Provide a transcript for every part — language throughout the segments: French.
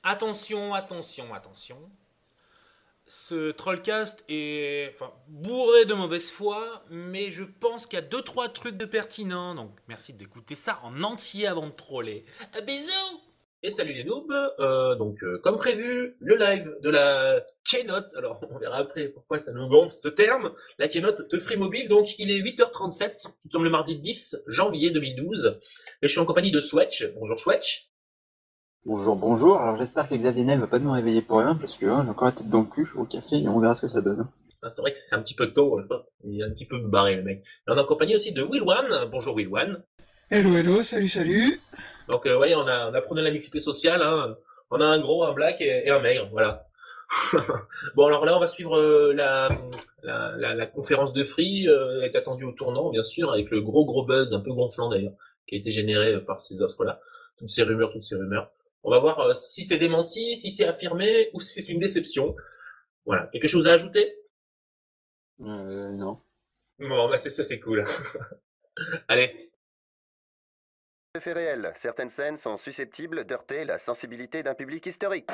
Attention, attention, attention. Ce trollcast est bourré de mauvaise foi, mais je pense qu'il y a deux trois trucs de pertinents, donc merci d'écouter ça en entier avant de troller. Bisous. Et salut les noobs, comme prévu, le live de la keynote, alors on verra après pourquoi ça nous gonfle ce terme, la keynote de Free Mobile, donc il est 8h37, nous sommes le mardi 10 janvier 2012, et je suis en compagnie de Swatch. Bonjour Swatch. Bonjour, bonjour. Alors j'espère que Xavier Nel va pas nous réveiller pour rien, parce que j'ai encore la tête dans le cul, je suis au café et on verra ce que ça donne. Ah, c'est vrai que c'est un petit peu tôt, il est un petit peu barré le mec. Et on est en compagnie aussi de Will One. Bonjour Will One. Hello, hello, salut, salut. Donc voyez, on a prôné la mixité sociale, hein. On a un gros, un black et un maigre, voilà. Bon alors là on va suivre la conférence de Free, est attendue au tournant bien sûr, avec le gros buzz un peu gonflant d'ailleurs, qui a été généré par ces offres-là, toutes ces rumeurs. On va voir si c'est démenti, si c'est affirmé ou si c'est une déception. Voilà, quelque chose à ajouter? Non. Bon, bah c'est cool. Allez. Fait réel, certaines scènes sont susceptibles d'heurter la sensibilité d'un public historique.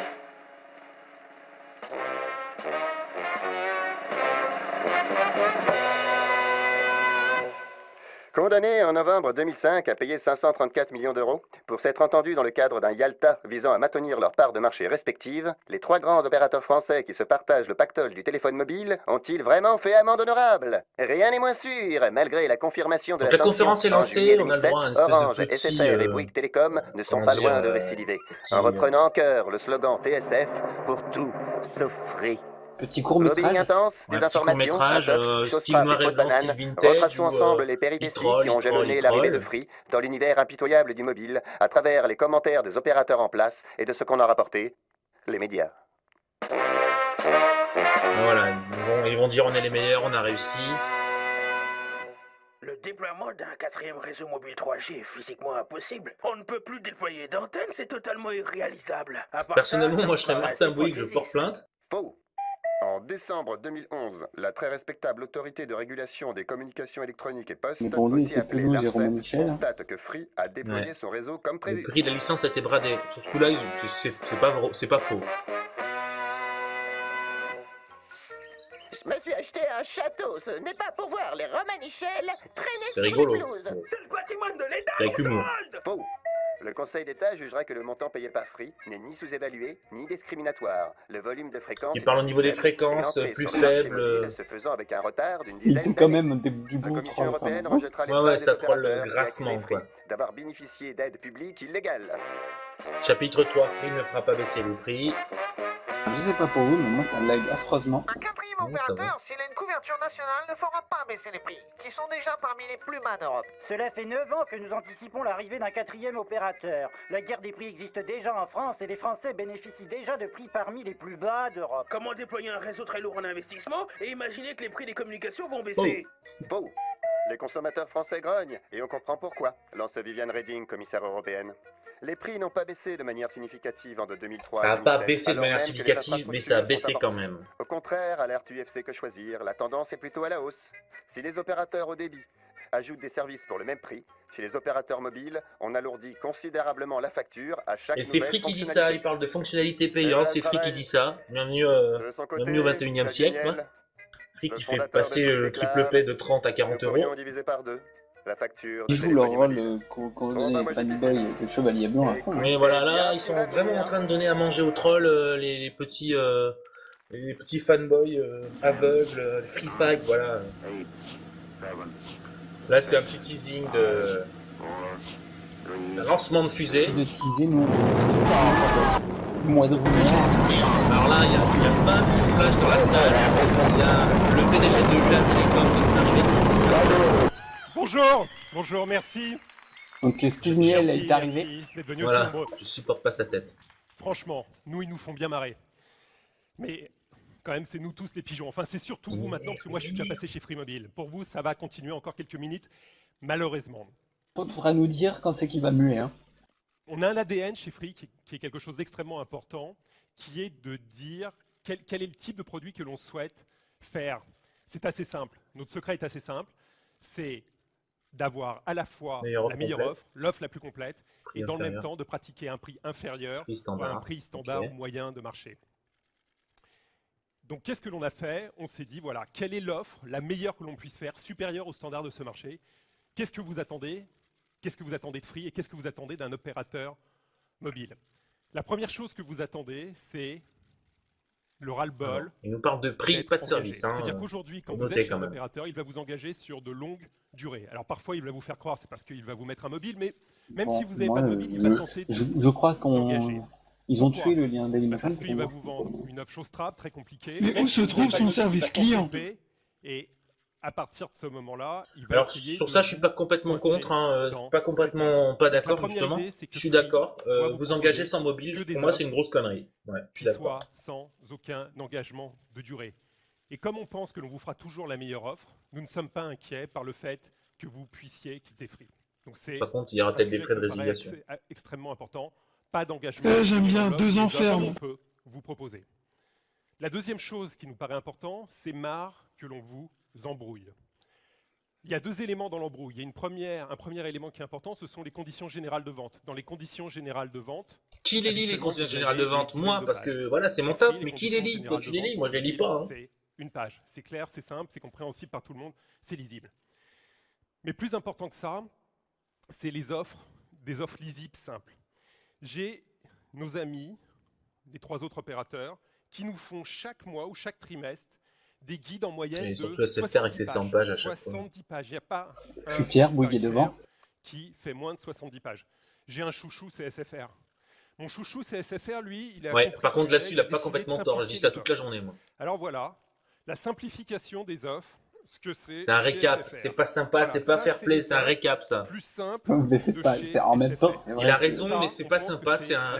Condamné en novembre 2005 à payer 534 millions d'euros pour s'être entendus dans le cadre d'un Yalta visant à maintenir leur part de marché respective, les trois grands opérateurs français qui se partagent le pactole du téléphone mobile ont-ils vraiment fait amende honorable? Rien n'est moins sûr, malgré la confirmation de Donc la la conférence est lancée, on a le droit à une espèce Orange, de petit, SFR et Bouygues Télécom ne sont pas loin de récidiver, en reprenant en chœur le slogan TSF pour tout sauf free. Petit Lobbying court-métrage. intense, des petit informations, court-métrage, intox, style chausse-frappe noir et et peau de blanc, banane. style vintage, Retraçons où ensemble les péripéties qui ont jalonné l'arrivée de Free dans l'univers impitoyable du mobile, à travers les commentaires des opérateurs en place et de ce qu'on a rapporté, les médias. Voilà, ils vont dire on est les meilleurs, on a réussi. Le déploiement d'un quatrième réseau mobile 3G est physiquement impossible. On ne peut plus déployer d'antennes, c'est totalement irréalisable. Personnellement, moi je serais Martin Bouygues, je porte plainte. Faux. En décembre 2011, la très respectable autorité de régulation des communications électroniques et postes, Mais pour lui, aussi c'est appelée Pelouse et l'ARCEP, Romain Michel. constate que Free a déployé Ouais. son réseau comme Le prévu. prix de la licence a été bradé. Sur ce coup-là, c'est pas faux. Je me suis acheté un château, ce n'est pas pour voir les Romanichels traîner C'est sur rigolo. les pelouses. Bon. C'est le patrimoine de l'État Avec au humour. solde. Faux. Le Conseil d'État jugera que le montant payé par Free n'est ni sous-évalué ni discriminatoire. Le volume de fréquences. Il parle au niveau des fréquences, plus faibles. Se faisant avec un retard d'une Il dizaine c'est quand d'années. même du La bon Commission troll. européenne Enfin, rejettera les Ouais, plaintes ça des troll opérateurs qui grassement, accusent Free quoi. d'avoir bénéficié d'aides publiques illégales. Chapitre 3, Free ne fera pas baisser le prix. je sais pas pour vous, mais moi ça lag affreusement. Un quatrième Oui, ça va. opérateur, s'il a une couverture nationale, ne fera pas baisser les prix, qui sont déjà parmi les plus bas d'Europe. Cela fait 9 ans que nous anticipons l'arrivée d'un quatrième opérateur. La guerre des prix existe déjà en France et les Français bénéficient déjà de prix parmi les plus bas d'Europe. Comment déployer un réseau très lourd en investissement et imaginer que les prix des communications vont baisser? Faux. Les consommateurs français grognent, et on comprend pourquoi, lance Viviane Reding, commissaire européenne. Les prix n'ont pas baissé de manière significative en 2003 Ça à n'a pas 2007, baissé de alors manière même que les significative, mais ça a infrastructures sont baissé quand amorties. même. Au contraire, alerte UFC Que Choisir, la tendance est plutôt à la hausse. Si les opérateurs au débit ajoutent des services pour le même prix, chez les opérateurs mobiles, on alourdit considérablement la facture à chaque Et c'est nouvelle Free qui dit ça, fonctionnalité. il parle de fonctionnalités payantes, c'est Free qui dit ça. Bienvenue, De son côté, bienvenue au 21e siècle. Xavier Quoi. Niel, Free le qui fait fondateur passer de Free le déclare, triple play de 30 à 40 nous euros. pourrions diviser par deux la facture. Ils de jouent leur téléphonie rôle mobile. qu'on Bon, bah, connaît moi, les j'ai fanboys décidé. et le chevalier blanc à fond. Mais voilà, là, ils sont vraiment en train de donner à manger aux trolls, les petits fanboys aveugles, les free fag, voilà. Là, c'est un petit teasing de lancement de fusée. De teaser, nous, c'est mois de rumeur. Alors là, il y a 20 000 flashs dans la salle. Il y a le PDG de ULA Télécom qui est arrivé. Bonjour, merci. Donc Steve Niel est arrivé. Merci d'être venu aussi Voilà, nombreux. je supporte pas sa tête. Franchement, ils nous font bien marrer. Mais quand même, c'est nous tous les pigeons. Enfin, c'est surtout vous maintenant, parce que moi, je suis déjà passé chez Free Mobile. Pour vous, ça va continuer encore quelques minutes, malheureusement. Il faudra nous dire quand c'est qu'il va muer. Hein. On a un ADN chez Free qui est quelque chose d'extrêmement important, qui est de dire quel est le type de produit que l'on souhaite faire. C'est assez simple. Notre secret est assez simple. C'est d'avoir à la fois la meilleure offre, l'offre la plus complète, et dans le même temps de pratiquer un prix inférieur à un prix standard ou moyen de marché. Donc qu'est-ce que l'on a fait? On s'est dit, voilà, quelle est l'offre la meilleure que l'on puisse faire, supérieure au standard de ce marché? Qu'est-ce que vous attendez? Qu'est-ce que vous attendez de Free et qu'est-ce que vous attendez d'un opérateur mobile? La première chose que vous attendez, c'est le ras-le-bol. Il nous parle de prix, pas de service. Hein, c'est-à-dire qu'aujourd'hui, quand vous êtes chez un opérateur, il va vous engager sur de longues durées. Alors parfois, il va vous faire croire c'est parce qu'il va vous mettre un mobile, mais même si vous n'avez pas de mobile, il va tenter je crois qu'ils ont tué le lien Dailymotion. Parce qu'il va vous vendre une offre Showstrap très compliquée. Mais où se trouve son service client? Et à partir de ce moment-là, il va alors essayer sur ça, je suis pas complètement contre, pas complètement pas d'accord justement. Je suis d'accord. Vous engagez sans mobile, pour moi, c'est une grosse connerie. Ouais, je suis d'accord. Soit sans aucun engagement de durée. Et comme on pense que l'on vous fera toujours la meilleure offre, nous ne sommes pas inquiets par le fait que vous puissiez quitter Free. Donc c'est. Par contre, il y aura peut-être des frais de résiliation. C'est extrêmement important. Pas d'engagement. J'aime bien 2 ans ferme. On peut vous proposer. La deuxième chose qui nous paraît important, c'est marre que l'on vous embrouille. Il y a 2 éléments dans l'embrouille. Il y a un premier élément qui est important, ce sont les conditions générales de vente. Dans les conditions générales de vente... Qui les lit, les conditions générales de vente? Moi, parce que voilà, c'est mon taf, mais qui les lit? Toi, tu les lis, moi je les lis pas. Hein. C'est une page. C'est clair, c'est simple, c'est compréhensible par tout le monde, c'est lisible. Mais plus important que ça, c'est les offres, des offres lisibles simples. J'ai nos amis, les 3 autres opérateurs, qui nous font chaque mois ou chaque trimestre des guides en moyenne de 70 pages à chaque 70 pages. Il n'y a pas je suis fier, Bouygues devant. Qui fait moins de 70 pages. J'ai un chouchou, c'est SFR. Mon chouchou, c'est SFR, lui, il a... Ouais, par contre, là-dessus, il n'a pas complètement tort. Je dis ça toute la journée, moi. Alors voilà, la simplification des offres, ce que c'est... C'est un récap, c'est pas sympa, voilà, c'est pas fair play, c'est un récap, ça. Plus simple c'est en même temps. Il a raison, mais c'est pas sympa, c'est un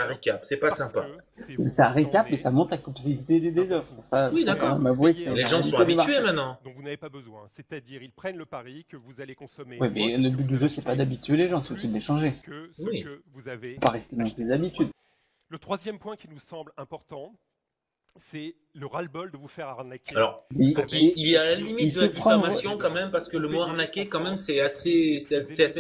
récap, c'est pas sympa. C'est un récap et ça monte la complexité des offres. Ça, oui, d'accord. Les gens sont habitués maintenant. Donc vous n'avez pas besoin. C'est-à-dire, ils prennent le pari que vous allez consommer... Oui, mais le but du jeu, c'est pas d'habituer les gens, c'est aussi d'échanger. Que ce que vous avez... Pas rester dans ses habitudes. Le troisième point qui nous semble important, c'est le ras-le-bol de vous faire arnaquer. Alors, il y a à la limite de la diffamation quand même, parce que le mot arnaquer, quand même, c'est assez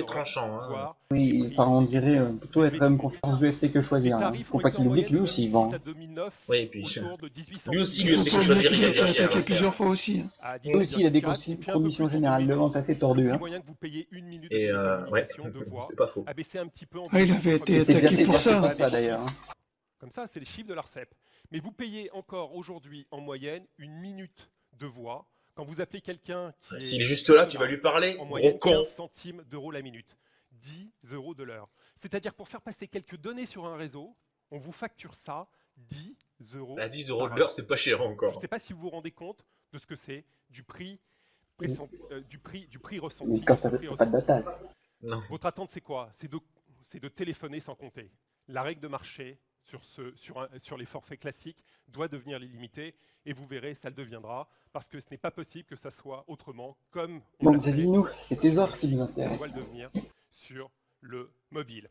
tranchant. Hein. Oui, enfin, on dirait plutôt être une conférence du FC que choisir. Hein. Faut pas qu'il oublie que lui aussi, il vend. Oui, et puis lui aussi, lui FC que choisir. Il a été attaqué plusieurs fois aussi. Lui aussi, il a des conditions générales de vente assez tordues. Hein. Et ouais, c'est pas faux. Il avait été attaqué pour ça d'ailleurs. Comme ça, c'est les chiffres de l'ARCEP. Mais vous payez encore aujourd'hui en moyenne 1 minute de voix quand vous appelez quelqu'un qui s'il est juste là, tu vas lui parler, en moyenne gros con. 15 centimes d'euros la minute, 10 euros de l'heure. C'est-à-dire pour faire passer quelques données sur un réseau, on vous facture ça 10 euros. 10 euros de l'heure, c'est pas cher encore. Je ne sais pas si vous vous rendez compte de ce que c'est du prix ressenti. Quand ça pas de data. Votre attente, c'est quoi? C'est de téléphoner sans compter. La règle de marché sur les forfaits classiques doit devenir illimité et vous verrez, ça le deviendra parce que ce n'est pas possible que ça soit autrement comme bon, dis-nous, c'est tes offres qui nous intéressent. On va le devenir sur le mobile.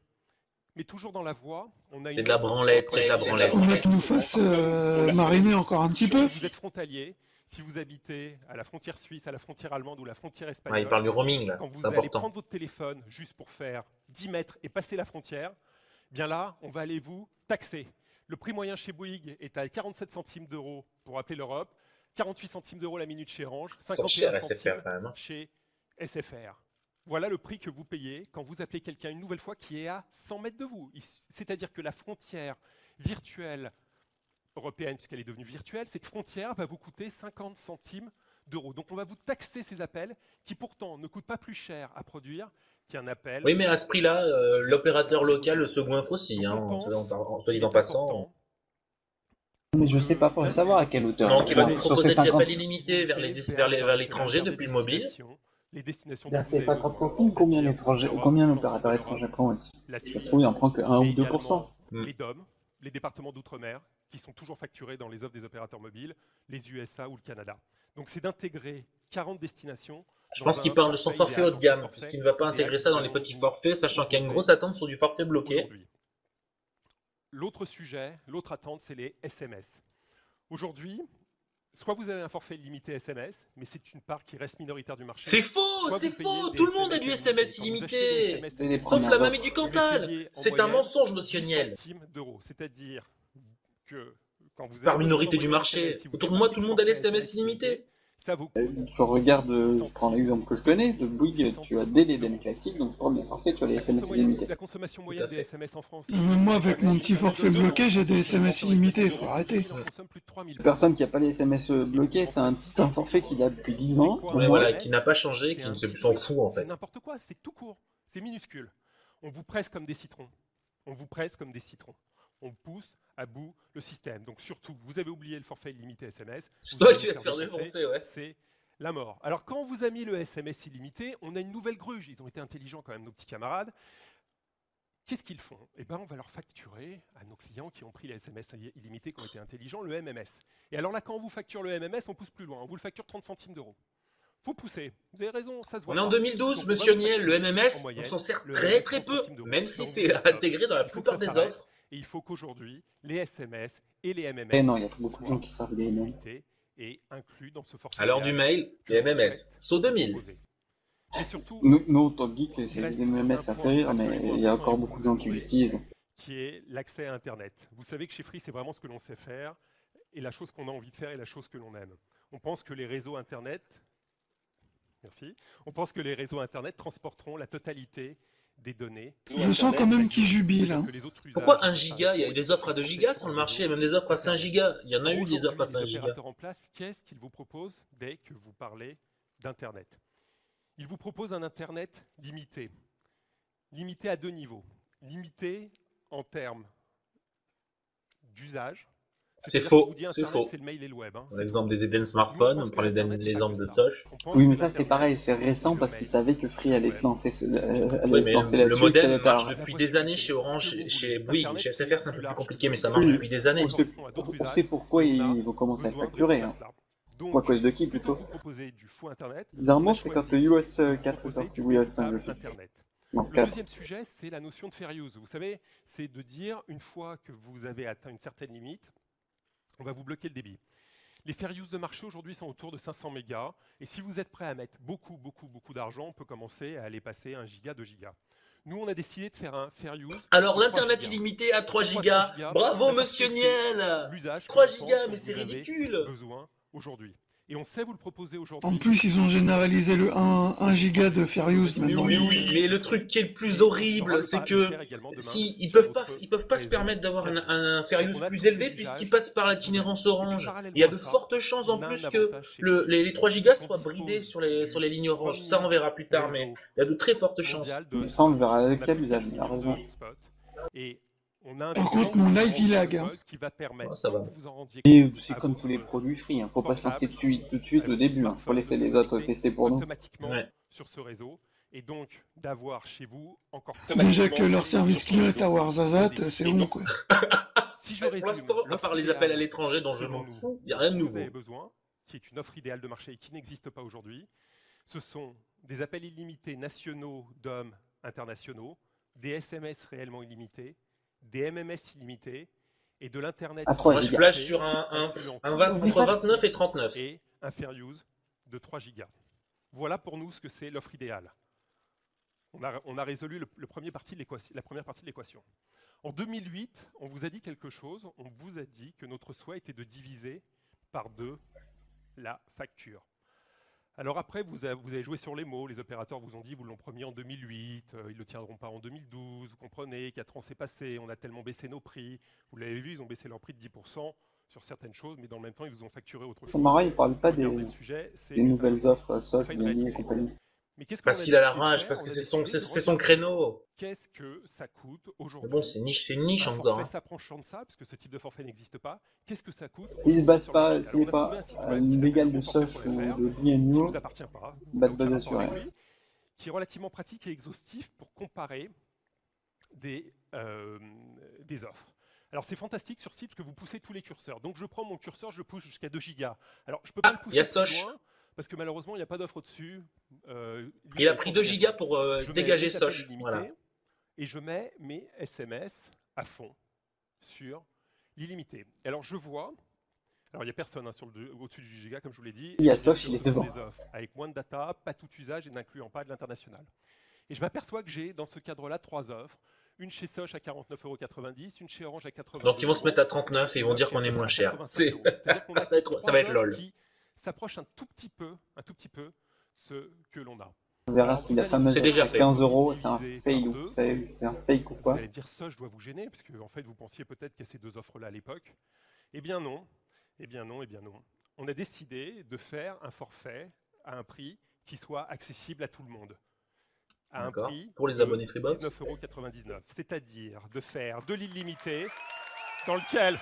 Mais toujours dans la voie, on a c'est de la branlette, c'est de la branlette. On va qu'il nous fasse mariner encore un petit peu. Si vous êtes frontalier, si vous habitez à la frontière suisse, à la frontière allemande ou la frontière espagnole, il parle du roaming là. Quand vous allez prendre votre téléphone juste pour faire 10 mètres et passer la frontière, bien là, on va aller vous taxer. Le prix moyen chez Bouygues est à 47 centimes d'euros pour appeler l'Europe, 48 centimes d'euros la minute chez Orange, 51 centimes chez SFR. Voilà le prix que vous payez quand vous appelez quelqu'un une nouvelle fois qui est à 100 mètres de vous. C'est-à-dire que la frontière virtuelle européenne, puisqu'elle est devenue virtuelle, cette frontière va vous coûter 50 centimes d'euros. Donc on va vous taxer ces appels qui pourtant ne coûtent pas plus cher à produire qu'un appel. Oui, mais à ce prix-là, l'opérateur local se goinfre aussi, en en passant. Mais je sais pas pour savoir à quelle hauteur. Donc il va nous proposer des appels illimités vers l'étranger depuis le mobile. Les destinations c'est pas 30 centimes, combien l'opérateur étranger prend aussi? Ça se trouve, il en prend que 1 ou 2%. Les DOM, les départements d'outre-mer, qui sont toujours facturés dans les offres des opérateurs mobiles, les USA ou le Canada. Donc c'est d'intégrer 40 destinations. Je pense qu'il parle de son forfait haut de gamme, puisqu'il ne va pas intégrer ça dans les petits forfaits, sachant qu'il y a une grosse attente sur du forfait bloqué. L'autre sujet, l'autre attente, c'est les SMS. Aujourd'hui, soit vous avez un forfait limité SMS, mais c'est une part qui reste minoritaire du marché. C'est faux, Soit c'est vous payez faux. des Tout le monde a du SMS Quand vous achetez des illimité. SMS C'est les Sauf premières la offres. mamie du vous les Cantal. payez en C'est un moyenne mensonge, monsieur 10 Niel. centimes d'euros. C'est-à-dire que quand vous Par avez minorité envoyé du un marché. SMS, si vous Autour de avez moi, un tout le monde a les forfait SMS illimité. ça vous coûte Tu regardes, je 10 prends l'exemple que je connais, de Bouygues, tu as dès l'Eden classique, donc pour le forfait, tu as les SMS illimités. La consommation moyenne Tout à des fait. SMS en France. Moi, avec mon petit forfait bloqué, j'ai des SMS illimités, faut arrêter. On consomme plus de 3000. Personne qui n'a pas les SMS bloqués, c'est un forfait qui date depuis 10 ans. C'est Ouais, quoi, voilà, un qui n'a pas SMS? changé, C'est qui un ne se petit s'en truc. fout en C'est fait. n'importe quoi, c'est tout court, c'est minuscule. On vous presse comme des citrons. On vous presse comme des citrons. On pousse à bout le système. Donc surtout, vous avez oublié le forfait illimité SMS. C'est vous toi allez qui vas te faire défoncer, ouais. C'est la mort. Alors quand on vous a mis le SMS illimité, on a une nouvelle gruge. Ils ont été intelligents quand même, nos petits camarades. Qu'est-ce qu'ils font? Eh ben, on va leur facturer à nos clients qui ont pris les SMS illimités, qui ont été intelligents, le MMS. Et alors là, quand on vous facture le MMS, on pousse plus loin. On vous le facture 30 centimes d'euros. Faut pousser. Vous avez raison, ça se voit. On est en pas. 2012, Donc, on monsieur va vous Niel, le facturer en MMS, moyenne on s'en sert le très MMS très 30 peu, centimes d'euros. même si Donc, c'est vous savez. intégré dans la Il faut que plupart ça des s'arrête. offres. Et il faut qu'aujourd'hui, les SMS et les MMS Eh non, il y a beaucoup de gens soient qui servent des emails. limités et inclus dans ce forfait. À l'heure du mail, que les l'on MMS. souhaite Saut 2000. proposer. Et surtout, Nous, en tant que geek, c'est il reste les MMS, ça un fait point rire, mais absolument il y a important encore et beaucoup de vous gens qui le l'utilisent. qui est l'accès à Internet. Vous savez que chez Free, c'est vraiment ce que l'on sait faire et la chose qu'on a envie de faire et la chose que l'on aime. On pense que les réseaux Internet, merci, on pense que les réseaux Internet transporteront la totalité des données. Je sens quand même qu'ils jubilent. Hein. Que les autres Pourquoi usages 1 giga? Il y a eu des offres à 2 gigas sur le marché, même des offres à 5 gigas. Il y en a eu des offres à 5 les gigas. opérateurs en place, qu'est-ce qu'ils vous proposent dès que vous parlez d'Internet? Ils vous proposent un Internet limité. Limité à deux niveaux. Limité en termes d'usage. C'est C'est-à-dire faux, qu'on vous dit c'est Internet, faux. c'est le mail et le web. Hein. Par exemple, des Eden smartphones, on prend l'exemple de Soch. Oui, mais ça c'est pareil, c'est récent parce qu'ils savaient que Free allait se lancer, Oui, allait se mais lancer le là-dessus. modèle que marche ça allait depuis des années chez Orange, chez Bouygues, chez SFR c'est un peu plus compliqué, mais ça marche Oui. depuis des années. On sait pourquoi ils ont commencé à facturer. Hein. Ou à cause de qui plutôt? Vous proposez du faux Internet. Bizarrement, on a c'est quand choisi iOS de 4 est proposer sorti, du ou iOS portable 5, je sais. Internet. Non, Le 4. deuxième sujet, c'est la notion de fair use. Vous savez, c'est de dire, une fois que vous avez atteint une certaine limite, on va vous bloquer le débit. Les fair use de marché aujourd'hui sont autour de 500 mégas. Et si vous êtes prêt à mettre beaucoup d'argent, on peut commencer à aller passer 1 giga, 2 gigas. Nous, on a décidé de faire un fair use. Alors de 3 l'internet gigas. illimité à 3 Pourquoi gigas. 3 gigas? Bravo Parce que monsieur c'est Niel. l'usage que 3 je pense gigas, que mais c'est vous avez ridicule. besoin aujourd'hui. Et on sait vous le proposer aujourd'hui. En plus, ils ont généralisé le 1 giga de fair use Mais maintenant. oui, mais le truc qui est le plus Et on horrible, saura c'est le que faire également demain si ils sur peuvent pas, votre ils peuvent pas se réseau permettre d'avoir 4G. un fair use On a plus tous ces élevé usages. puisqu'ils passent par l'itinérance Orange. parallèlement Il y a à de ça, fortes chances en on a plus un que avantage chez les 3 gigas c'est qu'on soient dispose bridés sur du les lignes Orange. premier Ça on verra plus tard, mais réseau il y a de très fortes chances. mondial de- Mais ça, on le verra avec on a quel plus de usage, 4 il a millions de raison. hotspots. Et on a un Par contre, mon live, il lag, hein. qui va permettre, Oh, ça sans va. que vous vous en rendiez Et compte, c'est à comme tous les votre produits free, hein. Faut pas se lancer portable, dessus tout de suite à au votre début, hein. Faut smartphone, laisser de les se autres connecter tester pour nous. automatiquement Ouais. sur ce réseau et donc d'avoir chez vous encore Déjà que leur service client est à Warzazat, c'est bon quoi. Si je Pour résume, l'instant, à l'offre part les idéale, appels à l'étranger dont je selon m'en nous, fous, il n'y a rien de dont nouveau. vous avez besoin, qui est une offre idéale de marché et qui n'existe pas aujourd'hui, ce sont des appels illimités nationaux d'hommes internationaux, des SMS réellement illimités, des MMS illimités et de l'Internet À 3 Moi je gigas. plage sur un incluant tous 20 les entre 29 et 39. et un fair use de 3 gigas. Voilà pour nous ce que c'est l'offre idéale. On a résolu la première partie de l'équation. En 2008, on vous a dit quelque chose, on vous a dit que notre souhait était de diviser par 2 la facture. Alors après, vous avez joué sur les mots, les opérateurs vous ont dit, vous l'ont promis en 2008, ils ne le tiendront pas en 2012, vous comprenez, 4 ans s'est passé, on a tellement baissé nos prix, vous l'avez vu, ils ont baissé leur prix de 10% sur certaines choses, mais dans le même temps, ils vous ont facturé autre chose. Mara, il parle pas des Regardez le sujet, c'est nouvelles offres, Soch, pas une Bienvenue et réalité. compagnie. Mais qu'est-ce qu'on Parce a qu'il a la décidé de rage, faire parce que On a c'est son, décidé de c'est son regarder créneau. Qu'est-ce que ça coûte Mais aujourd'hui? bon, c'est une niche un encore. forfait Hein. s'approchant de ça, parce que ce type de forfait n'existe pas. Qu'est-ce que ça coûte S'il se base sur le pas, marché? s'il n'est Alors, on a trouvé pas un site à web qui l'égal s'appelle de Soch ou monforfait.fr, de qui ne Bienvenue, vous appartient pas, Bad aucun buzz rapport avec assuré. lui, qui est relativement pratique et exhaustif pour comparer des offres. Alors c'est fantastique sur site parce que vous poussez tous les curseurs. Donc je prends mon curseur, je le pousse jusqu'à 2 gigas. Alors je peux pas le il y a pousser plus Soch. loin parce que malheureusement il n'y a pas d'offre au-dessus. Il a pris 2 gigas pour Je mets dégager les appels Soch. illimités Voilà. Et je mets mes SMS à fond sur l'illimité. Alors je vois Alors, il n'y a personne hein, au-dessus du giga, comme je vous l'ai dit. Il y a Et bien Soch, sûr, il est ce sont devant. des offres avec moins de data, pas tout usage et n'incluant pas de l'international. Et je m'aperçois que j'ai, dans ce cadre-là, 3 offres. Une chez Soch à 49,90 €, une chez Orange à 80 €. Donc ils vont se mettre à 39 et ils vont dire qu'on est moins cher. C'est-à-dire qu'on a Ça va être LOL. qui s'approchent un tout petit peu ce que l'on a. On verra Alors, si vous la allez fameuse C'est déjà à fait. 15 €, c'est un diviser fail par ou deux. c'est un fake ou Vous quoi. allez dire ça, je dois vous gêner, parce que en fait, vous pensiez peut-être qu'il y a ces 2 offres-là à l'époque. Eh bien non, eh bien non, eh bien non. On a décidé de faire un forfait à un prix qui soit accessible à tout le monde. À un D'accord. prix Pour les de abonnés Freebox. 19,99 €. C'est-à-dire de faire de l'illimité dans lequel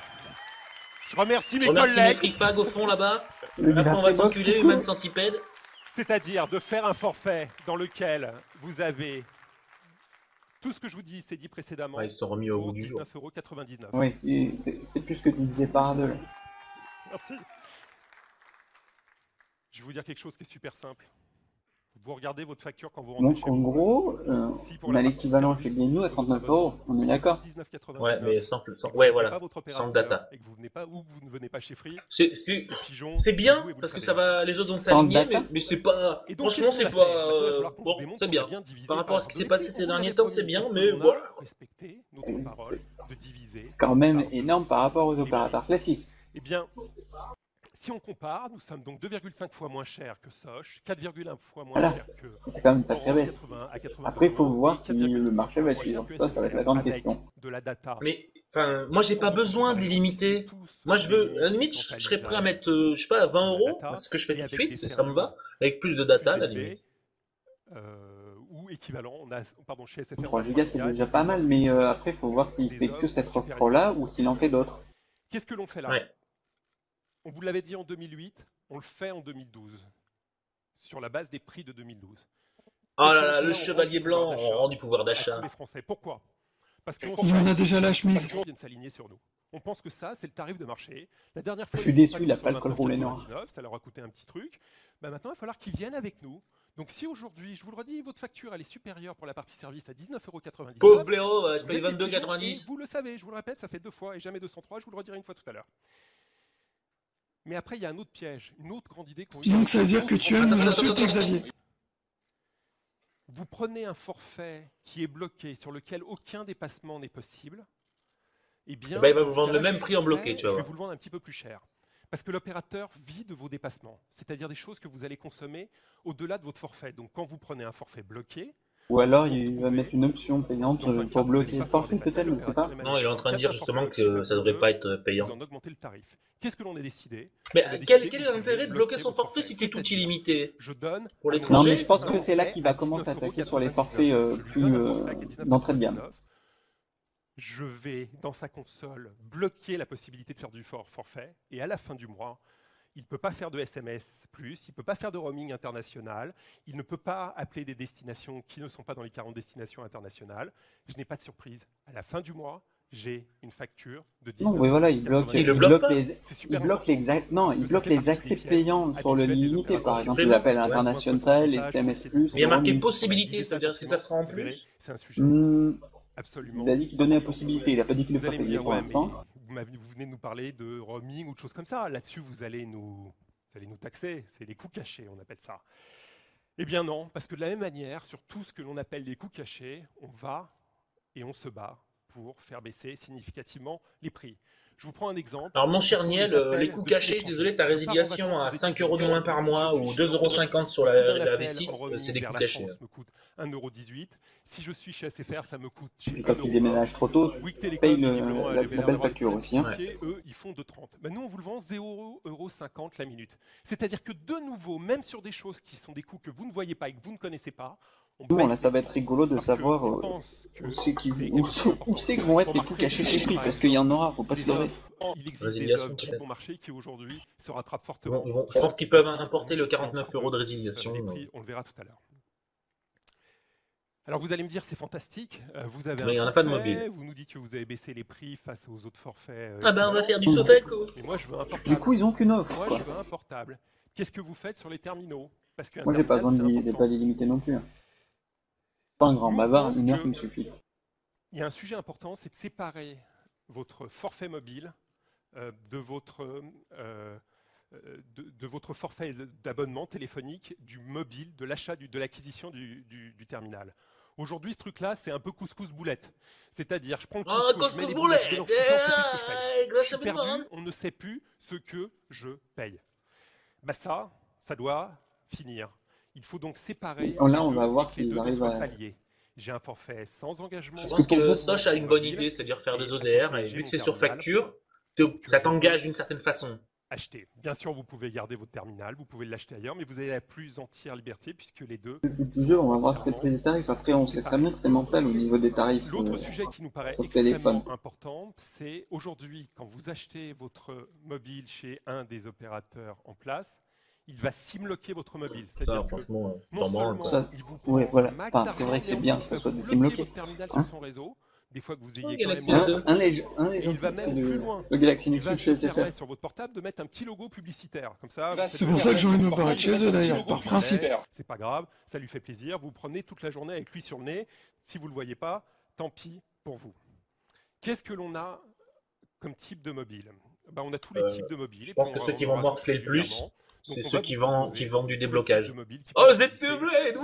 je remercie mes Remercie mes collègues. frifag au fond là-bas. Le Après on va Freebox, s'enculer, c'est Human cool. Centipede. C'est-à-dire de faire un forfait dans lequel vous avez tout ce que je vous dis, c'est dit précédemment, Ouais, ils se sont remis au pour goût du jour. 19,99 €. Oui, et c'est plus que divisé par 2. Merci. Je vais vous dire quelque chose qui est super simple. Vous regardez votre facture quand vous rentrez Donc chez en vous. gros, Si pour on la a partie l'équivalent service, chez GNU à 39 €, on est d'accord. 19,99 Ouais, mais sans, et que sans vous ouais n'avez voilà, pas votre sans le opérateur data. et que vous venez pas ou que vous ne venez pas chez Free, C'est le pigeon, c'est c'est bien vous et vous parce le que savez. ça va, les autres vont Sans s'aligner, data. mais c'est pas. Et donc, Franchement, qu'est-ce c'est qu'on a fait pas. Maintenant, il va falloir qu'on Bon, vous démontre c'est qu'on a bien. bien divisé Par rapport à ce qui exemple, s'est les passé prix. ces On vous derniers l'avait temps, promis. c'est bien, Est-ce mais qu'on a voilà. respecté notre parole de diviser Quand même par deux. énorme par rapport aux opérateurs classiques. Eh bien, si on compare, nous sommes donc 2,5 fois moins cher que Soch, 4,1 fois moins Voilà. cher que C'est quand même une sacrée Orange baisse. 80 à 80 Après, il faut €, voir et si 4,9 le marché va fois moins suivre. cher que Ça va être la SFR, grande avec question. de la data. Mais enfin, moi j'ai Sans pas aucune besoin comparaison, d'illimité. puisque tous Moi je veux, les à la limite, limites je serais prêt à sont mettre, je sais pas, 20 de la €, data, ce que je fais et tout de avec suite, des ça me va, services avec plus de data à plus la élevés, limite. ou équivalent. On a, pardon, chez SFR, 3 on a gigas, c'est Giga, déjà des pas mal, offres mais qui après, il faut voir s'il des fait que offres cette supérieures. offre-là ou s'il en fait d'autres. Qu'est-ce que l'on fait là? Ouais. On vous l'avait dit en 2008, on le fait en 2012, sur la base des prix de 2012. Oh Qu'est-ce là qu'on là, fait le là? On rend chevalier du pouvoir blanc, on d'achat rend du pouvoir à tous d'achat. les Français. Pourquoi? Parce qu'on Il en a déjà la chemise. viennent s'aligner sur nous. On pense que ça, c'est le tarif de marché. La dernière fois, Je suis ils déçu, étaient il a sur pas le col roulé noir. 29,99, ça leur a coûté un petit truc. Bah maintenant, il va falloir qu'ils viennent avec nous. Donc si aujourd'hui, je vous le redis, votre facture elle est supérieure pour la partie service à 19,99 €. Pauvre blaireau, je vous paye êtes des pigeons, et 22,90. vous le savez, je vous le répète, ça fait 2 fois et jamais 203, je vous le redirai une fois tout à l'heure. Mais après, il y a un autre piège, une autre grande idée qu'on Donc ça veut dire que tu aimes nous insulter, Xavier. Vous prenez un forfait qui est bloqué, sur lequel aucun dépassement n'est possible, eh bien, Eh ben, il va dans vous ce vendre le cas-là, même prix en bloqué, tu vas je vais voir. vous le vendre un petit peu plus cher. Parce que l'opérateur vit de vos dépassements, c'est-à-dire des choses que vous allez consommer au-delà de votre forfait. Donc quand vous prenez un forfait bloqué, Ou alors, vous il va retrouvez mettre une option payante dans un cas pour où vous bloquer n'allez le pas pouvoir forfait, dépasser, peut-être, je sais pas. l'opérateur Non, il est en train de dire justement que ça devrait pas être payant. Vous en augmentez le tarif. Qu'est-ce que l'on a décidé? Mais On a quel décidé est que vous l'intérêt de pouvez bloquer son votre forfait si t'es tout C'est-à-dire, illimité? je donne Pour à les mon Non, projets, mais projet je pense un que c'est là forfait qu'il va à commencer à attaquer 19,99 sur les €. forfaits Je lui plus donne un forfait qui est d'entrée de gamme. 19,99 €. Je vais, dans sa console, bloquer la possibilité de faire du forfait. Et à la fin du mois, il ne peut pas faire de SMS+, il ne peut pas faire de roaming international, il ne peut pas appeler des destinations qui ne sont pas dans les 40 destinations internationales. Je n'ai pas de surprise. À la fin du mois, j'ai une facture de 19 Non, mais voilà, il bloque, Il le bloque pas. les, C'est super il bloque important, les, non, parce il que ça bloque fait les partie accès des pièges payants sur le habituels des limité, opérateurs. par exemple. Il Supplément. appelle Ouais, international, soit SMS+, mais Mais il y a marqué roaming. possibilité, ça veut dire est-ce que ça sera en plus? C'est un sujet absolument. Il a dit qu'il donnait la possibilité, il a pas dit qu'il le Vous allez ferait me payer dire, pour ouais, mais l'instant. vous venez de nous parler de roaming ou de choses comme ça. Là-dessus, vous allez nous taxer. C'est les coûts cachés, on appelle ça. Eh bien non, parce que de la même manière, sur tout ce que l'on appelle les coûts cachés, on va et on se bat pour faire baisser significativement les prix. Je vous prends un exemple. Alors mon Ce cher sont Niel, les appels les coûts de cachés, télétravail. désolé, ta Je pars en résiliation vacances à aux 5 € de États-Unis. moins par Si mois je ou suis 2,50 € sur Plus d'un la appel en V6, roaming c'est des vers coûts la cachés. France me coûte 1,18 €. Si je suis chez SFR, ça me coûte Et chez quand 1 il €. déménage trop tôt, Bouygues tu Télécom, payes visiblement, la avait l'air belle d'avoir facture une aussi. Hein. qualité, eux, ils font 2,30 €. Nous, on vous le vend 0,50 € la minute. C'est-à-dire que de nouveau, même sur des choses qui sont des coûts que vous ne voyez pas et que vous ne connaissez pas, on Bon, baisse là, ça va être rigolo de parce savoir qu'on pense que où c'est c'est où important. c'est que vont être les Pour coûts marquer cachés les chez prix, Free, par parce qu'il y en aura, faut pas se des leurrer. offres, il existe des Résiliation, offres du peut-être. bon marché qui aujourd'hui se rattrapent Ils fortement. vont- je pense qu'ils peuvent importer le multipliant 49 par € de deux, résiliation. les prix, on le verra tout à l'heure. Alors vous allez me dire c'est fantastique, vous avez Mais il y un en a pas de forfait, mobile. vous nous dites que vous avez baissé les prix face aux autres forfaits. Ah ben on va existants. faire du Sofeco. Et moi je veux un portable. Du coup, ils ont qu'une offre, Moi quoi. je veux un portable. Qu'est-ce que vous faites sur les terminaux? Parce que Moi, j'ai pas besoin c'est de important. pas d'illimité non plus. Hein. Pas un grand Nous, on bavard, pense une heure que- qui me suffit. Il y a un sujet important, c'est de séparer votre forfait mobile de votre forfait d'abonnement téléphonique, du mobile, de l'achat, de l'acquisition du terminal. Aujourd'hui, ce truc-là, c'est un peu couscous-boulette. C'est-à-dire, je prends le couscous, je mets les boulettes dedans, je sais plus ce que je paye. Je suis perdu, on ne sait plus ce que je paye. Bah ça doit finir. Il faut donc séparer. Là, on va voir s'ils arrivent à... J'ai un forfait sans engagement. Je pense que Soch a une bonne idée, c'est-à-dire faire des ODR, et vu que c'est sur facture, ça t'engage d'une certaine façon. Acheter. Bien sûr, vous pouvez garder votre terminal, vous pouvez l'acheter ailleurs, mais vous avez la plus entière liberté puisque les deux. Du jeu, on va voir c'est le prix des tarifs. Après, on sait très bien que c'est mental au niveau des tarifs. L'autre sujet qui nous paraît extrêmement important, c'est aujourd'hui, quand vous achetez votre mobile chez un des opérateurs en place, il va simlocker votre mobile. C'est-à-dire que non seulement il vous prend un max d'argent, c'est vrai que c'est bien que ça soit simloqué. Votre terminal sur son réseau. Des fois que vous ayez quand même il va même plus loin. Le Galaxy il va se permettre sur votre portable de mettre un petit logo publicitaire. Comme ça, c'est pour ça que j'ai envie de me barrer de chez eux d'ailleurs, par principe. C'est pas grave, ça lui fait plaisir. Vous prenez toute la journée avec lui sur le nez. Si vous ne le voyez pas, tant pis pour vous. Qu'est-ce que l'on a comme type de mobile? On a tous les types de mobiles. Je pense que ceux qui vont morceler le plus, c'est ceux qui vendent du déblocage. Oh, ZTE Blade,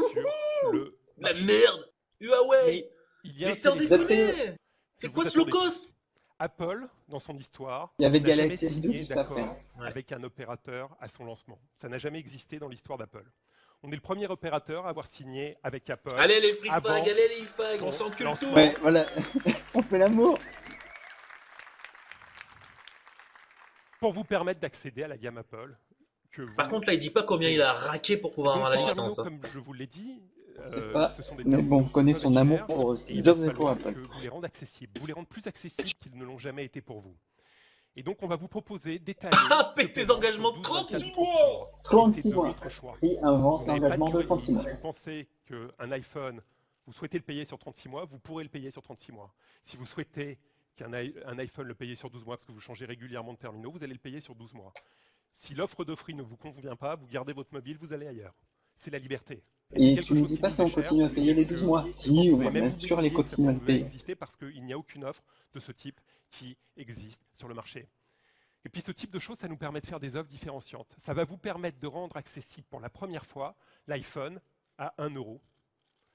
la merde, Huawei. Mais c'est en déconner! C'est quoi ce low cost? Apple, dans son histoire, il y avait n'a jamais Galaxy signé d'accord avec un opérateur à son lancement. Ça n'a jamais existé dans l'histoire d'Apple. On est le premier opérateur à avoir signé avec Apple. Allez les free fag, allez les fag, on s'encule tout. Ouais, voilà, on fait l'amour. Pour vous permettre d'accéder à la gamme Apple. Par contre, là, il dit pas combien il a raqué pour pouvoir avoir la licence. Comme je vous l'ai dit, ce sont des mais bon, on connaît son amour pour Steve Jobs et pour Apple. Vous les rendez accessibles, vous les rendez plus accessibles qu'ils ne l'ont jamais été pour vous. Et donc, on va vous proposer d'étaler. Ah, paye tes engagements de 36 mois 36 mois. Et invente l'engagement de 36 mois. Si vous pensez qu'un iPhone, vous souhaitez le payer sur 36 mois, vous pourrez le payer sur 36 mois. Si vous souhaitez qu'un iPhone le paye sur 12 mois parce que vous changez régulièrement de terminaux, vous allez le payer sur 12 mois. Si l'offre de Free ne vous convient pas, vous gardez votre mobile, vous allez ailleurs. C'est la liberté. Et tu ne dis pas si on continue à payer les 12 mois. Si, on va bien sûr les continuer à le payer. Parce qu'il n'y a aucune offre de ce type qui existe sur le marché. Et puis ce type de choses, ça nous permet de faire des offres différenciantes. Ça va vous permettre de rendre accessible pour la première fois l'iPhone à 1 €.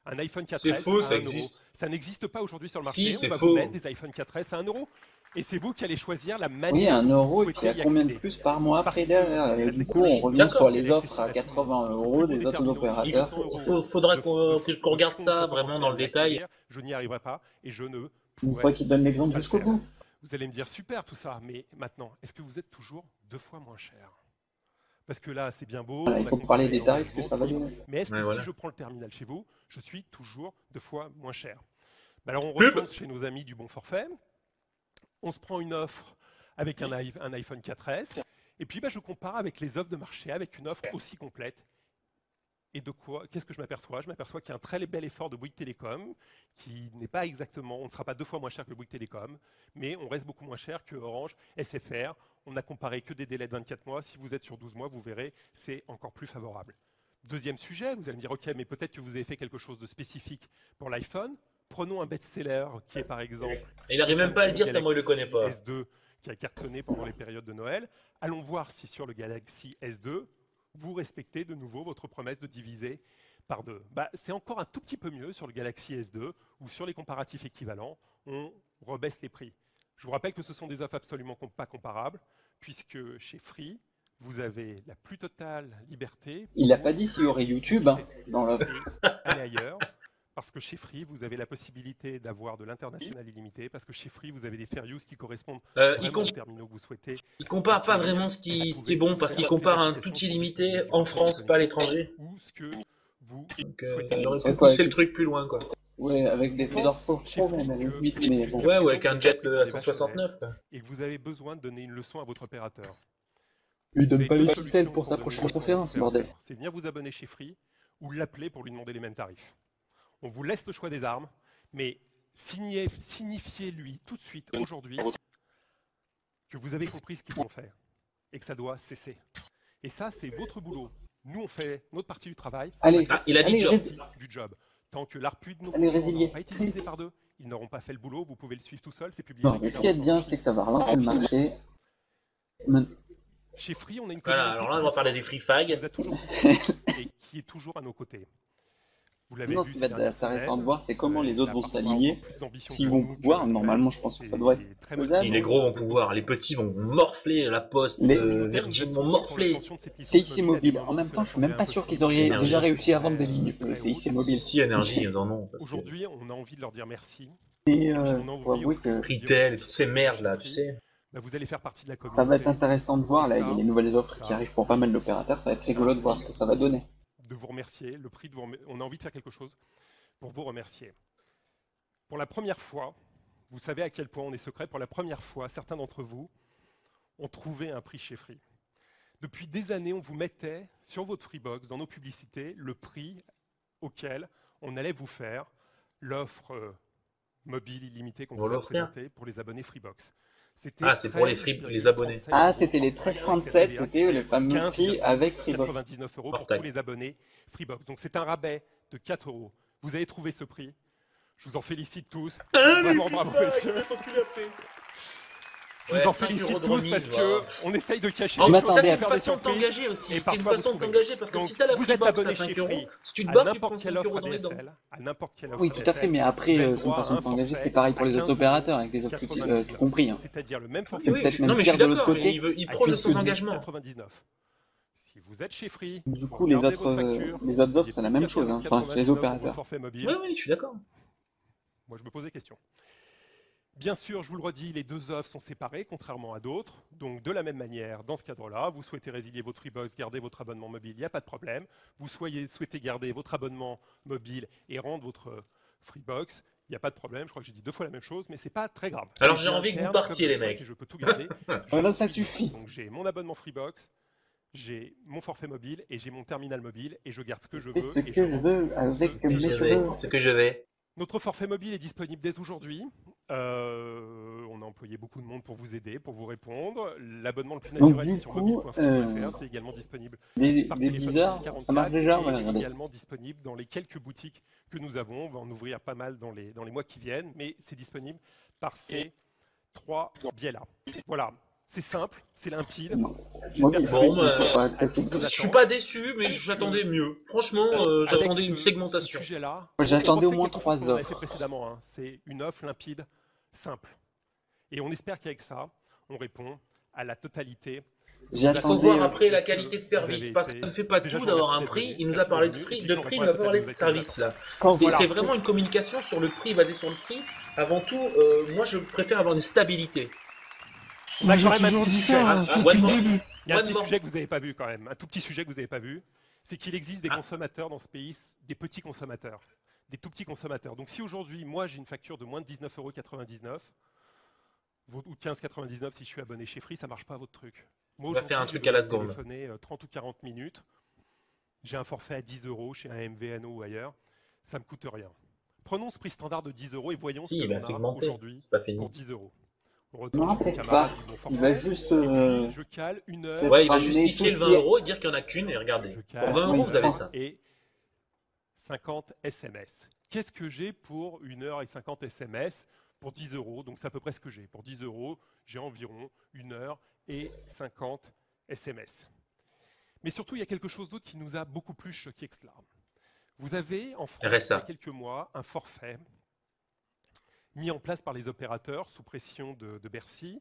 Un iPhone 4S c'est faux, à ça 1 existe. €. Ça n'existe pas aujourd'hui sur le marché. Si, on va faux. vous mettre des iPhone 4S à 1 €. Et c'est vous qui allez choisir la manière. Oui, 1 € et puis il y a combien de plus par mois après derrière. Et du coup, on revient sur les offres à 80 € des autres opérateurs. Il faudra qu'on regarde ça vraiment dans le détail. Je n'y arriverai pas et je ne Une fois qu'il donne l'exemple jusqu'au bout. Vous allez me dire super tout ça, mais maintenant, est-ce que vous êtes toujours 2 fois moins cher? Parce que là, c'est bien beau. Voilà, il faut parler des tarifs que ça va donner. Mais est-ce que si je prends le terminal chez vous, je suis toujours 2 fois moins cher? Alors on retourne chez nos amis du bon forfait. On se prend une offre avec un iPhone 4S, et puis je compare avec les offres de marché, avec une offre aussi complète. Et de quoi? Qu'est-ce que je m'aperçois? Je m'aperçois qu'il y a un très bel effort de Bouygues Télécom, qui n'est pas exactement, on ne sera pas 2 fois moins cher que Bouygues Télécom, mais on reste beaucoup moins cher que Orange, SFR. On n'a comparé que des délais de 24 mois. Si vous êtes sur 12 mois, vous verrez, c'est encore plus favorable. Deuxième sujet, vous allez me dire, ok, mais peut-être que vous avez fait quelque chose de spécifique pour l'iPhone. Prenons un best-seller qui est par exemple... Il n'arrive même pas à le dire tellement il ne le connaît pas. S2 qui a cartonné pendant les périodes de Noël. Allons voir si sur le Galaxy S2, vous respectez de nouveau votre promesse de diviser par 2. C'est encore un tout petit peu mieux sur le Galaxy S2 ou sur les comparatifs équivalents, on rebaisse les prix. Je vous rappelle que ce sont des offres absolument pas comparables, puisque chez Free, vous avez la plus totale liberté. Il n'a pas dit s'il y aurait YouTube dans l'offre. Aller ailleurs. Parce que chez Free, vous avez la possibilité d'avoir de l'international illimité, parce que chez Free, vous avez des fair use qui correspondent aux terminaux que vous souhaitez. Il compare pas vraiment ce qui est bon, parce qu'il compare un tout illimité en France, pas à l'étranger. Ou ce que vous souhaitez. Il aurait pu pousser le truc plus loin, quoi. Ouais, avec des faiseurs pro, même avec 8, mais bon. Ouais, ou avec un jet à 169. Quoi. Et que vous avez besoin de donner une leçon à votre opérateur. Il donne pas les ficelles pour sa prochaine conférence, bordel. C'est venir vous abonner chez Free ou l'appeler pour lui demander les mêmes tarifs. On vous laisse le choix des armes, mais signifiez-lui tout de suite, aujourd'hui, que vous avez compris ce qu'ils ont fait et que ça doit cesser. Et ça, c'est votre boulot. Nous, on fait notre partie du travail. Allez, il a dit du job. Tant que l'ARPU de nos résilier n'a pas été divisé par 2, ils n'auront pas fait le boulot, vous pouvez le suivre tout seul, c'est publié. Non, mais ce qui est bien, c'est que ça va relancer le marché. Chez Free, on a une Voilà, communauté alors là, on va très parler forte des Free qui Fag. nous a toujours soutenus et qui est toujours à nos côtés. Vous l'avez Non, vu ce qui ces va être dernières intéressant semaines, de voir, c'est comment les il autres a vont parfois s'aligner. encore plus d'ambition S'ils que vont nous, pouvoir, que le normalement, Red. je pense que ça doit être C'est très faisable. motivant. Si les gros vont pouvoir, les petits vont morfler la poste, Mais- Virgin vont morfler. CIC Mobile, en même temps, je suis même pas sûr qu'ils auraient Énergie. déjà réussi à vendre des lignes CIC Mobile. Si énergie, ils en ont. parce que Aujourd'hui, on a envie de leur dire merci. Et puis, on a faut envie avouer aussi que de dire Retail, aux toutes ces merdes là, tu Free, sais. bah, vous allez faire partie de la communauté. ça va être intéressant de voir, là, Ça, les nouvelles offres qui arrivent pour pas mal d'opérateurs, ça va être rigolo de voir ce que ça va donner. de vous remercier, le prix de vous on a envie de faire quelque chose pour vous remercier. Pour la première fois, vous savez à quel point on est secret, pour la première fois, certains d'entre vous ont trouvé un prix chez Free. Depuis des années, on vous mettait sur votre Freebox, dans nos publicités, le prix auquel on allait vous faire l'offre mobile illimitée qu'on On va vous a l'offrir. présentée pour les abonnés Freebox. C'était Ah, c'est pour les abonnés. 13,37 Ah, euros c'était les pour 13,37, c'était le fameux prix avec Freebox. 99 euros Hors pour taxe. tous les abonnés Freebox. Donc c'est un rabais de 4 euros. Vous avez trouvé ce prix. Je vous en félicite tous. Vraiment bravo, messieurs. Je vous en félicite tous parce qu'on essaye de cacher En les fait, choses, ça, m'attendais c'est à une faire des façon de surprises. t'engager aussi. Et C'est une parfois, façon vous de trouvez. t'engager parce que Donc, si t'as la vous êtes Freebox à abonné 5 chez euros, Free si tu te à barres, tu prends n'importe 5 quelle euros offre dans les dents. ADSL, à n'importe quelle offre Oui, tout à fait, mais après, vous avez c'est une droit à façon de un t'engager, forfait c'est pareil pour les à autres 15 opérateurs, avec des offres 99. tout compris. Hein. C'est-à-dire le même C'est forfait. peut-être Non, même mais je pire suis de l'autre d'accord. côté. Il avec prône le son sous- engagement. 99. Si vous êtes chez Free, Du vous coup, les regardez autres, vos factures, les autres offres, il est c'est la même chose, hein, enfin, les 14,99 pour le opérateurs. forfait mobile. Oui, oui, je suis d'accord. Moi, je me pose des questions. Bien sûr, je vous le redis, les deux offres sont séparées, contrairement à d'autres. Donc, de la même manière, dans ce cadre-là, vous souhaitez résilier votre Freebox, garder votre abonnement mobile, il n'y a pas de problème. Vous souhaitez garder votre abonnement mobile et rendre votre Freebox, il n'y a pas de problème. Je crois que j'ai dit 2 fois la même chose, mais c'est pas très grave. Alors, Et j'ai envie que vous interne, partiez, comme les je mecs. souhaite et je peux tout garder. Voilà, ça suffit. Donc, j'ai mon abonnement Freebox, j'ai mon forfait mobile et j'ai mon terminal mobile et je garde ce que je Fais veux. ce et que je je rends veux avec ce mes que je cheveux. Ce que je vais. Notre forfait mobile est disponible dès aujourd'hui. On a employé beaucoup de monde pour vous aider, pour vous répondre. L'abonnement le plus Donc, naturel, du c'est sur coup, mobile.free.fr. C'est également disponible Les par 10 téléphone heures, 1044 ça marche déjà, et voilà, regardez. également disponible dans les quelques boutiques que nous avons. On va en ouvrir pas mal dans les mois qui viennent, mais c'est disponible par ces 3 biais-là. Voilà, c'est simple, c'est limpide. Mobile, J'espère Bon, Free, bah, il faut pas accessible. Je suis pas déçu, mais j'attendais mieux. Franchement, j'attendais une segmentation. Ce sujet-là, Moi, j'attendais au on moins refait quelque 3 chose qu'on avait fait offres. précédemment, hein. C'est une offre limpide, simple. Et on espère qu'avec ça, on répond à la totalité. J'y Il faut attendais. voir après la qualité de Vous service, avez parce été- qu'il ne fait pas Déjà, tout je d'avoir vous un remercie prix. d'être Il nous a merci parlé de d'être prix, venu. de Et puis, prix, on il va nous a parlé peut-être de vous service là. Quand C'est voilà. c'est vraiment une communication sur le prix, basée sur le prix. Avant tout, moi je préfère avoir une stabilité. Moi, j'ai quand même un toujours petit dit sujet. ça Ah, depuis le one début. Il y a un One petit more. sujet que vous n'avez pas vu quand même, un tout petit sujet que vous n'avez pas vu, c'est qu'il existe des Ah. consommateurs dans ce pays, des petits consommateurs, des tout petits consommateurs. Donc si aujourd'hui, moi j'ai une facture de moins de 19,99 € ou 15,99 € si je suis abonné chez Free, ça ne marche pas votre truc. Moi, On va faire un aujourd'hui, truc j'ai à la besoin de seconde. téléphoner 30 ou 40 minutes, j'ai un forfait à 10 € chez un MVNO ou ailleurs, ça ne me coûte rien. Prenons ce prix standard de 10 € et voyons Si, ce que il va l'on a segmenter. aujourd'hui C'est pas fini. pour 10 €. On Non, retourne chez mon peut-être camarade pas. du bon Il forfait. va juste. Et puis, je cale une heure. Ouais, il va ramener justifier tout le ce qui 20 est- € et dire qu'il n'y en a qu'une, et regardez. Je Pour cale 20 Oui, €, vous avez d'accord. ça. et 50 SMS. Qu'est-ce que j'ai pour 1 heure et 50 SMS pour 10 €? Donc c'est à peu près ce que j'ai. Pour 10 €, j'ai environ 1 heure et 50 SMS. Mais surtout, il y a quelque chose d'autre qui nous a beaucoup plus choqué que cela. Vous avez en France, il y RSA. a quelques mois, un forfait mis en place par les opérateurs sous pression de Bercy,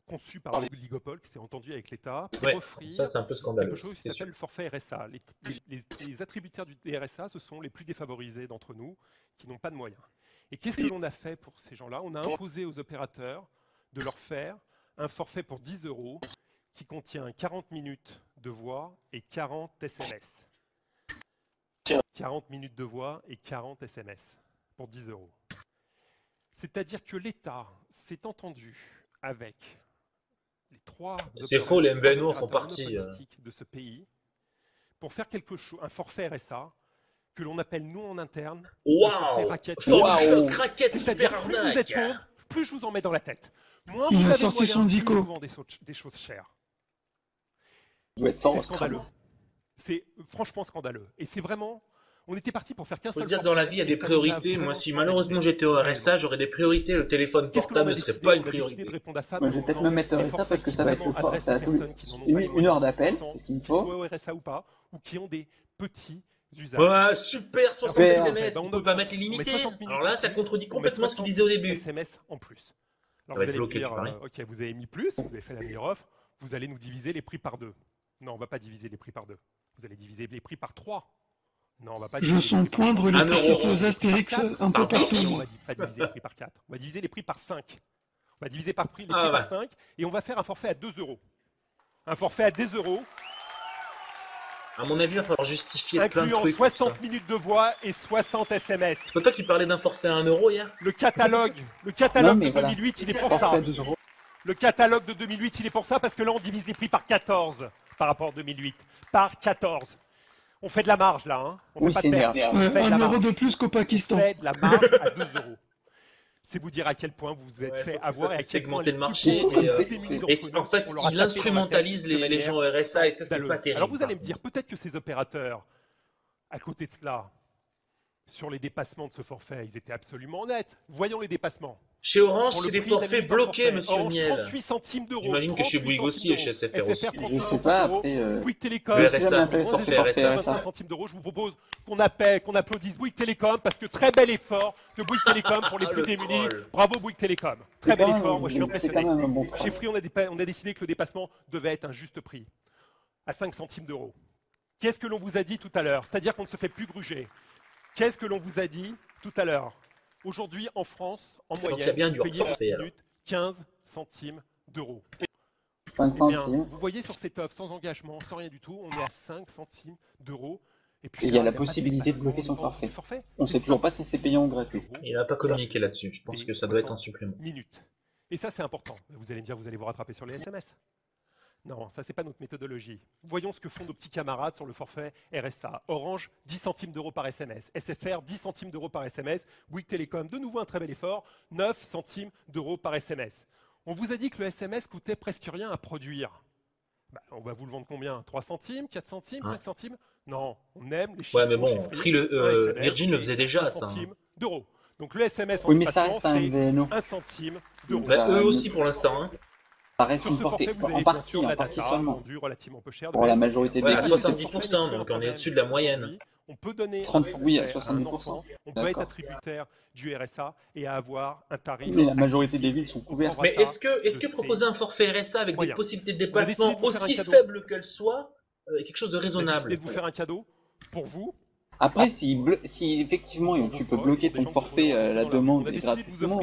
conçu par l'oligopole qui s'est entendu avec l'État, pour Ouais, offrir ça c'est un peu scandaleux. quelque chose qui c'est sûr. s'appelle le forfait RSA. Les attributaires du RSA, ce sont les plus défavorisés d'entre nous, qui n'ont pas de moyens. Et qu'est-ce que l'on a fait pour ces gens-là? On a imposé aux opérateurs de leur faire un forfait pour 10 € qui contient 40 minutes de voix et 40 SMS. 40 minutes de voix et 40 SMS pour 10 €. C'est-à-dire que l'État s'est entendu avec les trois C'est faux, les opérateurs MVNO font partie, monopolistiques de ce pays pour faire quelque chose, un forfait RSA que l'on appelle nous en interne le forfait Waouh! raquette. Choc, raquette, C'est-à-dire super plus vous êtes arnaque. pauvre, plus je vous en mets dans la tête. Moins Il vous a avez sorti moyen, son plus je dico. vous vends des choses chères. Il doit être fort C'est au scandaleux. Scrabble. C'est franchement scandaleux. Et c'est vraiment, On était parti pour faire qu'un Faut seul se dire que dans la vie, il y a des priorités. Moi, si malheureusement j'étais au RSA, j'aurais des priorités. Le téléphone portable ne serait pas une priorité. Moi, je vais peut-être me mettre RSA parce que ça va être le fort. Ça va être une heure d'appel, c'est ce qu'il me faut. Soit au RSA ou pas, ou qui ont des petits usages. Ouais, super, 60 Super. SMS. On On peut pas mettre les limités. met 60 minutes Alors là, en ça plus, contredit on met complètement ce qu'il disait au début. SMS en plus. Alors va vous être allez me bloqué, dire, tu paries. ok, vous avez mis plus, vous avez fait la meilleure offre, vous allez nous diviser les prix par 2. Non, on va pas diviser les prix par 2. Vous allez diviser les prix par 3. Non, on va pas Je diviser sens les prix par poindre Un les euro. petites astérix un peu Par partout. 10. Non, on va pas diviser les prix par 4. On va diviser les prix par 5. On va diviser les prix Ah, par ouais. 5 et on va faire un forfait à 2 euros. Un forfait à 10 euros, À mon avis, il va falloir justifier plein de incluant trucs. 60 minutes de voix et 60 SMS. C'est pas toi qui parlais d'un forfait à 1 euro hier? Le catalogue Non, mais de voilà. 2008, il est pour ça. Forfait à 2 euros. Le catalogue de 2008, il est pour ça parce que là, on divise les prix par 14 par rapport à 2008. Par 14. On fait de la marge là, hein. On Oui, fait c'est pas de perte. énervant. On Ouais, fait de la 1 euro marge. de plus qu'au On Pakistan. fait de la marge à 2 euros. C'est vous dire à quel point vous vous êtes Ouais, fait sauf que avoir ça, et à c'est quel point segmenter le les marché plus et, démunis d'entre Et nous, en fait, on leur a il tapé dans la instrumentalise tête de les gens au manière RSA et ça, c'est pas scandaleuse. terrible. Alors vous allez par me dire, peut-être que ces opérateurs, à côté de cela, sur les dépassements de ce forfait, ils étaient absolument honnêtes. Voyons les dépassements. Chez Orange, Pour le c'est des prix d'un forfaits minute par bloqués, forfait. monsieur Orange, Miel. 38 centimes d'euros. J'imagine que chez 38 Bouygues aussi et chez centimes SFR d'euros. aussi. SFR, 38 Je sais centimes pas, d'euros. après. Bouygues Télécom, Le J'ai RSA, jamais intéressé moins ce des forfait 25 RSA. centimes d'euros. Je vous propose qu'on applaudisse Bouygues Télécom parce que très bel effort de Bouygues Télécom pour les Ah, plus le démunis. troll. Bravo Bouygues Télécom. Très bel effort, moi je suis C'est quand impressionné. même un bon Chez travail. Free, on a décidé que le dépassement devait être un juste prix, à 5 centimes d'euros. Qu'est-ce que l'on vous a dit tout à l'heure? C'est-à-dire qu'on ne se fait plus gruger. Qu'est-ce que l'on vous a dit tout à l'heure? Aujourd'hui, en France, en il y a moyenne, bien du vous payez forfait, une alors. minute 15 centimes d'euros. 5 Eh bien, centimes. vous voyez sur cette offre, sans engagement, sans rien du tout, on est à 5 centimes d'euros. Et puis Et il y a là, la pas possibilité de bloquer son dépassement forfait. du forfait. On C'est sait toujours 5 pas si c'est payant ou gratuit. euros. Il n'a pas communiqué là-dessus. Je pense que ça doit être un supplément. Minutes. Et ça, c'est important. Vous allez me dire, vous allez vous rattraper sur les SMS. Non, ça, c'est pas notre méthodologie. Voyons ce que font nos petits camarades sur le forfait RSA. Orange, 10 centimes d'euros par SMS. SFR, 10 centimes d'euros par SMS. Bouygues Télécom, de nouveau un très bel effort, 9 centimes d'euros par SMS. On vous a dit que le SMS coûtait presque rien à produire. Bah, on va vous le vendre combien? 3 centimes, 4 centimes, 5 centimes? Non, on aime les chiffres. Ouais, mais bon, chiffrés. Free, Un SMS, Virgin le c'est faisait déjà, 1 ça. centime d'euros. Donc le SMS en Oui, mais ça dépassement, reste un c'est MVNO. 1 centime d'euros. Bah, eux aussi pour l'instant. Hein. Ça reste Sur une ce portée. forfait, vous avez En bien partie, sûr la en partie data seulement. vendue relativement peu cher. Pour la majorité Ouais, des à cas, 70%, donc on est au-dessus de la moyenne. On peut donner 30, un forfait oui, à à un 70%. enfant, on peut être D'accord. attributaire du RSA et avoir un tarif. Mais la majorité accessible. des villes sont couvertes. Mais est-ce que de proposer un forfait RSA avec des moyens. possibilités de On a décidé dépassement de vous faire un aussi cadeau. faibles qu'elles soient est quelque chose de On a décidé raisonnable? de vous faire un cadeau pour vous. Après, si effectivement tu peux bloquer ton forfait à la demande et gratuitement,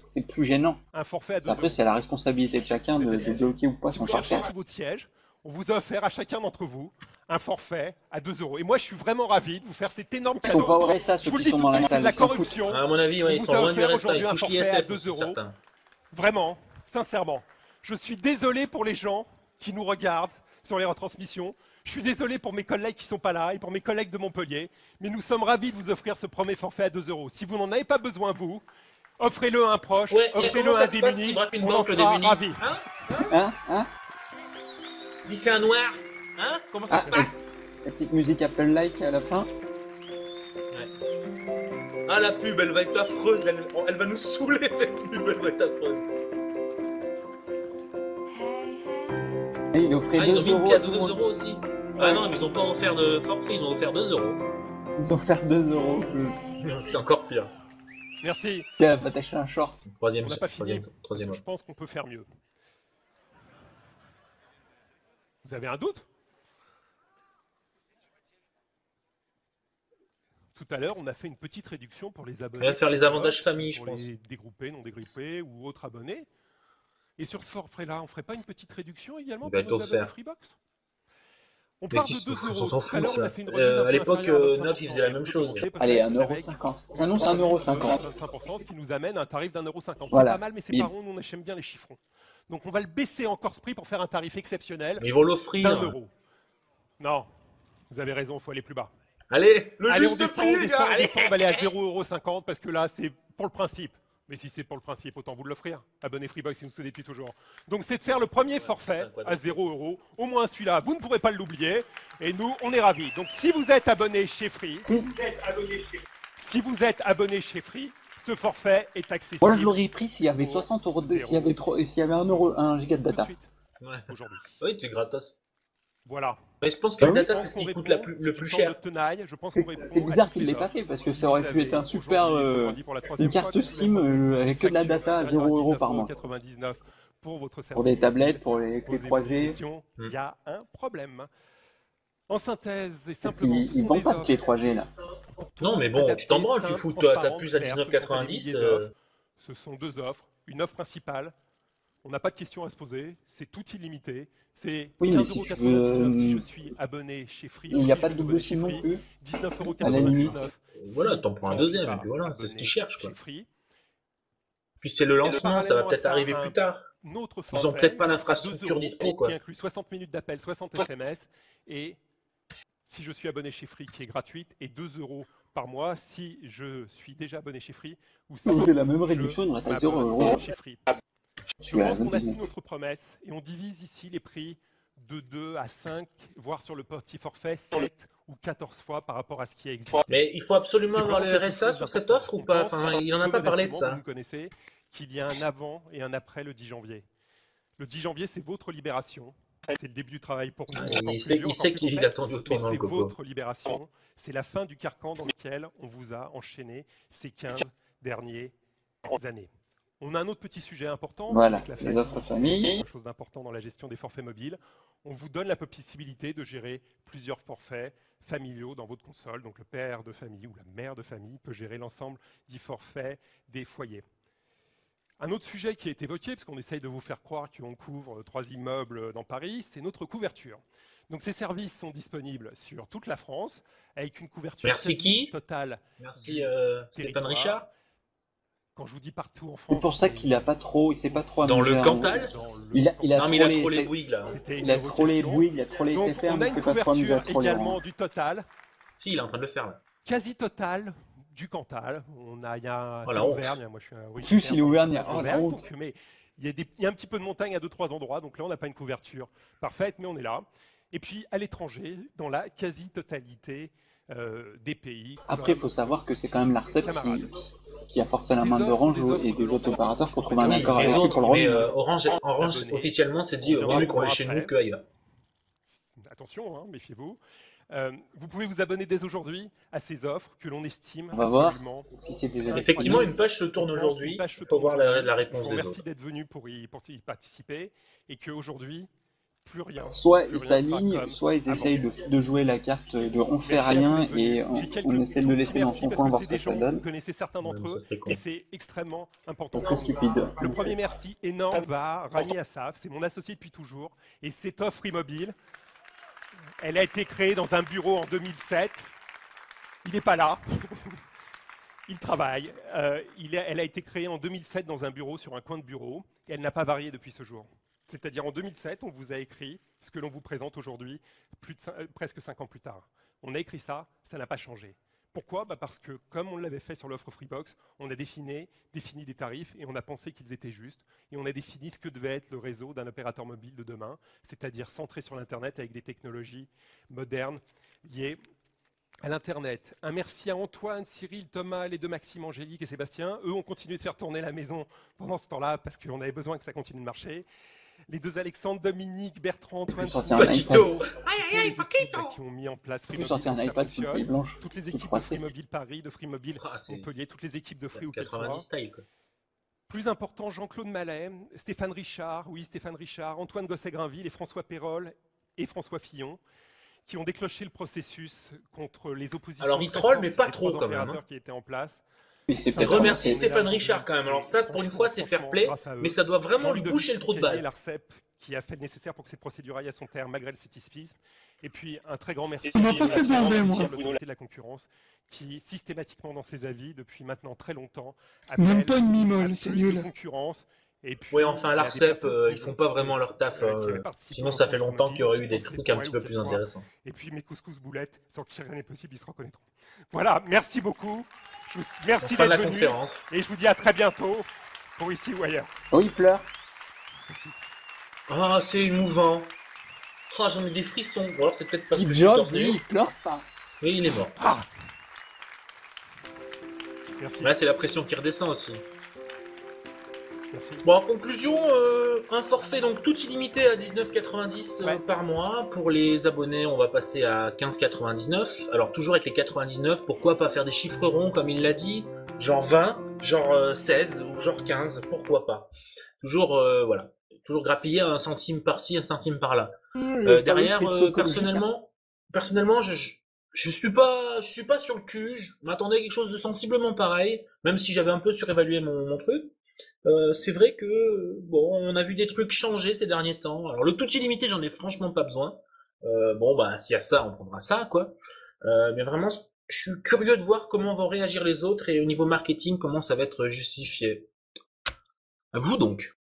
c'est plus gênant. Un forfait à 2 Après, c'est à la responsabilité de chacun de bloquer ou pas Si son vous cherchez forfait. sous votre siège, on vous a offert à chacun d'entre vous un forfait à 2 euros. Et moi, je suis vraiment ravi de vous faire cet énorme Ils sont pas cadeau. au RSA, Je ceux vous le qui dis sont tout dans de la suite, c'est de salle. la Ils s'en foutent. corruption. À mon avis, ouais, ils On sont vous a loin du offert RSA. aujourd'hui Ils un touchent forfait à l'ISF 2 aussi, euros. certains. Vraiment, sincèrement, je suis désolé pour les gens qui nous regardent sur les retransmissions. Je suis désolé pour mes collègues qui ne sont pas là et pour mes collègues de Montpellier. Mais nous sommes ravis de vous offrir ce premier forfait à 2 euros. Si vous n'en avez pas besoin, vous, offrez-le à un proche, Ouais, et offrez-le comment à un ça se passe démuni. si braque une On en banque, le sera démuni ravis. Hein Si c'est un noir, hein? Comment ça Ah, se passe? La petite musique Apple-like à la fin. Ah, la pub, elle va être affreuse. Elle va nous saouler, cette pub, elle va être affreuse. Et il offrait Ah, ils 2 ont mis une euros. pièce de 2 euros aussi. Ah non, mais ils ont pas offert de forfait, ils ont offert 2 euros. Ils ont offert 2 euros. C'est encore pire. Merci. Tiens, va t'acheter un short. Troisième, On n'a pas fini. troisième. Parce que je pense qu'on peut faire mieux. Vous avez un doute? Tout à l'heure, on a fait une petite réduction pour les abonnés. On va faire les avantages famille, je pour pense. les dégroupés, non dégroupés ou autres abonnés. Et sur ce forfait-là, on ne ferait pas une petite réduction également Il va pour nos être abonnés offert. Freebox? On Mais part qui de se- 2 on euros. s'en Tout à l'heure, fout, on a ça. fait une remise un peu À l'époque, inférieure à 25%. Neuf, il faisait la même On peut chose. commencer Allez, peut-être 1,50 €. avec J'annonce 1,50 €. 25%, ce qui nous amène à un tarif d'1,50 €. Voilà. C'est pas mal, mais c'est Bim. pas rond, nous on aime bien les chiffrons. Donc on va le baisser encore ce prix pour faire un tarif exceptionnel Mais ils vont l'offrir. d'1 euro. Non, vous avez raison, il faut aller plus bas. Allez, le Allez, on juste descend, prix, on les descend, gars, on allez. descend, on va aller à 0,50 € parce que là, c'est pour le principe. Mais si c'est pour le principe, autant vous l'offrir. Abonné Freebox si vous souhaitez depuis toujours. Donc c'est de faire le premier forfait à 0 €. Au moins celui-là, vous ne pourrez pas l'oublier. Et nous, on est ravis. Donc si vous êtes abonné chez Free, ce forfait est accessible. Moi, je l'aurais pris s'il y avait 60 € de s'il y avait 1 giga de tout de data. suite, Ouais. aujourd'hui. Oui, c'est gratos. Voilà. Mais je pense que Ah la oui, data, Je c'est pense ce qui qu'on coûte répond, le c'est plus une sorte cher. de tenaille. Je pense qu'on répond C'est à bizarre toutes qu'il les l'ait pas offres. fait parce que Si ça aurait vous pu avez être un super, aujourd'hui, je le redis pour la troisième une carte fois, SIM avec que de la data à 0 € par mois. 99 pour votre service. Pour des tablettes, pour les Posez-vous 3G. des questions, il y a un problème. En synthèse et Parce simplement, qu'ils ce ils sont vendent des pas de clés offres 3G là. Non, mais bon, adaptées, tu t'en branles, tu simples, fous ta transparentes, puce à claires. Ce ne sont pas des 19,90. milliers d'offres. Ce sont deux offres, une offre principale. On n'a pas de questions à se poser, c'est tout illimité. C'est Oui, mais 15,99 si tu veux, si je suis abonné chez Free. Il ou n'y a si pas je de suis double abonné chez SIM non Free, plus. 19,99 À la limite. Voilà, si t'en prends un je suis deuxième, pas et puis voilà, c'est ce abonné qu'ils cherchent, quoi. chez Free. Puis c'est le lancement, ça va Parallèlement à peut-être ça, arriver plus tard. Notre Ils ont forfait peut-être pas à l'infrastructure 2 € dispo, quoi. qui inclut 60 minutes d'appel, 60 SMS, et si je suis abonné chez Free, qui est gratuite, et 2 € par mois si je suis déjà abonné chez Free, ou si On fait la même je réduction, il reste à 0 m'abonne €. chez Free. Je Je suis à pense qu'on a 29. tenu notre promesse, et on divise ici les prix de 2 à 5, voire sur le petit forfait, 7 ou 14 fois par rapport à ce qui existe. Mais il faut absolument C'est avoir vraiment le quelque RSA chose sur cette d'important. offre ou On pas? pense, Enfin, il en a peu pas parlé de modestement, ça. vous me connaissez, qu'il y a un avant et un après le 10 janvier. Le 10 janvier, c'est votre libération. C'est le début du travail pour nous. Ah, encore mais plus il sait, dur, il encore sait plus qu'il est complexe, attendu au mais tournant, le c'est coco. votre libération. C'est la fin du carcan dans lequel on vous a enchaîné ces 15 dernières années. On a un autre petit sujet important. Voilà, avec la les famille. offres famille. Quelque chose d'important dans la gestion des forfaits mobiles. On vous donne la possibilité de gérer plusieurs forfaits familiaux dans votre console. Donc le père de famille ou la mère de famille peut gérer l'ensemble des forfaits des foyers. Un autre sujet qui est évoqué, parce qu'on essaye de vous faire croire qu'on couvre 3 immeubles dans Paris, c'est notre couverture. Donc ces services sont disponibles sur toute la France, avec une couverture Merci quasi qui totale. Merci du Stéphane territoire. Richard. Quand je vous dis partout en France, C'est pour ça qu'il a pas trop, il s'est pas trop Dans amusé le à- Cantal dans le Il a Non, mais il a trollé, trop les c'est- Bouygues, là. C'était Il a une trollé question. Bouygues, il a trollé Donc, SFR, on a mais une c'est pas trop amusé à couverture troller. également du total, Si, il est en train de le faire, là. quasi totale du Cantal. Il y a Oh, la c'est honte. l'Auvergne, moi je suis un En plus, il est Auvergne, il y a- oh, la Auvergne, honte. donc, mais il y a un petit peu de montagne à 2-3 endroits, donc là on n'a pas une couverture parfaite, mais on est là. Et puis à l'étranger, dans la quasi-totalité des pays. Après, il faut savoir que c'est quand même l'ARCEP Camarades. qui a forcé la Ces main offres d'Orange sont des offres et que des l'on autres fait opérateurs qui pour sont trouver un des accord Les avec eux pour autres, le mais roaming. Orange d'abonnés. officiellement s'est dit, On vaut mieux verra qu'on reste encore chez après. nous qu'ailleurs. Attention, hein, méfiez-vous. Vous pouvez vous abonner dès aujourd'hui à ces offres que l'on estime On va voir absolument. si c'est déjà Effectivement, disponible. une page se tourne Je pense aujourd'hui. qu'une page se Il faut tourne voir aujourd'hui. la Je réponse vous des remercie autres. d'être venu pour y participer et qu'aujourd'hui, plus rien. Soit plus ils rien sera s'alignent, comme soit ils avant. essayent de jouer la carte de on fait Merci à vous rien d'être venus. et J'ai on quelques essaie de tout le petits laisser dans merci son parce coin que voir c'est ce que des ça gens, donne. vous connaissez certains d'entre Ouais, eux ça serait con. et c'est extrêmement important. C'est très stupide. Le premier merci énorme va à Rani Assaf, c'est mon associé depuis toujours, et cette offre immobile, elle a été créée dans un bureau en 2007. Il n'est pas là. Il travaille. Elle a été créée en 2007 dans un bureau, sur un coin de bureau, et elle n'a pas varié depuis ce jour. C'est-à-dire en 2007, on vous a écrit ce que l'on vous présente aujourd'hui, presque 5 ans plus tard. On a écrit ça, ça n'a pas changé. Pourquoi ? Parce que, comme on l'avait fait sur l'offre Freebox, on a défini des tarifs et on a pensé qu'ils étaient justes. Et on a défini ce que devait être le réseau d'un opérateur mobile de demain, c'est-à-dire centré sur l'Internet avec des technologies modernes liées à l'Internet. Un merci à Antoine, Cyril, Thomas, les deux Maxime, Angélique et Sébastien. Eux ont continué de faire tourner la maison pendant ce temps-là parce qu'on avait besoin que ça continue de marcher. Les deux Alexandre, Dominique, Bertrand, Antoine, peux sortir un Paquito. qui ont mis en place Tu peux Free sortir un Mobile, ça iPad sous fonctionne. feuille blanche. Toutes les tout équipes de froissé. Free Mobile Paris, de Free Mobile Ah, c'est Montpellier, toutes les équipes de Free où qu'elles 90 soient. style, quoi. Plus important, Jean-Claude Mallet, Stéphane Richard, Antoine Gosset-Grainville et François Pérol et François Fillon, qui ont déclenché le processus contre les oppositions. Alors, ils très trollent, fortes mais pas des trop, trois quand même, opérateurs hein. qui étaient en place. Mais c'est Et peut-être remercie c'est- Stéphane Richard quand même. Alors ça, pour une fois, c'est fair play, grâce à eux. mais ça doit vraiment lui Jean-Luc boucher le trou de balle. l'ARCEP, qui a fait le nécessaire pour que cette procédure aille à son terme, malgré le scepticisme. Et puis, un très grand merci Ça m'a à pas fait bander, moi. l'autorité de la concurrence, qui, systématiquement, dans ses avis, depuis maintenant très longtemps, Même appelle pas une à mimole, c'est plus de nul. concurrence Et puis, Oui, enfin, il y a des l'ARCEP, personnes ils font pas vraiment leur taf. qui avaient participé Sinon, au ça fait lancement longtemps mobile, qu'il y aurait eu je des pensais trucs un pour petit elle peu ou plus qu'elle soit. intéressants. Et puis mes couscous boulettes, sans qui rien n'est possible, ils se reconnaîtront. Voilà, merci beaucoup. Merci Fin de d'être la venu. conférence. Et je vous dis à très bientôt pour ici ou ailleurs. Oh, il pleure. Merci. Ah, c'est émouvant. Ah, j'en ai des frissons. Ou alors c'est peut-être parce que Steve je suis Jobs, torse lui, nu. il pleure pas. Oui, il est mort. Ah merci. Là, c'est la pression qui redescend aussi. Merci. Bon, en conclusion, un forfait donc tout illimité à 19,90 Ouais. par mois. Pour les abonnés, on va passer à 15,99. Alors, toujours avec les 99, pourquoi pas faire des chiffres ronds comme il l'a dit? Genre 20, genre 16 ou genre 15, pourquoi pas? Toujours, voilà. Toujours grappiller un centime par-ci, un centime par-là. Derrière, personnellement, je suis pas sur le cul. Je m'attendais à quelque chose de sensiblement pareil, même si j'avais un peu surévalué mon truc. C'est vrai que bon, on a vu des trucs changer ces derniers temps. Alors le tout illimité, j'en ai franchement pas besoin. Bon bah s'il y a ça, on prendra ça quoi. Mais vraiment, je suis curieux de voir comment vont réagir les autres et au niveau marketing, comment ça va être justifié. À vous donc.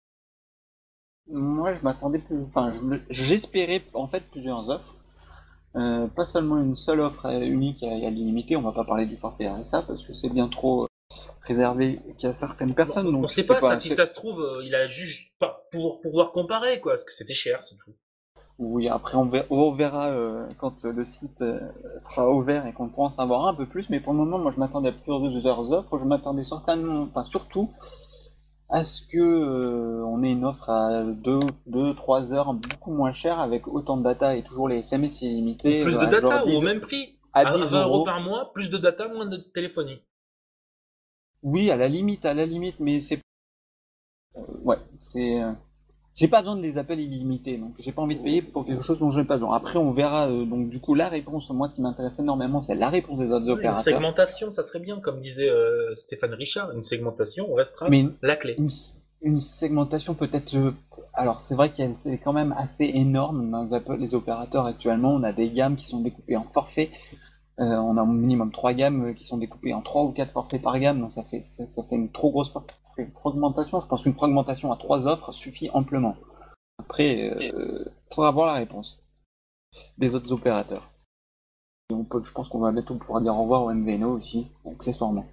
Moi, je m'attendais plus. Enfin, j'espérais en fait plusieurs offres. Pas seulement une seule offre unique à l'illimité. On va pas parler du forfait RSA parce que c'est bien trop réservé qu'à certaines personnes. Donc On sait c'est pas ça. Si c'est- ça se trouve, il a juste pas pouvoir comparer quoi, parce que c'était cher, c'est tout. Oui, après on verra quand le site sera ouvert et qu'on pourra en savoir un peu plus. Mais pour le moment, moi, je m'attendais à plusieurs offres. Je m'attendais certainement, enfin surtout, à ce que on ait une offre à 2-3 heures beaucoup moins chère avec autant de data et toujours les SMS illimités. Plus de à data genre ou 10 au même prix. à À 10 20 euros euros. par mois, plus de data, moins de téléphonie. Oui, à la limite, mais c'est ouais, c'est j'ai pas besoin de des appels illimités, donc j'ai pas envie de payer pour quelque chose dont j'ai pas besoin. Après, on verra donc du coup la réponse. Moi, ce qui m'intéresse énormément, c'est la réponse des autres Une opérateurs. segmentation, ça serait bien, comme disait Stéphane Richard. Une segmentation restera Mais la clé. une segmentation peut-être. Alors, c'est vrai qu'elle c'est quand même assez énorme dans les opérateurs actuellement. On a des gammes qui sont découpées en forfaits. On a au minimum 3 gammes qui sont découpées en 3 ou 4 forfaits par gamme, donc ça fait une trop grosse fragmentation. Je pense qu'une fragmentation à 3 offres suffit amplement. Après, faudra voir la réponse des autres opérateurs. Et je pense qu'on va bientôt pouvoir dire au revoir au MVNO aussi, accessoirement.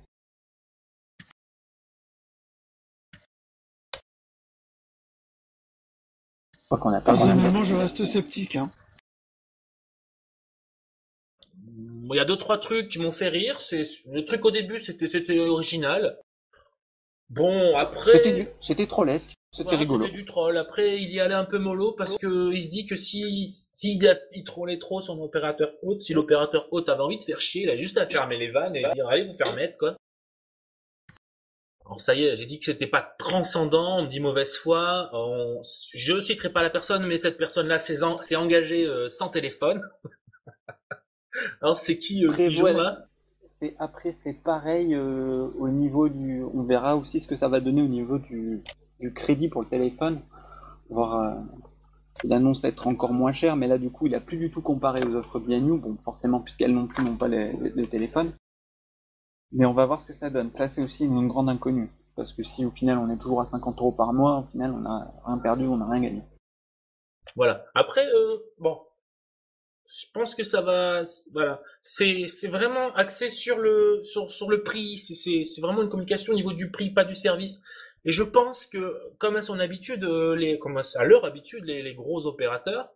Je crois qu'on a pas Personnellement, je reste sceptique. Hein. Il y a 2-3 trucs qui m'ont fait rire. Le truc au début, c'était original. Bon, après. C'était trollesque, c'était voilà, rigolo. C'était du troll. Après, il y allait un peu mollo parce que il se dit que il trollait trop son opérateur hôte, si l'opérateur hôte avait envie de faire chier, il a juste à fermer les vannes et dire allez vous faire mettre quoi. Alors ça y est, j'ai dit que c'était pas transcendant, on me dit mauvaise foi. Je citerai pas la personne, mais cette personne-là s'est engagée sans téléphone. Alors c'est qui Après, Pigeon voilà. là? Après, c'est pareil au niveau du. On verra aussi ce que ça va donner au niveau du crédit pour le téléphone. Voir, il annonce être encore moins cher, mais là, du coup, il a plus du tout comparé aux offres BNU. Bon, forcément, puisqu'elles non plus n'ont pas les téléphones. Mais on va voir ce que ça donne. Ça, c'est aussi une grande inconnue. Parce que si au final, on est toujours à 50 euros par mois, au final, on n'a rien perdu, on n'a rien gagné. Voilà. Après, bon. Je pense que ça va, voilà. C'est vraiment axé sur le prix. C'est vraiment une communication au niveau du prix, pas du service. Et je pense que, comme à son habitude, comme à leur habitude, les gros opérateurs,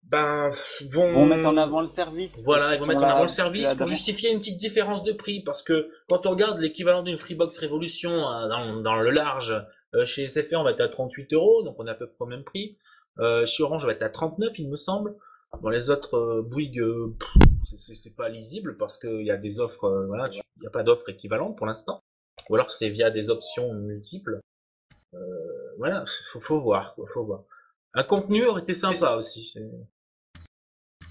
ben, Vont mettre en avant le service. voilà, ils vont mettre en avant le service pour d'avant. justifier une petite différence de prix. Parce que quand on regarde l'équivalent d'une Freebox Révolution dans le large, chez SFR, on va être à 38 euros, donc on est à peu près au même prix. Chez Orange, on va être à 39, il me semble. Dans les autres Bouygues, c'est pas lisible parce qu'il y a des offres, voilà, il n'y a pas d'offre équivalente pour l'instant. Ou alors c'est via des options multiples. Voilà, faut voir, quoi, faut voir. Un contenu aurait été sympa aussi.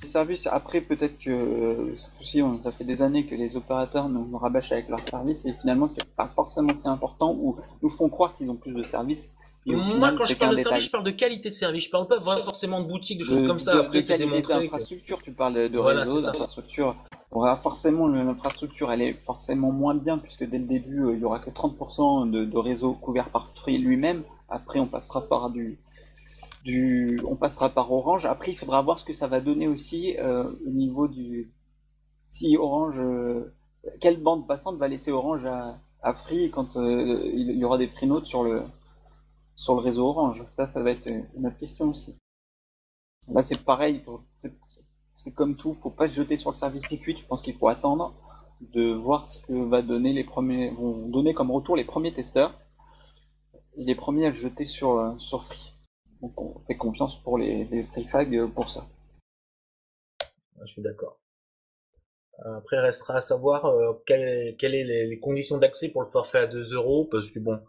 Les services, après, peut-être que si ça fait des années que les opérateurs nous rabâchent avec leurs services et finalement, c'est pas forcément si important ou nous font croire qu'ils ont plus de services. Et au Moi, final, quand c'est je parle qu'un de détail. service, je parle de qualité de service. Je parle pas vraiment forcément de boutique, de choses comme ça. De Après, c'est qualité démontré. d'infrastructure, tu parles de Voilà, réseau, c'est ça. d'infrastructure. On aura forcément l'infrastructure, elle est forcément moins bien puisque dès le début, il y aura que 30% de réseau couvert par Free lui-même. Après, on passera par on passera par Orange. Après, il faudra voir ce que ça va donner aussi au niveau si Orange, quelle bande passante va laisser Orange à Free quand il y aura des Free Notes sur le réseau Orange. Ça va être une autre question aussi. Là, c'est pareil. C'est comme tout, faut pas se jeter sur le service tout de suite. Je pense qu'il faut attendre de voir ce que vont donner comme retour les premiers testeurs, et les premiers à le jeter sur Free. Donc on fait confiance pour les Free Fag pour ça. Je suis d'accord. Après, restera à savoir quelles est les conditions d'accès pour le forfait à 2 euros, parce que bon,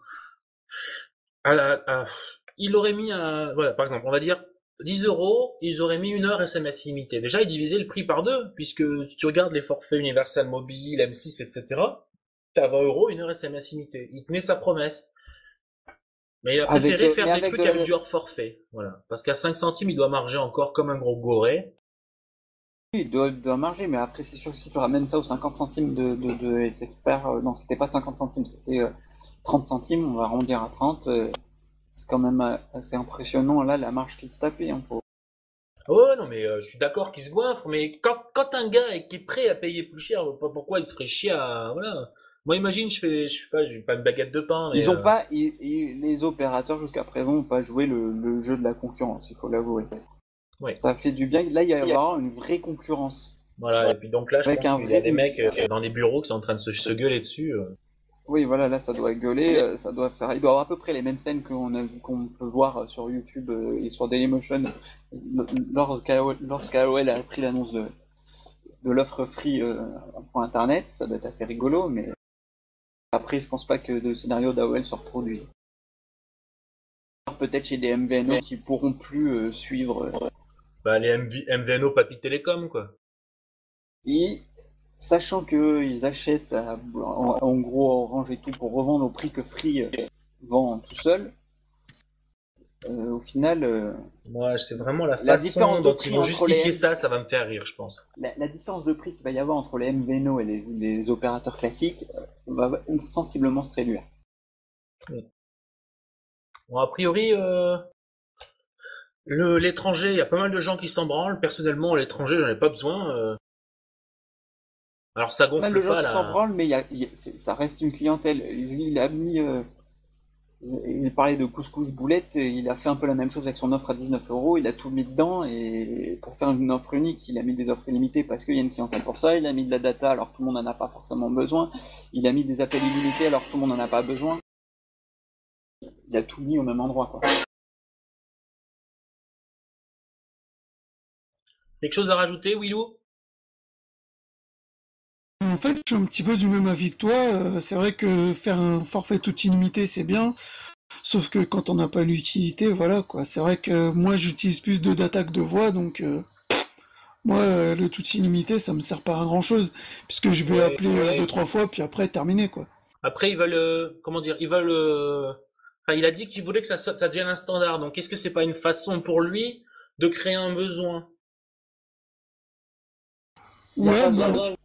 il aurait mis voilà, par exemple, on va dire 10 euros, ils auraient mis 1 heure SMS illimité. Déjà, ils divisaient le prix par 2, puisque si tu regardes les forfaits Universal Mobile, M6, etc., t'as 20 euros, 1 heure SMS illimité. Il tenait sa promesse. Mais il a préféré faire des trucs avec du hors forfait. Voilà. Parce qu'à 5 centimes, il doit marger encore comme un gros goré. Oui, il doit marger, mais après, c'est sûr que si tu ramènes ça aux 50 centimes de SFR, non, c'était pas 50 centimes, c'était 30 centimes, on va arrondir à 30. C'est quand même assez impressionnant, là, la marge qu'il se tape. Hein, Ouais, non, mais je suis d'accord qu'il se goinfre, mais quand un gars qui est prêt à payer plus cher, pourquoi il se ferait chier à... Voilà. Moi, imagine, je sais pas, j'ai pas une baguette de pain. Mais, les opérateurs, jusqu'à présent, n'ont pas joué le jeu de la concurrence, il faut l'avouer. Ouais. Ça fait du bien. Là, il y a vraiment une vraie concurrence. Voilà, et puis donc là, je pense qu'il y a des mecs dans des bureaux qui sont en train de se gueuler dessus. Oui, voilà, là, ça doit gueuler, il doit avoir à peu près les mêmes scènes qu'on peut voir sur YouTube et sur Dailymotion lorsqu'AOL a pris l'annonce de l'offre free pour Internet. Ça doit être assez rigolo, mais après, je pense pas que le scénario d'AOL se reproduise. Peut-être chez des MVNO qui pourront plus suivre. Les MVNO Papy Télécom, quoi. Et sachant qu'ils achètent en gros Orange et tout pour revendre au prix que Free vend tout seul, au final... Moi, c'est vraiment la façon dont ils vont justifier ça va me faire rire, je pense. La différence de prix qu'il va y avoir entre les MVNO et les opérateurs classiques va sensiblement se réduire. Bon, a priori, l'étranger, il y a pas mal de gens qui s'en branlent. Personnellement, l'étranger, j'en ai pas besoin. Alors ça gonfle pas là. Qui s'en branlent, mais ça reste une clientèle. Il parlait de couscous boulette, il a fait un peu la même chose avec son offre à 19 euros, il a tout mis dedans, et pour faire une offre unique, il a mis des offres illimitées parce qu'il y a une clientèle pour ça, il a mis de la data alors que tout le monde n'en a pas forcément besoin, il a mis des appels illimités alors que tout le monde n'en a pas besoin. Il a tout mis au même endroit, quoi. Quelque chose à rajouter, Willou ? En fait, je suis un petit peu du même avis que toi. C'est vrai que faire un forfait tout illimité, c'est bien. Sauf que quand on n'a pas l'utilité, voilà quoi. C'est vrai que moi, j'utilise plus de data que de voix, donc moi, le tout illimité, ça me sert pas à grand chose, puisque je vais appeler 2-3 fois, puis après, terminer, quoi. Après, ils veulent, comment dire, ils veulent... Enfin, il a dit qu'il voulait que ça devienne un standard. Donc, est-ce que c'est pas une façon pour lui de créer un besoin ? Ouais, il n'a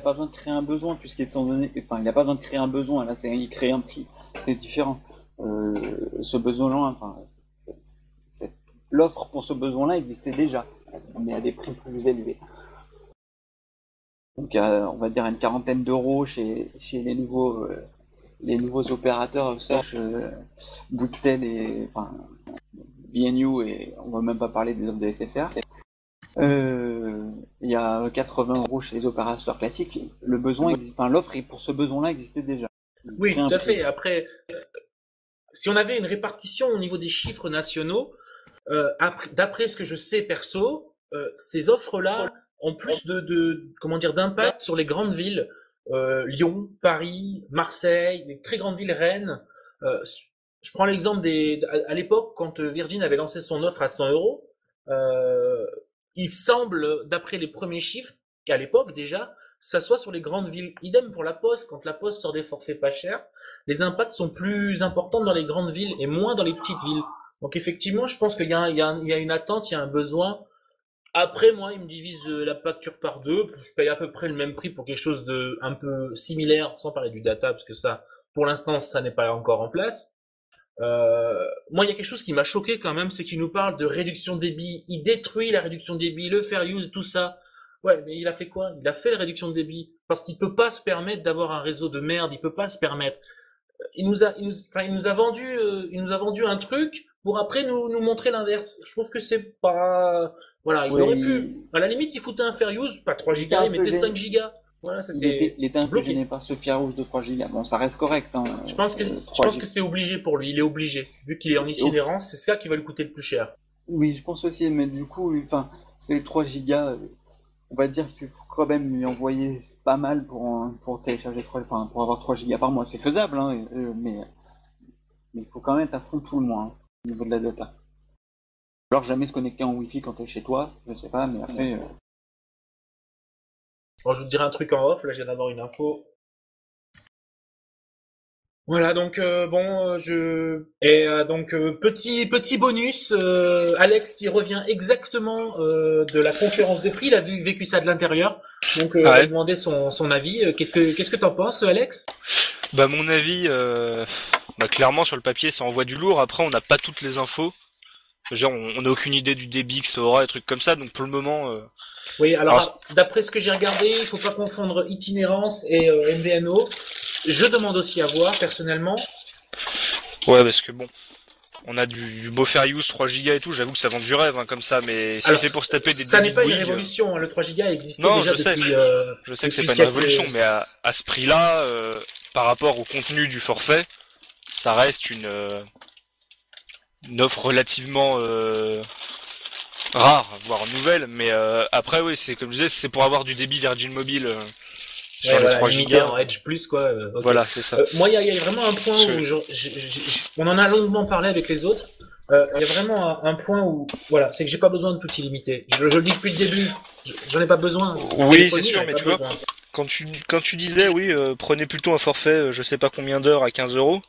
pas besoin de créer un besoin, puisqu'étant donné... Enfin, il n'a pas besoin de créer un besoin, là, il crée un prix. C'est différent. Ce besoin-là, enfin, l'offre pour ce besoin-là existait déjà, mais à des prix plus élevés. Donc, on va dire une quarantaine d'euros chez les nouveaux opérateurs, Search, Bouygues et enfin, BNU, et on va même pas parler des offres de SFR. Il y a 80 euros chez les opérateurs classiques. L'offre pour ce besoin-là existait déjà. Oui, tout à fait. Après, si on avait une répartition au niveau des chiffres nationaux, d'après ce que je sais perso, ces offres-là ont plus d'impact sur les grandes villes, Lyon, Paris, Marseille, les très grandes villes, Rennes. Je prends l'exemple à l'époque, quand Virgin avait lancé son offre à 100 euros, il semble, d'après les premiers chiffres, qu'à l'époque déjà, ça soit sur les grandes villes. Idem pour la Poste, quand la Poste sort des forfaits pas chers, les impacts sont plus importants dans les grandes villes et moins dans les petites villes. Donc effectivement, je pense qu'il y a une attente, il y a un besoin. Après, moi, ils me divisent la facture par 2. Je paye à peu près le même prix pour quelque chose de un peu similaire, sans parler du data, parce que ça, pour l'instant, ça n'est pas encore en place. Moi, il y a quelque chose qui m'a choqué quand même, c'est qu'il nous parle de réduction de débit. Il détruit la réduction de débit, le fair use, tout ça. Ouais, mais il a fait quoi? Il a fait la réduction de débit parce qu'il peut pas se permettre d'avoir un réseau de merde. Il peut pas se permettre. Il nous a vendu, il nous a vendu un truc pour après nous montrer l'inverse. Je trouve que c'est pas, voilà, il aurait pu, Oui, à la limite, il foutait un fair use, pas 3 il était gigas, un il peu mettait gêné. 5 gigas. Voilà, c'était Il était un peu bloqué. gêné par ce Firehose de 3 Go. Bon, ça reste correct, hein. Je pense que 3 Go. c'est obligé pour lui. Il est obligé, vu qu'il est en itinérance, c'est ça qui va lui coûter le plus cher. Oui, je pense aussi, mais du coup, enfin, ces 3 gigas, on va dire qu'il faut quand même lui envoyer pas mal pour télécharger 3, enfin, pour avoir 3 gigas par mois. C'est faisable, hein, mais il faut quand même être à fond tout le mois, hein, au niveau de la data. Alors jamais se connecter en Wi-Fi quand t'es chez toi, je sais pas, mais après, Bon, je vous dirai un truc en off, là, je viens d'avoir une info. Voilà, donc petit bonus, Alex qui revient exactement de la conférence de Free, il a vécu ça de l'intérieur, donc on va lui demander son avis. Qu'est-ce que t'en penses, Alex? Bah mon avis, clairement sur le papier ça envoie du lourd. Après on n'a pas toutes les infos. Genre on n'a aucune idée du débit que ça aura, des trucs comme ça. Donc pour le moment. Oui, alors d'après ce que j'ai regardé, il faut pas confondre itinérance et MVNO. Je demande aussi à voir personnellement. Ouais, parce que bon, on a du beau fair use 3 Go et tout. J'avoue que ça vend du rêve comme ça, mais si c'est pour se taper des ça débits n'est pas de une Bouygues, révolution. Le 3 Go existait non, déjà je sais. depuis. Je sais que c'est depuis pas une quelques- révolution, mais à ce prix-là, par rapport au contenu du forfait, ça reste une offre relativement rare, voire nouvelle. Mais après, oui, c'est comme je disais, c'est pour avoir du débit Virgin Mobile sur Ouais, les voilà, 3 limité gigas. en Edge Plus, quoi. Ok. Voilà, c'est ça. Moi, il y a vraiment un point où on en a longuement parlé avec les autres. Il y a vraiment un point où, voilà, c'est que j'ai pas besoin de tout illimité. Je le dis depuis le début, j'en ai pas besoin. Oui, Téléphonie, c'est sûr, j'en ai mais pas tu vois, besoin. quand tu disais, oui, prenez plutôt un forfait, je sais pas combien d'heures à 15 euros.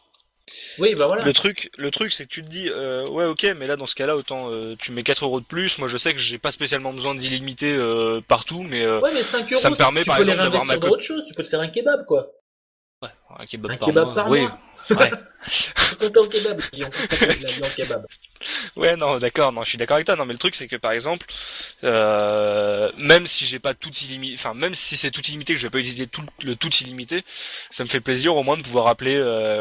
Oui, bah voilà. Le truc, c'est que tu te dis, ouais, ok, mais là, dans ce cas-là, autant tu mets 4 euros de plus. Moi, je sais que j'ai pas spécialement besoin d'illimité partout, mais Ouais, mais 5 euros, ça me permet, tu par peux les exemple, d'avoir réinvestir ma dans autre chose. Tu peux te faire un kebab, quoi. Ouais, un kebab Un par kebab mois. par Oui, mois. ouais. Je suis content au kebab. Ils ont compris la vie en kebab. Ouais, non, d'accord, non, je suis d'accord avec toi. Non, mais le truc, c'est que par exemple, même si j'ai pas tout illimité, enfin, même si c'est tout illimité, que je vais pas utiliser le tout illimité, ça me fait plaisir au moins de pouvoir appeler,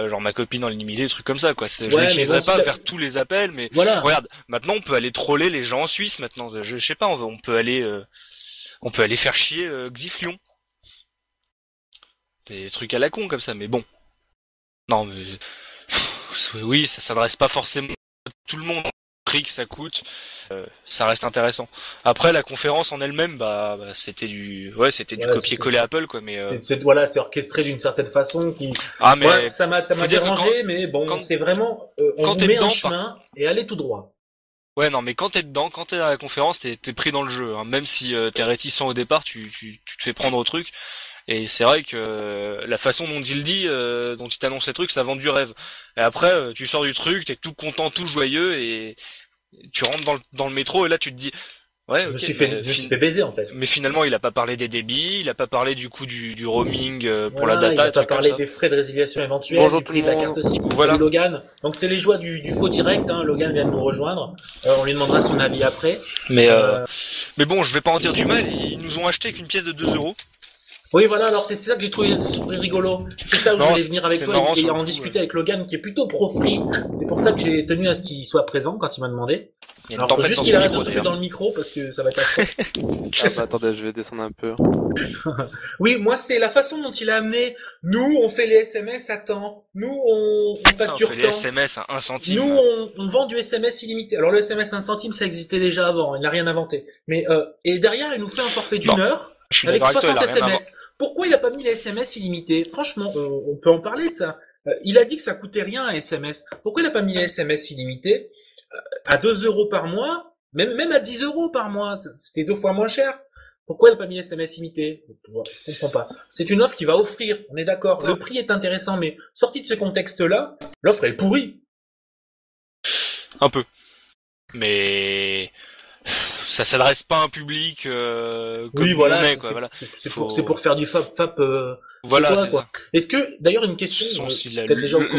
genre ma copine en illimité, des trucs comme ça, quoi. Je Ouais, mais l'utiliserai bon, pas si à la- faire tous les appels, mais Voilà. regarde, maintenant on peut aller troller les gens en Suisse. Maintenant, je sais pas, on peut aller faire chier Xiflion, des trucs à la con comme ça. Mais bon, non, mais oui, ça s'adresse pas forcément à tout le monde. Le prix que ça coûte, ça reste intéressant. Après, la conférence en elle-même, c'était du Ouais, copier-coller Apple, quoi. Mais voilà, c'est orchestré d'une certaine façon qui. ah, mais Ouais, ça m'a faut dire que dérangé, mais bon, quand- c'est vraiment, on quand vous t'es met dedans, un chemin et allez tout droit. ouais, non, mais quand t'es dedans, quand t'es à la conférence, t'es pris dans le jeu. Hein. Même si t'es réticent au départ, tu te fais prendre au truc. Et c'est vrai que la façon dont il dit, dont il t'annonce les trucs, ça vend du rêve. Et après, tu sors du truc, t'es tout content, tout joyeux, et tu rentres dans le métro, et là tu te dis, ouais, Je ok, me suis mais, fait baiser, en fait. mais finalement il a pas parlé des débits, il a pas parlé du coût du roaming pour Voilà, la il data, a des pas trucs comme parlé ça. des frais de résiliation éventuels, Bonjour du tout prix le de la monde. carte aussi. Voilà. Salut Logan. Donc c'est les joies du faux direct, hein. Logan vient de nous rejoindre. On lui demandera son avis après. Mais bon, je vais pas en dire du mal, ils nous ont acheté qu'une pièce de 2 euros. Oui, voilà, alors c'est ça que j'ai trouvé rigolo. C'est ça où Non, je voulais venir avec c'est toi marrant, et sur le en coup, discuter avec Logan qui est plutôt pro-free. C'est pour ça que j'ai tenu à ce qu'il soit présent quand il m'a demandé. Il y a une Alors faut tempête juste dans qu'il son arrête micro, de souffler d'ailleurs. dans le micro parce que ça va être affreux. Ah bah attendez, je vais descendre un peu. Oui, moi c'est la façon dont il a amené. Nous, on fait les SMS à temps. Nous, on Putain, on facture fait les temps. SMS à 1 centime. Nous, on vend du SMS illimité. Alors le SMS 1 centime, ça existait déjà avant. Il n'a rien inventé. Mais et derrière, il nous fait un forfait d'une Non, heure Je suis avec d'accord avec toi, 60 il a rien SMS. Pourquoi il a pas mis les SMS illimités? Franchement, on peut en parler de ça. Il a dit que ça coûtait rien un SMS. Pourquoi il a pas mis les SMS illimités à 2 euros par mois, même à 10 euros par mois? C'était 2 fois moins cher. Pourquoi il n'a pas mis les SMS illimités? Je comprends pas. C'est une offre qui va offrir, on est d'accord. Le prix est intéressant, mais sorti de ce contexte-là, l'offre est pourrie. Un peu. Mais ça s'adresse pas à un public comme Oui, nous voilà, on est, quoi. Voilà. c'est Faut- pour faire du fap. Voilà, c'est toi, c'est quoi. ça. Est-ce que, d'ailleurs, une question, Sont aussi tu es peut-être déjà au courant.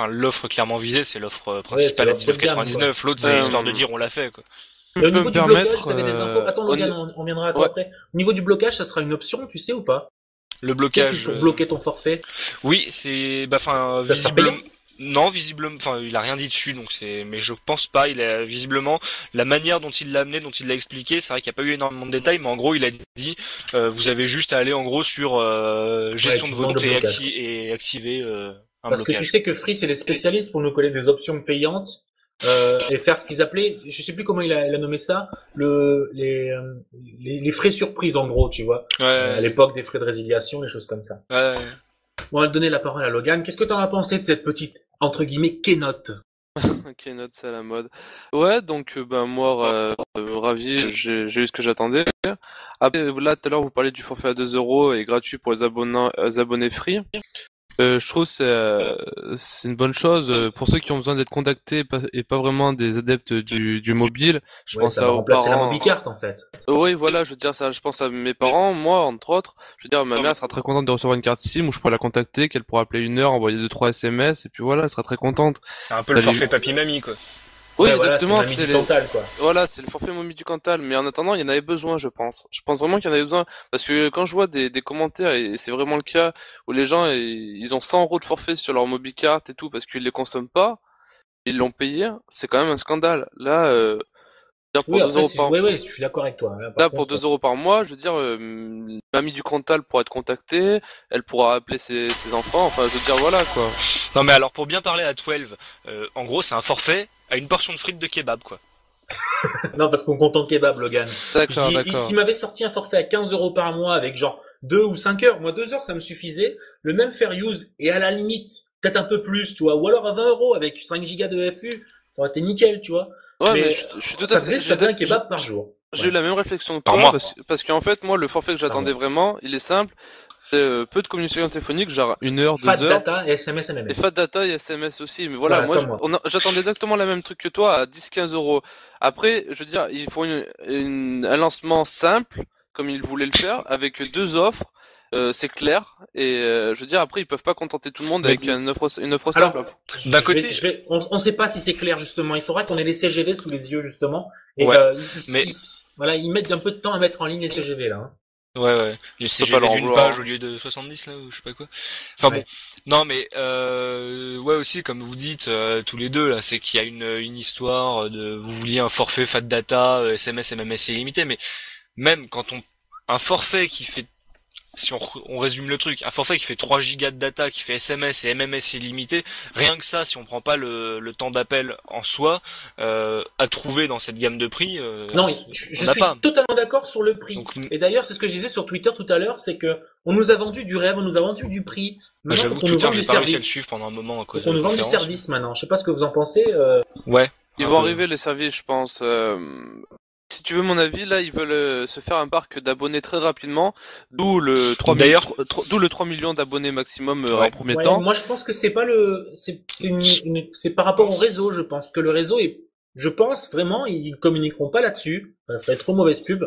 l'offre clairement visée, c'est l'offre c'est principale à l'offre de gamme, 19,99. L'autre, c'est histoire de dire on l'a fait, quoi. Et au niveau me du blocage, permettre, vous avez des infos. Attends, Logan, on viendra à toi ouais. après. Au niveau du blocage, ça sera une option, tu sais ou pas? Le blocage. Pour bloquer ton forfait. Oui, c'est, Ça sera visiblement. payant Non, visiblement, enfin, il a rien dit dessus, donc mais je pense pas. Il a visiblement la manière dont il l'a amené, dont il l'a expliqué. C'est vrai qu'il n'y a pas eu énormément de détails, mais en gros, il a dit, vous avez juste à aller en gros sur gestion de tu demandes vote le et, blocage. et activer un Parce que blocage. tu sais que Free, c'est les spécialistes pour nous coller des options payantes et faire ce qu'ils appelaient, je sais plus comment il a nommé ça, les frais surprises en gros, tu vois. Ouais. À l'époque des frais de résiliation, les choses comme ça. Ouais. Bon, on va donner la parole à Logan. Qu'est-ce que t'en as pensé de cette petite, entre guillemets, keynote? Ok, note, c'est à la mode. Ouais, donc moi, ravi, j'ai eu ce que j'attendais. Après, là, tout à l'heure, vous parlez du forfait à 2€ et gratuit pour les abonnés free. Je trouve que c'est une bonne chose pour ceux qui ont besoin d'être contactés et pas vraiment des adeptes du mobile. Je Ouais, pense ça va aux remplacer la parents. mobicarte en fait. Oui, voilà, je veux dire ça. Je pense à mes parents, moi, entre autres. Je veux dire, ma mère sera très contente de recevoir une carte SIM où je pourrai la contacter, qu'elle pourra appeler 1 heure, envoyer 2-3 SMS, et puis voilà, elle sera très contente. C'est un peu le Salut. forfait papy-mamie, quoi. Oui, Ouais, voilà, exactement, c'est Mamie c'est du Cantal, quoi. voilà, c'est le forfait Momie du Cantal, mais en attendant, il y en avait besoin, je pense. Je pense vraiment qu'il y en avait besoin, parce que quand je vois des commentaires, et c'est vraiment le cas, où les gens, ils ont 100€ de forfait sur leur mobicard et tout, parce qu'ils les consomment pas, ils l'ont payé, c'est quand même un scandale. Là, dire pour Oui, 2 après, euros par ouais, je suis d'accord avec toi. Là, par Là, pour contre, 2€ par mois, je veux dire, Mamie du Cantal pourra être contactée, elle pourra appeler ses enfants, enfin, je veux dire, voilà, quoi. Non, mais alors, pour bien parler à 12, en gros, c'est un forfait à une portion de frites de kebab, quoi. non, parce qu'on compte en kebab, Logan. D'accord, Je dis, d'accord. s'il m'avait sorti un forfait à 15€ par mois avec genre 2 ou 5 heures, moi 2 heures ça me suffisait, le même fair use, et à la limite, peut-être un peu plus, tu vois, ou alors à 20€ avec 5 gigas de FU, ça aurait été nickel, tu vois. Ouais, mais je suis tout à ça fait. faisait un kebab par jour. J'ai eu la même réflexion que Par toi, mois. parce qu'en fait, moi, le forfait que j'attendais vraiment, il est simple. C'est peu de communication téléphonique, genre 1 heure, 2 Fat heures. data et SMS Et MMS. fat data et SMS aussi, mais voilà, Voilà, moi, comme moi. j'attendais exactement la même truc que toi à 10-15€. Après, je veux dire, ils font un lancement simple, comme ils voulaient le faire, avec 2 offres, c'est clair, et je veux dire, après, ils peuvent pas contenter tout le monde avec une offre simple. Alors, D'un côté, on sait pas si c'est clair justement. Il faudra qu'on ait les CGV sous les yeux justement. Et Ouais, mais voilà, ils mettent un peu de temps à mettre en ligne les CGV là. Hein. ouais. Le pas CGV leur d'une vouloir. page au lieu de 70, là, ou je sais pas quoi. Enfin Ouais. bon. Non, mais, ouais, aussi, comme vous dites, tous les deux, là, c'est qu'il y a une histoire de, vous vouliez un forfait fat data, SMS, MMS illimité, mais même quand un forfait qui fait, si on résume le truc, un forfait qui fait 3 gigas de data, qui fait SMS et MMS illimité, rien que ça, si on prend pas le temps d'appel en soi, à trouver dans cette gamme de prix, Non, on je n'a suis pas. totalement d'accord sur le prix. Donc, Et d'ailleurs, c'est ce que je disais sur Twitter tout à l'heure, c'est que on nous a vendu du rêve, on nous a vendu du prix. bah, Maintenant, j'avoue faut que qu'on nous Twitter, vende j'ai du pas réussi à le service. suivre pendant un moment à Faut cause qu'on de nous la vende du conférence. service maintenant. Je sais pas ce que vous en pensez. Ouais. Ils un vont peu. arriver les services, je pense. Si tu veux mon avis, là, ils veulent se faire un parc d'abonnés très rapidement, d'où le 3 D'ailleurs- d'où le 3 millions d'abonnés maximum en Ouais. premier Ouais, temps. moi, je pense que c'est pas c'est par rapport au réseau. Je pense que le réseau je pense vraiment, ils communiqueront pas là-dessus. Ça ferait trop mauvaise pub.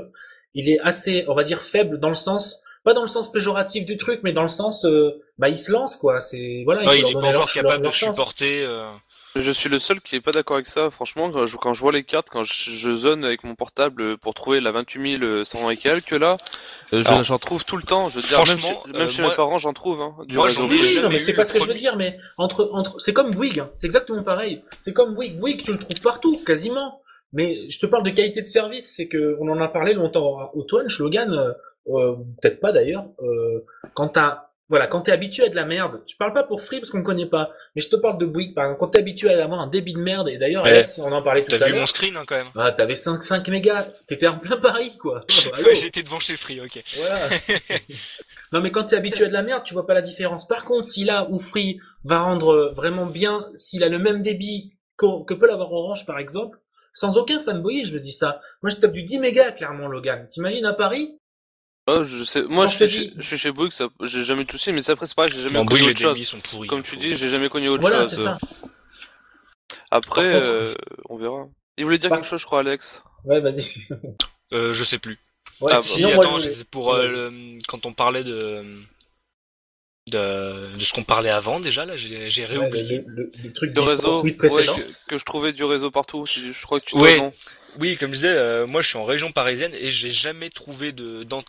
Il est assez, on va dire, faible dans le sens, pas dans le sens péjoratif du truc, mais dans le sens, il se lance quoi. C'est voilà. Ouais, faut il leur est donner pas leur- encore capable de leur chance. supporter. Je suis le seul qui est pas d'accord avec ça, franchement, quand je vois les cartes, quand je zone avec mon portable pour trouver la 28 100 et quelques là, Alors, j'en trouve tout le temps, je veux dire, même franchement, même chez moi- mes parents j'en trouve, hein, du moi, réseau. j'en ai Oui, oui, non, jamais mais c'est eu pas le ce que je veux premier. dire, mais c'est comme Bouygues, hein. C'est exactement pareil. C'est comme Bouygues. Bouygues, tu le trouves partout, quasiment. Mais je te parle de qualité de service, c'est que on en a parlé longtemps au Twitch, Logan, peut-être pas d'ailleurs. Quand t'es habitué à de la merde, je parle pas pour Free parce qu'on ne connaît pas, mais je te parle de Bouygues, par exemple, quand t'es habitué à avoir un débit de merde, et d'ailleurs, Ouais. Alex, on en parlait tout T'as à vu mon l'heure. screen, hein, quand même. Ah, t'avais 5 mégas, t'étais en plein Paris, quoi. Allô. Ouais, j'étais devant chez Free, ok. Voilà. Non, mais quand t'es habitué à de la merde, tu vois pas la différence. Par contre, si là où Free va rendre vraiment bien, s'il a le même débit que peut l'avoir Orange, par exemple, sans aucun fanboy, je me dis ça. Moi, je tape du 10 mégas, clairement, Logan. T'imagines à Paris? Je sais, moi Quand je te dis- je suis chez Bouygues, j'ai jamais eu de soucis, mais c'est après c'est pareil, j'ai jamais En connu Bouygues, les autre chose. débits sont pourris. Comme tu dis, j'ai jamais connu autre Voilà, chose. c'est ça. Après, Par contre- on verra. Il voulait dire Bah- quelque chose, je crois, Alex. Ouais, vas-y. Je sais plus. Ouais, Ah, bah. Si, sinon, moi, attends, je voulais- c'était pour Ouais, quand on parlait de ce qu'on parlait avant déjà, là, j'ai ouais, réoublié. le truc De du réseau, tweet ouais, précédent. que je trouvais du réseau partout. Je crois que tu Ouais. dois, non? Oui, comme je disais, moi je suis en région parisienne et j'ai jamais trouvé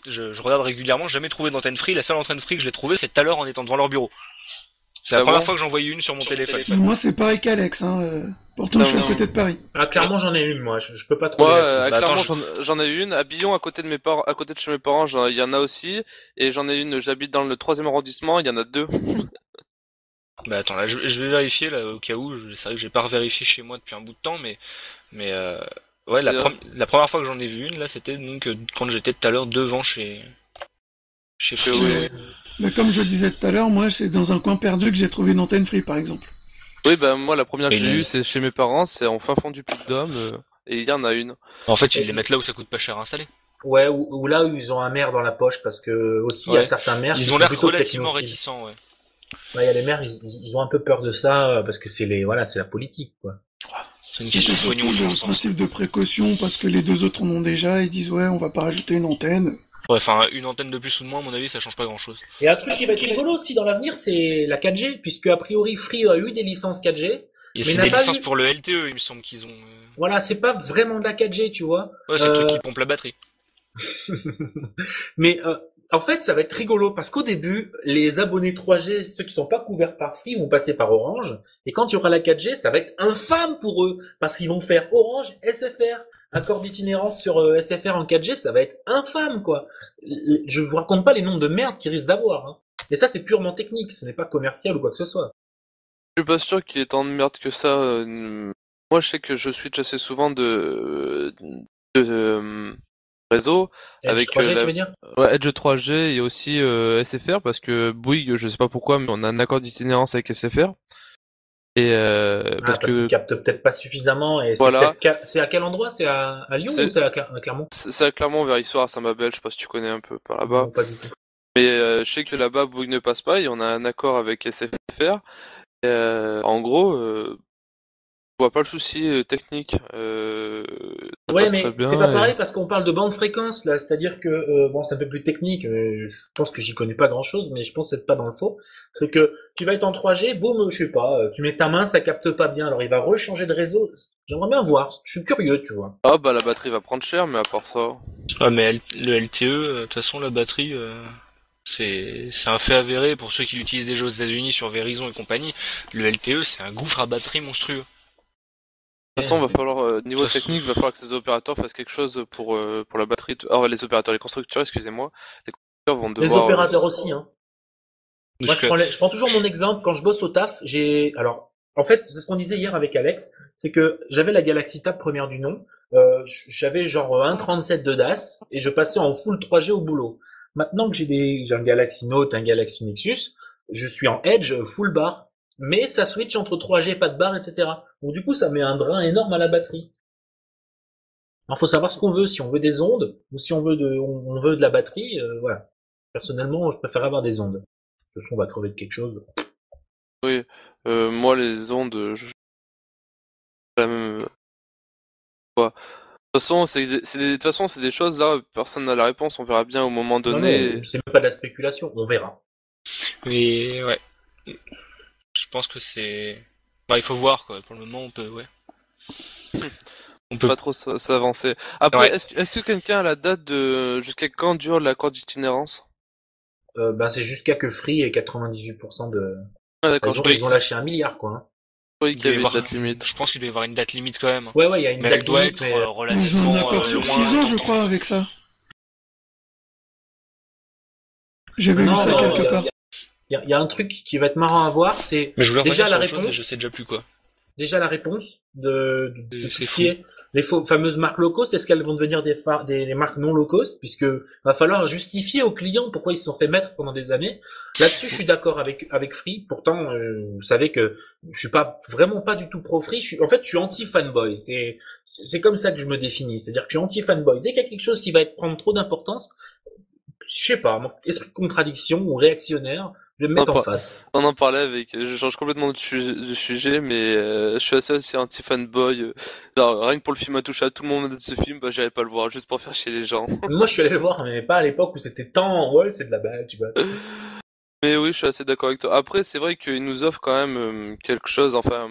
je regarde régulièrement, jamais trouvé d'antenne free. La seule antenne free que je l'ai trouvée, c'est tout à l'heure en étant devant leur bureau. C'est la Ah première bon? fois que j'en voyais une sur mon téléphone. Moi, c'est pareil qu'Alex. Pourtant, je suis à Non. côté de Paris. Ah, clairement, j'en ai une, moi. Je peux pas trouver Moi, là-dessus. Bah, clairement, attends, j'en ai une. À Billon, à côté de mes parents, à côté de chez mes parents, il y en a aussi. Et j'en ai une, j'habite dans le 3e arrondissement, il y en a 2. Bah attends, là je vais vérifier là au cas où. C'est vrai que j'ai pas revérifié chez moi depuis un bout de temps, mais ouais, la première fois que j'en ai vu une là, c'était donc quand j'étais tout à l'heure devant chez Free. Oui. Mais comme je disais tout à l'heure, moi, c'est dans un coin perdu que j'ai trouvé une antenne free, par exemple. Oui, bah moi, la première que Mais j'ai il- eue, c'est chez mes parents, c'est en fin fond du Puy-de-Dôme, et il y en a une. En fait, ils les mettent là où ça coûte pas cher à installer. Ouais, ou là où ils ont un maire dans la poche, parce que aussi, il y a Ouais. certains maires qui Ils sont ont l'air plutôt relativement technophiles. réticents, ouais. Ouais, il y a les maires, ils ont un peu peur de ça, parce que c'est c'est la politique, quoi. C'est une Et question c'est de pognon, surtout je le pense. hein. principe de précaution, parce que les deux autres en ont déjà, ils disent ouais, on va pas rajouter une antenne. Ouais, enfin, une antenne de plus ou de moins, à mon avis, ça change pas grand chose. Et un truc qui va être rigolo aussi dans l'avenir, c'est la 4G, puisque a priori Free a eu des licences 4G. Et Mais c'est n'a des pas licences eu- pour le LTE, il me semble qu'ils ont. Voilà, c'est pas vraiment de la 4G, tu vois. Ouais, c'est le truc qui pompe la batterie. Mais en fait, ça va être rigolo parce qu'au début, les abonnés 3G, ceux qui sont pas couverts par Free, vont passer par Orange. Et quand il y aura la 4G, ça va être infâme pour eux parce qu'ils vont faire Orange, SFR. Accord d'itinérance sur SFR en 4G, ça va être infâme, quoi. Je vous raconte pas les nombres de merde qu'ils risquent d'avoir. Hein. Et ça, c'est purement technique, ce n'est pas commercial ou quoi que ce soit. Je suis pas sûr qu'il y ait tant de merde que ça. Moi, je sais que je switch assez souvent de réseau Edge avec 3G, tu veux dire ouais, Edge 3G et aussi SFR parce que Bouygues, je sais pas pourquoi, mais on a un accord d'itinérance avec SFR. Et parce qu'ils captent peut-être pas suffisamment. Et voilà. c'est à quel endroit? C'est à Lyon ou c'est à Clermont? C'est à Clermont vers Issoire à Saint-Babel, je sais pas si tu connais un peu par là-bas. Non, pas du tout. Mais je sais que là-bas, Bouygues ne passe pas et on a un accord avec SFR. En gros, je vois pas le souci technique. Ça Ouais, passe mais très bien c'est pas et- pareil parce qu'on parle de bande fréquence là, c'est-à-dire que bon, c'est un peu plus technique. Je pense que j'y connais pas grand-chose, mais je pense être pas dans le faux. C'est que tu vas être en 3G, boum, je sais pas, tu mets ta main, ça capte pas bien, alors il va rechanger de réseau. J'aimerais bien voir. Je suis curieux, tu vois. Ah bah la batterie va prendre cher, mais à part ça. Ah, mais le LTE, de toute façon, la batterie, c'est un fait avéré pour ceux qui l'utilisent déjà aux États-Unis sur Verizon et compagnie. Le LTE, c'est un gouffre à batterie monstrueux. De toute façon, va falloir niveau Ça, c'est- technique, va falloir que ces opérateurs fassent quelque chose pour la batterie. Alors les opérateurs, les constructeurs, excusez-moi, les constructeurs vont Les devoir. opérateurs aussi, hein. Moi, Parce que- je prends toujours mon exemple quand je bosse au taf. Alors, en fait, c'est ce qu'on disait hier avec Alex, c'est que j'avais la Galaxy Tab première du nom. J'avais genre 1,37 de DAS et je passais en full 3G au boulot. Maintenant que j'ai un Galaxy Note, un Galaxy Nexus, je suis en Edge full bar. Mais ça switch entre 3G, pas de barre, etc. Donc du coup, ça met un drain énorme à la batterie. Alors, faut savoir ce qu'on veut, si on veut des ondes ou si on veut on veut de la batterie. Voilà. Personnellement, je préfère avoir des ondes. De toute façon, on va crever de quelque chose. Oui, moi les ondes, la même. De toute façon, de toute façon, c'est des choses là, personne n'a la réponse, on verra bien au moment Non, donné. non, c'est même pas de la spéculation, on verra. Mais ouais. Je pense que c'est. Bah, il faut voir quoi. Pour le moment, on peut, ouais. On peut pas trop s'avancer. Après, Ouais. est-ce que quelqu'un a la date de jusqu'à quand dure l'accord d'itinérance? Ben, c'est jusqu'à que Free ait 98% de. Ah d'accord, Ils ont lâché 1 milliard, quoi. Hein. Oui, Il qu'il y avait doit y une avoir- date limite. Je pense qu'il doit y avoir une date limite quand même. Ouais, il y a une Mais date elle doit limite, être mais, Ils ont un relativement accord sur 6 loin. ans, je crois, avec ça. J'avais lu Non, ça non, quelque part. il y a un truc qui va être marrant à voir, c'est Mais je voulais déjà revenir la sur autre chose et réponse. je sais déjà plus quoi. Déjà la réponse de tout C'est ce fou. qui est les fameuses marques low cost, est-ce qu'elles vont devenir des marques non low cost, puisque va falloir justifier aux clients pourquoi ils se sont fait mettre pendant des années. Là-dessus, je suis d'accord avec Free. Pourtant, vous savez que je suis vraiment pas du tout pro Free. En fait, je suis anti fanboy. C'est comme ça que je me définis. C'est-à-dire que je suis anti fanboy. Dès qu'il y a quelque chose qui va prendre trop d'importance, je sais pas, mon esprit de contradiction ou réactionnaire Je vais me mettre en face. On en parlait avec. Je change complètement de sujet, mais je suis assez aussi anti-fanboy. Genre, rien que pour le film Intouchable, tout le monde de ce film, bah j'allais pas le voir, juste pour faire chier les gens. Moi, je suis allé le voir, mais pas à l'époque où c'était tant. Ouais, c'est de la balle, tu vois. Mais oui, je suis assez d'accord avec toi. Après, c'est vrai qu'il nous offre quand même quelque chose, enfin.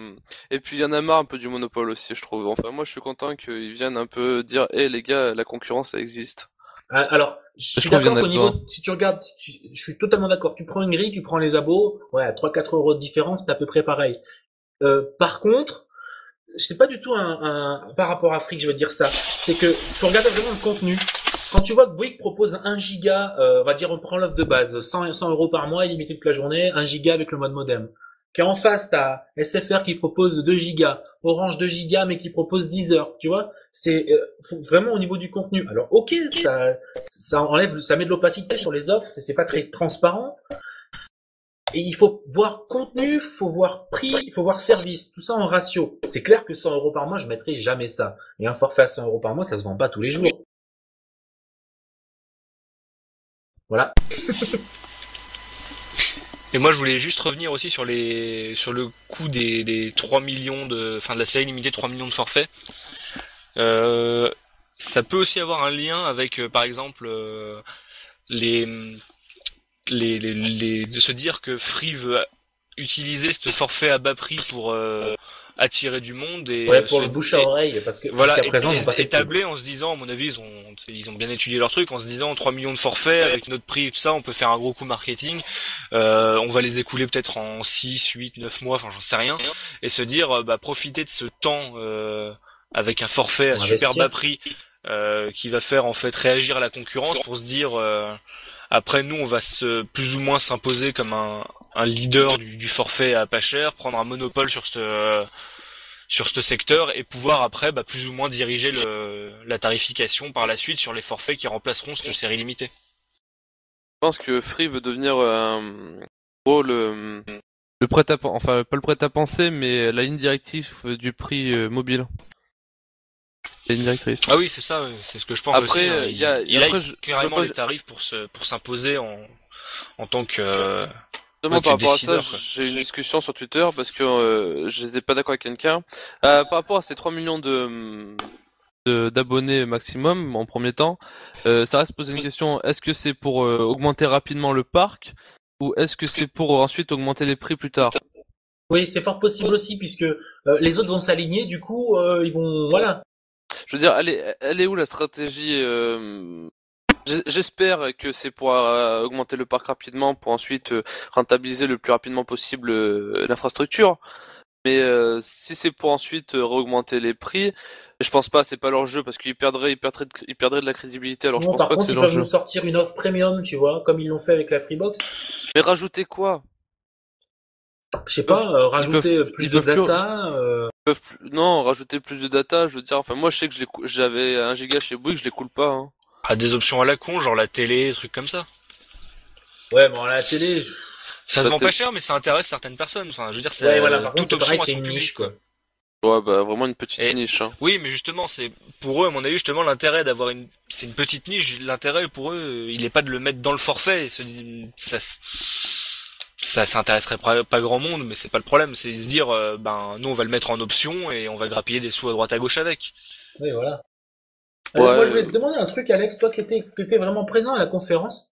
Et puis, il y en a marre un peu du monopole aussi, je trouve. Enfin, moi, je suis content qu'ils viennent un peu dire, hé les gars, la concurrence, ça existe. Alors, je suis d'accord qu'au niveau, si tu regardes, je suis totalement d'accord. Tu prends une grille, tu prends les abos, ouais, à 3-4 euros de différence, c'est à peu près pareil. Par contre, c'est pas du tout par rapport à Free que je veux dire ça. C'est que, faut regarder vraiment le contenu. Quand tu vois que Bouygues propose 1 giga, on va dire, on prend l'offre de base, 100 euros par mois, illimité toute la journée, 1 giga avec le mode modem. Qu'en face, t'as SFR qui propose 2 gigas, Orange 2 gigas, mais qui propose 10 heures, tu vois. C'est vraiment au niveau du contenu. Alors, ok, ça enlève, ça met de l'opacité sur les offres, c'est pas très transparent. Et il faut voir contenu, faut voir prix, il faut voir service, tout ça en ratio. C'est clair que 100 euros par mois, je mettrai jamais ça. Et un forfait à 100 euros par mois, ça se vend pas tous les jours. Voilà. Et moi, je voulais juste revenir aussi sur le coût des 3 millions de la série limitée 3 millions de forfaits. Ça peut aussi avoir un lien avec, par exemple, de se dire que Free veut utiliser ce forfait à bas prix pour attirer du monde et ouais, pour le bouche à oreille, parce que voilà, jusqu'à présent, et tabler en se disant, à mon avis, ils ont bien étudié leur truc, en se disant 3 millions de forfaits avec notre prix et tout ça, on peut faire un gros coup marketing, on va les écouler peut-être en 6, 8, 9 mois, enfin j'en sais rien, et se dire, profiter de ce temps avec un forfait à super bas prix qui va faire en fait réagir à la concurrence pour se dire après nous on va plus ou moins s'imposer comme un leader du forfait à pas cher, prendre un monopole sur ce secteur et pouvoir après plus ou moins diriger la tarification par la suite sur les forfaits qui remplaceront cette série limitée. Je pense que Free veut devenir le prêt-à-penser, pas le prêt-à-penser, mais la ligne directive du prix mobile. La ligne directrice. Ah oui, c'est ça, c'est ce que je pense après, aussi. Il a carrément des tarifs pour s'imposer en tant que... Par rapport à ça, j'ai une discussion sur Twitter parce que j'étais pas d'accord avec quelqu'un. Par rapport à ces 3 millions d'abonnés maximum en premier temps, ça reste poser une question, est-ce que c'est pour augmenter rapidement le parc ou est-ce que c'est pour ensuite augmenter les prix plus tard? Oui, c'est fort possible aussi puisque les autres vont s'aligner, du coup ils vont... Voilà. Je veux dire, elle est où la stratégie J'espère que c'est pour augmenter le parc rapidement pour ensuite rentabiliser le plus rapidement possible l'infrastructure. Mais si c'est pour ensuite augmenter les prix, je pense pas, c'est pas leur jeu parce qu'ils perdraient de la crédibilité. Alors non, je pense pas que c'est leur jeu. Par contre, ils peuvent nous sortir une offre premium, tu vois, comme ils l'ont fait avec la Freebox. Mais rajouter quoi? Je sais pas, rajouter plus de data. Non, rajouter plus de data, je veux dire. Enfin, moi, je sais que j'avais 1 giga chez Bouygues, je les coule pas. Hein. Des options à la con, genre la télé, des trucs comme ça. Ouais, bon, la télé. Ça se vend pas cher, mais ça intéresse certaines personnes. Enfin, je veux dire, c'est ouais, voilà, toute option à son public, quoi. Ouais, vraiment une petite niche. Hein. Oui, mais justement, c'est pour eux, à mon avis, justement, l'intérêt d'avoir c'est une petite niche. L'intérêt pour eux, il est pas de le mettre dans le forfait. Ça s'intéresserait pas grand monde, mais c'est pas le problème. C'est de se dire, nous, on va le mettre en option et on va grappiller des sous à droite à gauche avec. Oui, voilà. Moi, je voulais te demander un truc, Alex, toi qui étais vraiment présent à la conférence.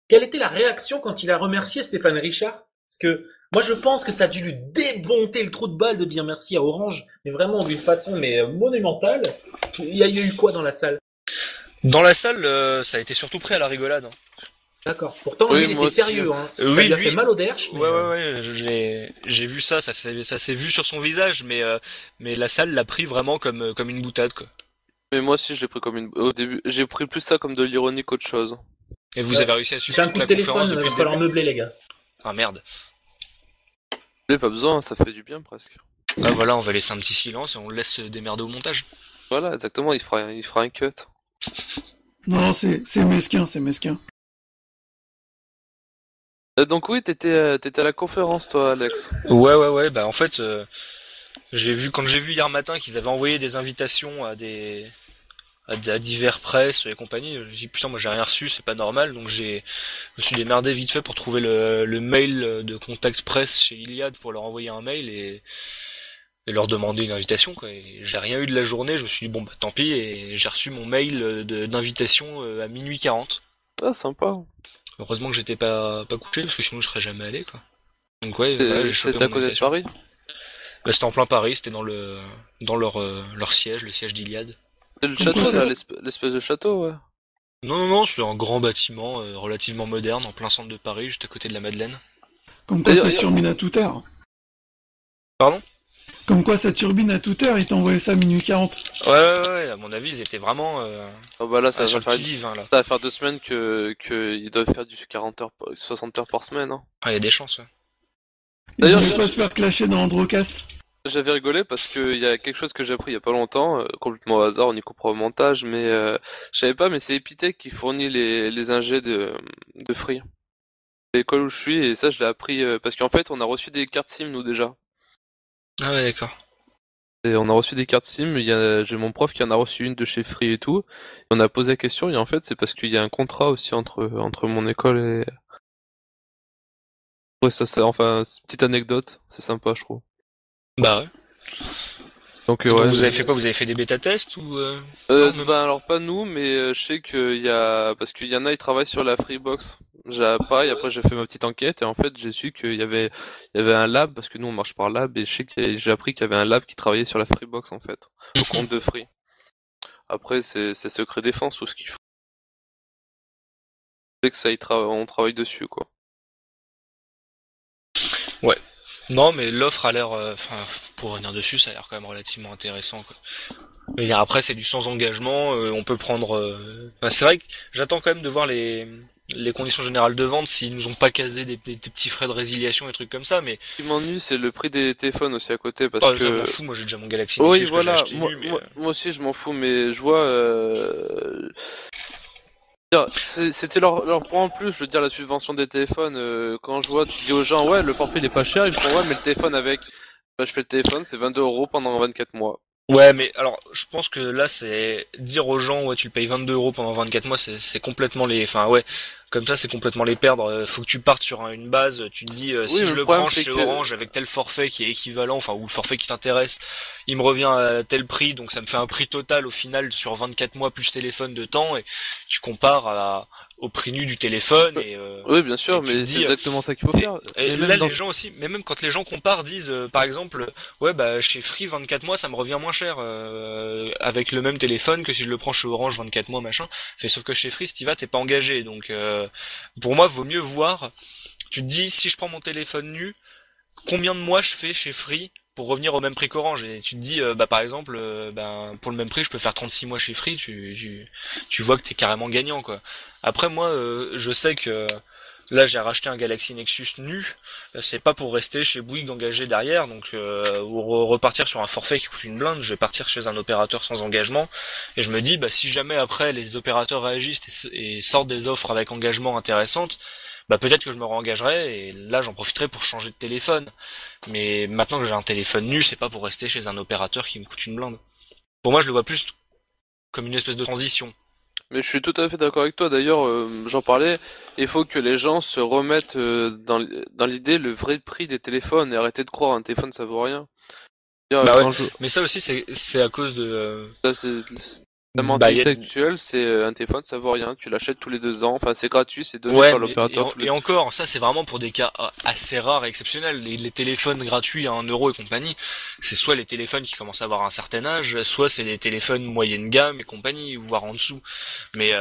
Quelle était la réaction quand il a remercié Stéphane Richard? Parce que moi, je pense que ça a dû lui débonter le trou de balle de dire merci à Orange, mais vraiment d'une façon monumentale. Il y a eu quoi dans la salle? Dans la salle, ça a été surtout pris à la rigolade. Hein. D'accord. Pourtant, lui, il était sérieux. Hein. Ça lui a fait mal au derche. Mais... Ouais. J'ai vu ça s'est vu sur son visage, mais la salle l'a pris vraiment comme une boutade, quoi. Mais moi aussi, je l'ai pris comme au début, j'ai pris plus ça comme de l'ironie qu'autre chose. Et vous avez réussi à suivre toute la conférence depuis le début. Il va falloir meubler, les gars. Ah merde. Mais pas besoin, ça fait du bien presque. Ah voilà, on va laisser un petit silence et on le laisse démerder au montage. Voilà, exactement, il fera un cut. Non, c'est mesquin. Donc oui, t'étais à la conférence, toi, Alex. Ouais. Bah en fait, quand j'ai vu hier matin qu'ils avaient envoyé des invitations à à divers presse et compagnie. J'ai dit putain, moi j'ai rien reçu, c'est pas normal, donc je me suis démerdé vite fait pour trouver le mail de contact presse chez Iliad pour leur envoyer un mail et leur demander une invitation, quoi. Et j'ai rien eu de la journée, je me suis dit bon bah tant pis, et j'ai reçu mon mail d'invitation à minuit 40. Ah, sympa. Heureusement que j'étais pas couché, parce que sinon je serais jamais allé, quoi. Donc ouais, voilà, j'ai chopé C'était à mon côté de invitation. Paris? Bah, c'était en plein Paris, c'était dans leur siège, le siège d'Iliad. C'est le château, là, l'espèce de château, ouais. Non, c'est un grand bâtiment relativement moderne, en plein centre de Paris, juste à côté de la Madeleine. Comme quoi ça turbine à toute heure. Pardon? Comme quoi ça turbine à toute heure, il t'a envoyé ça à minuit 40. Ouais, à mon avis, ils étaient vraiment Oh bah là, ça sur va le faire, qui-vive, hein, là. ça va faire 2 semaines que ils doivent faire du 40 heures, 60 heures par semaine, hein. Ah, il y a des chances, ouais. D'ailleurs, il ne pas se faire clasher dans Androcast. J'avais rigolé parce qu'il y a quelque chose que j'ai appris il y a pas longtemps, complètement au hasard, on y comprend au montage, mais je savais pas, mais c'est Epitech qui fournit les ingés de Free. L'école où je suis, et ça je l'ai appris parce qu'en fait on a reçu des cartes SIM nous déjà. Ah ouais, d'accord. Et on a reçu des cartes SIM, j'ai mon prof qui en a reçu une de chez Free et tout. Et on a posé la question, et en fait c'est parce qu'il y a un contrat aussi entre mon école et... Ouais, enfin, c'est une petite anecdote, c'est sympa je trouve. Bah ouais. Donc, Donc ouais, vous avez fait quoi? Vous avez fait des bêta-tests ou bah alors pas nous, mais je sais qu'il y a... Parce qu'il y en a, ils travaillent sur la Freebox. J'ai pareil, après j'ai fait ma petite enquête, et en fait j'ai su qu'il y avait un lab, parce que nous on marche par lab, et je sais que j'ai appris qu'il y avait un lab qui travaillait sur la Freebox en fait, au compte de Free. Après c'est secret défense tout ce qu'il faut. C'est que ça, on travaille dessus quoi. Ouais. Non, mais l'offre a l'air, pour revenir dessus, ça a l'air quand même relativement intéressant, quoi. Je veux dire, après, c'est du sans engagement, on peut prendre... c'est vrai que j'attends quand même de voir les conditions générales de vente, s'ils nous ont pas casé des petits frais de résiliation et trucs comme ça, mais... Ce qui m'ennuie, c'est le prix des téléphones aussi à côté, parce ça, que... je m'en fous, moi j'ai déjà mon Galaxy Oui, Nexus voilà, que j'ai acheté nu, mais... moi aussi je m'en fous, mais je vois... C'était leur point en plus, je veux dire, la subvention des téléphones. Quand je vois, tu dis aux gens, ouais, le forfait il est pas cher, ils me font, ouais, mais le téléphone avec. Bah, je fais le téléphone, c'est 22 € pendant 24 mois. Ouais, mais alors, je pense que là, c'est dire aux gens, ouais, tu le payes 22 € pendant 24 mois, c'est complètement les... Enfin, ouais, comme ça, c'est complètement les perdre. Faut que tu partes sur une base, tu te dis, si je le prends chez Orange avec tel forfait qui est équivalent, enfin, ou le forfait qui t'intéresse, il me revient à tel prix, donc ça me fait un prix total au final sur 24 mois plus téléphone de temps, et tu compares au prix nu du téléphone, et... Oui, bien sûr, mais c'est exactement ça qu'il faut faire. Et là, les gens aussi, mais même quand les gens comparent, disent, par exemple, ouais, bah, chez Free, 24 mois, ça me revient moins cher, avec le même téléphone que si je le prends chez Orange 24 mois, machin. Sauf que chez Free, si t'y vas, t'es pas engagé. Donc, pour moi, vaut mieux voir. Tu te dis, si je prends mon téléphone nu, combien de mois je fais chez Free pour revenir au même prix qu'Orange? Et tu te dis, bah, par exemple, pour le même prix, je peux faire 36 mois chez Free, tu vois que t'es carrément gagnant, quoi. Après, moi, je sais que, là, j'ai racheté un Galaxy Nexus nu. C'est pas pour rester chez Bouygues engagé derrière, donc ou repartir sur un forfait qui coûte une blinde. Je vais partir chez un opérateur sans engagement. Et je me dis, bah si jamais après les opérateurs réagissent et sortent des offres avec engagement intéressantes, bah peut-être que je me réengagerai. Et là, j'en profiterai pour changer de téléphone. Mais maintenant que j'ai un téléphone nu, c'est pas pour rester chez un opérateur qui me coûte une blinde. Pour moi, je le vois plus comme une espèce de transition. Mais je suis tout à fait d'accord avec toi. D'ailleurs, j'en parlais. Il faut que les gens se remettent dans l'idée le vrai prix des téléphones et arrêter de croire un téléphone ça vaut rien. Bah ouais. Mais ça aussi, c'est à cause de. La mentalité actuelle, c'est un téléphone ça vaut rien. Tu l'achètes tous les 2 ans. Enfin, c'est gratuit, c'est donné par l'opérateur. Et encore, ça c'est vraiment pour des cas assez rares et exceptionnels. Les téléphones gratuits à 1 € et compagnie, c'est soit les téléphones qui commencent à avoir un certain âge, soit c'est les téléphones moyenne gamme et compagnie, voire en dessous. Mais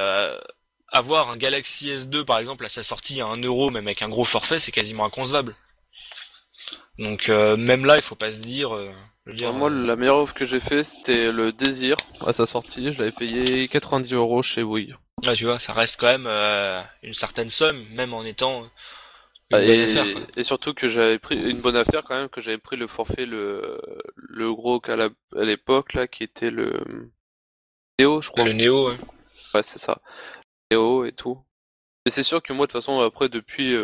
avoir un Galaxy S2 par exemple à sa sortie à 1 €, même avec un gros forfait, c'est quasiment inconcevable. Donc même là, il faut pas se dire... Moi, la meilleure offre que j'ai fait, c'était le Désir à sa sortie. Je l'avais payé 90 € chez Bouygues. Ah, tu vois, ça reste quand même une certaine somme, même en étant une bonne affaire, quoi. Et surtout que j'avais pris une bonne affaire quand même, que j'avais pris le forfait le gros qu'à l'époque là, qui était le Néo, je crois. Le Néo, ouais. Ouais, c'est ça. Néo et tout. Mais c'est sûr que moi, de toute façon, après, depuis,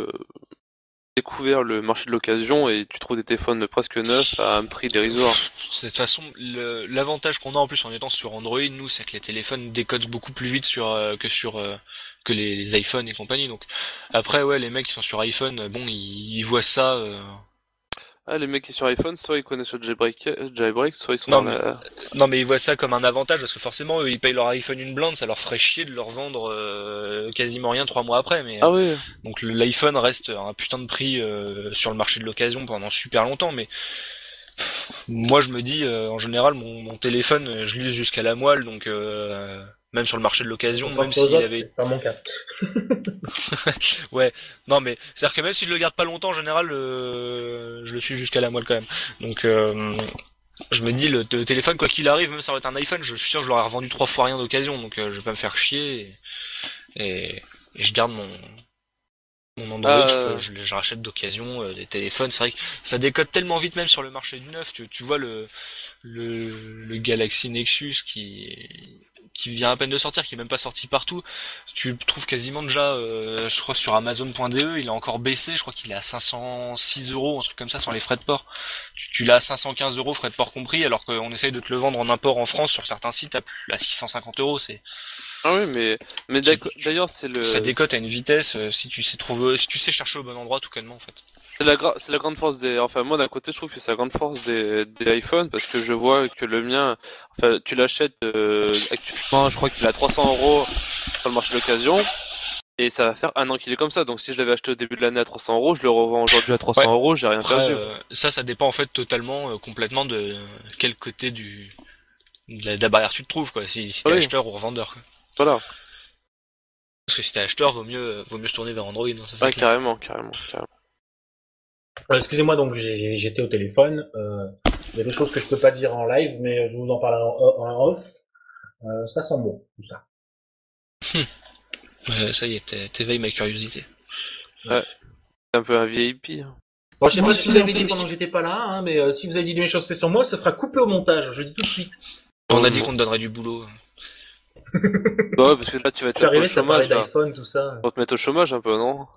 découvert le marché de l'occasion et tu trouves des téléphones presque neufs à un prix dérisoire. De toute façon, l'avantage qu'on a en plus en étant sur Android, nous, c'est que les téléphones décodent beaucoup plus vite que les iPhones et compagnie. Donc après, ouais, les mecs qui sont sur iPhone, bon, ils voient ça. Ah, les mecs qui sont sur iPhone, soit ils connaissent le jailbreak, soit ils sont Non, dans la... Non, mais ils voient ça comme un avantage parce que forcément, eux, ils payent leur iPhone une blinde, ça leur ferait chier de leur vendre quasiment rien 3 mois après. Mais Ah oui. donc l'iPhone reste un putain de prix sur le marché de l'occasion pendant super longtemps. Mais moi, je me dis, en général, mon téléphone, je l'use jusqu'à la moelle, donc même sur le marché de l'occasion, même s'il avait... C'est pas mon cas. Ouais, non mais c'est-à-dire que même si je le garde pas longtemps, en général, je le suis jusqu'à la moelle quand même. Donc je me dis le téléphone, quoi qu'il arrive, même si ça va être un iPhone, je suis sûr que je l'aurais revendu 3 fois rien d'occasion, donc je vais pas me faire chier et je garde mon Android, je rachète d'occasion des téléphones. C'est vrai que ça décode tellement vite même sur le marché du neuf. Tu vois le Galaxy Nexus qui vient à peine de sortir, qui est même pas sorti partout. Tu le trouves quasiment déjà, je crois sur Amazon.de, il a encore baissé, je crois qu'il est à 506 €, un truc comme ça, sans les frais de port. Tu l'as à 515 €, frais de port compris, alors qu'on essaye de te le vendre en import en France sur certains sites à 650 €, c'est... Ah oui, mais d'ailleurs c'est le... Ça décote à une vitesse, si tu sais chercher au bon endroit, tout connement en fait. C'est la grande force des... Enfin, moi, d'un côté, je trouve que c'est la grande force des iPhones, parce que je vois que le mien... Enfin, tu l'achètes actuellement, je crois qu'il est à 300 € sur le marché de l'occasion, et ça va faire 1 an qu'il est comme ça. Donc si je l'avais acheté au début de l'année à 300 €, je le revends aujourd'hui à 300 €, j'ai rien perdu. Ça dépend en fait totalement, complètement de quel côté de la barrière tu te trouves, quoi. Si t'es acheteur ou revendeur, quoi. Voilà. Parce que si t'es acheteur, vaut mieux se tourner vers Android. Hein, ça, carrément. Excusez-moi, donc j'étais au téléphone. Il y a des choses que je peux pas dire en live, mais je vous en parle en off. Ça sent bon, tout ça. Ça y est, t'éveilles ma curiosité. Ouais. C'est un peu un VIP. Bon, je sais pas si vous avez dit pendant que j'étais pas là, hein, mais si vous avez dit des méchancetés sur moi, ça sera coupé au montage, je le dis tout de suite. On a dit qu'on te donnerait du boulot. Ouais, parce que là tu vas être au chômage, d'iPhone, tout ça. On va te mettre au chômage un peu, non?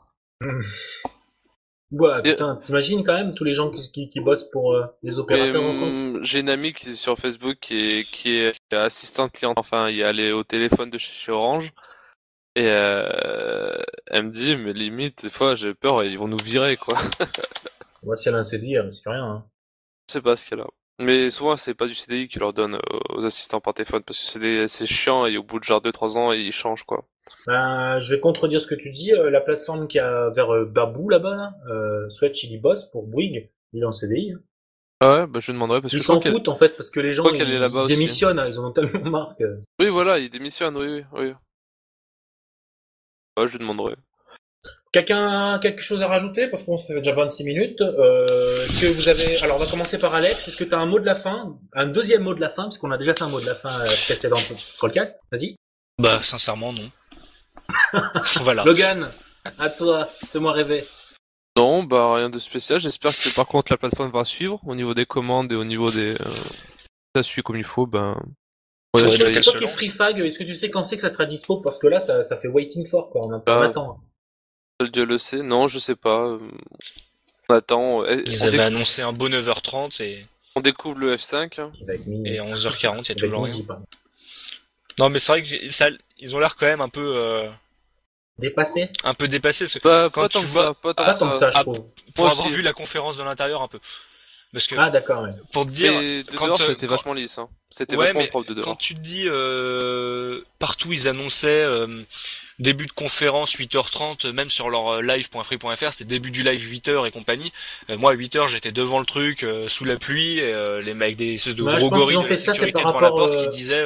Ouais, putain, t'imagines quand même tous les gens qui bossent pour les opérateurs en France. J'ai une amie qui est sur Facebook qui est assistante client, enfin, il est allé au téléphone de chez Orange, et elle me dit, mais limite, des fois j'ai peur, ils vont nous virer, quoi. Voici elle a un CDI, elle risque rien. Hein. Je sais pas ce qu'elle a. Mais souvent, c'est pas du CDI qu'ils leur donnent aux assistants par téléphone, parce que c'est chiant, et au bout de genre 2-3 ans, ils changent, quoi. Je vais contredire ce que tu dis. La plateforme qui a vers Babou là-bas, là, Sweat Chili Boss pour Bouygues, il est en CDI. Hein. Ah ouais, bah je demanderai parce que ils s'en foutent en fait parce que les gens ils démissionnent, hein, ils en ont tellement marre que... Oui, voilà, ils démissionnent, oui. Ouais, je demanderai. Quelqu'un a quelque chose à rajouter parce qu'on fait déjà 26 minutes. Est-ce que vous avez... Alors on va commencer par Alex. Est-ce que tu as un mot de la fin, un deuxième mot de la fin, parce qu'on a déjà fait un mot de la fin précédent podcast. Vas-y. Bah sincèrement non. Voilà. Logan, à toi, fais-moi rêver. Non, bah rien de spécial. J'espère que par contre la plateforme va suivre au niveau des commandes et au niveau des... ça suit comme il faut, ben... Ouais, toi qui es FreeFag, est-ce que tu sais quand c'est que ça sera dispo? Parce que là, ça fait waiting for, quoi. On attend. Dieu le sait. Non, je sais pas. On attend. Ils avaient annoncé un beau 9h30 et... On découvre le F5. Et à 11h40, il y a toujours rien. Non, mais c'est vrai que ça, ils ont l'air quand même un peu... Dépassé. Un peu dépassé. Quand tu vois... Pas tant que ça, je trouve. Pour avoir vu la conférence de l'intérieur un peu. Parce que, d'accord, ouais. Pour te dire... Quand c'était vachement lisse. Hein. C'était vachement propre de dehors. Quand tu te dis... partout, ils annonçaient... début de conférence 8h30, même sur leur live.free.fr, c'était début du live 8h et compagnie. Moi à 8h j'étais devant le truc, sous la pluie, les mecs des espèces de gros gorilles de sécurité devant la porte qui disaient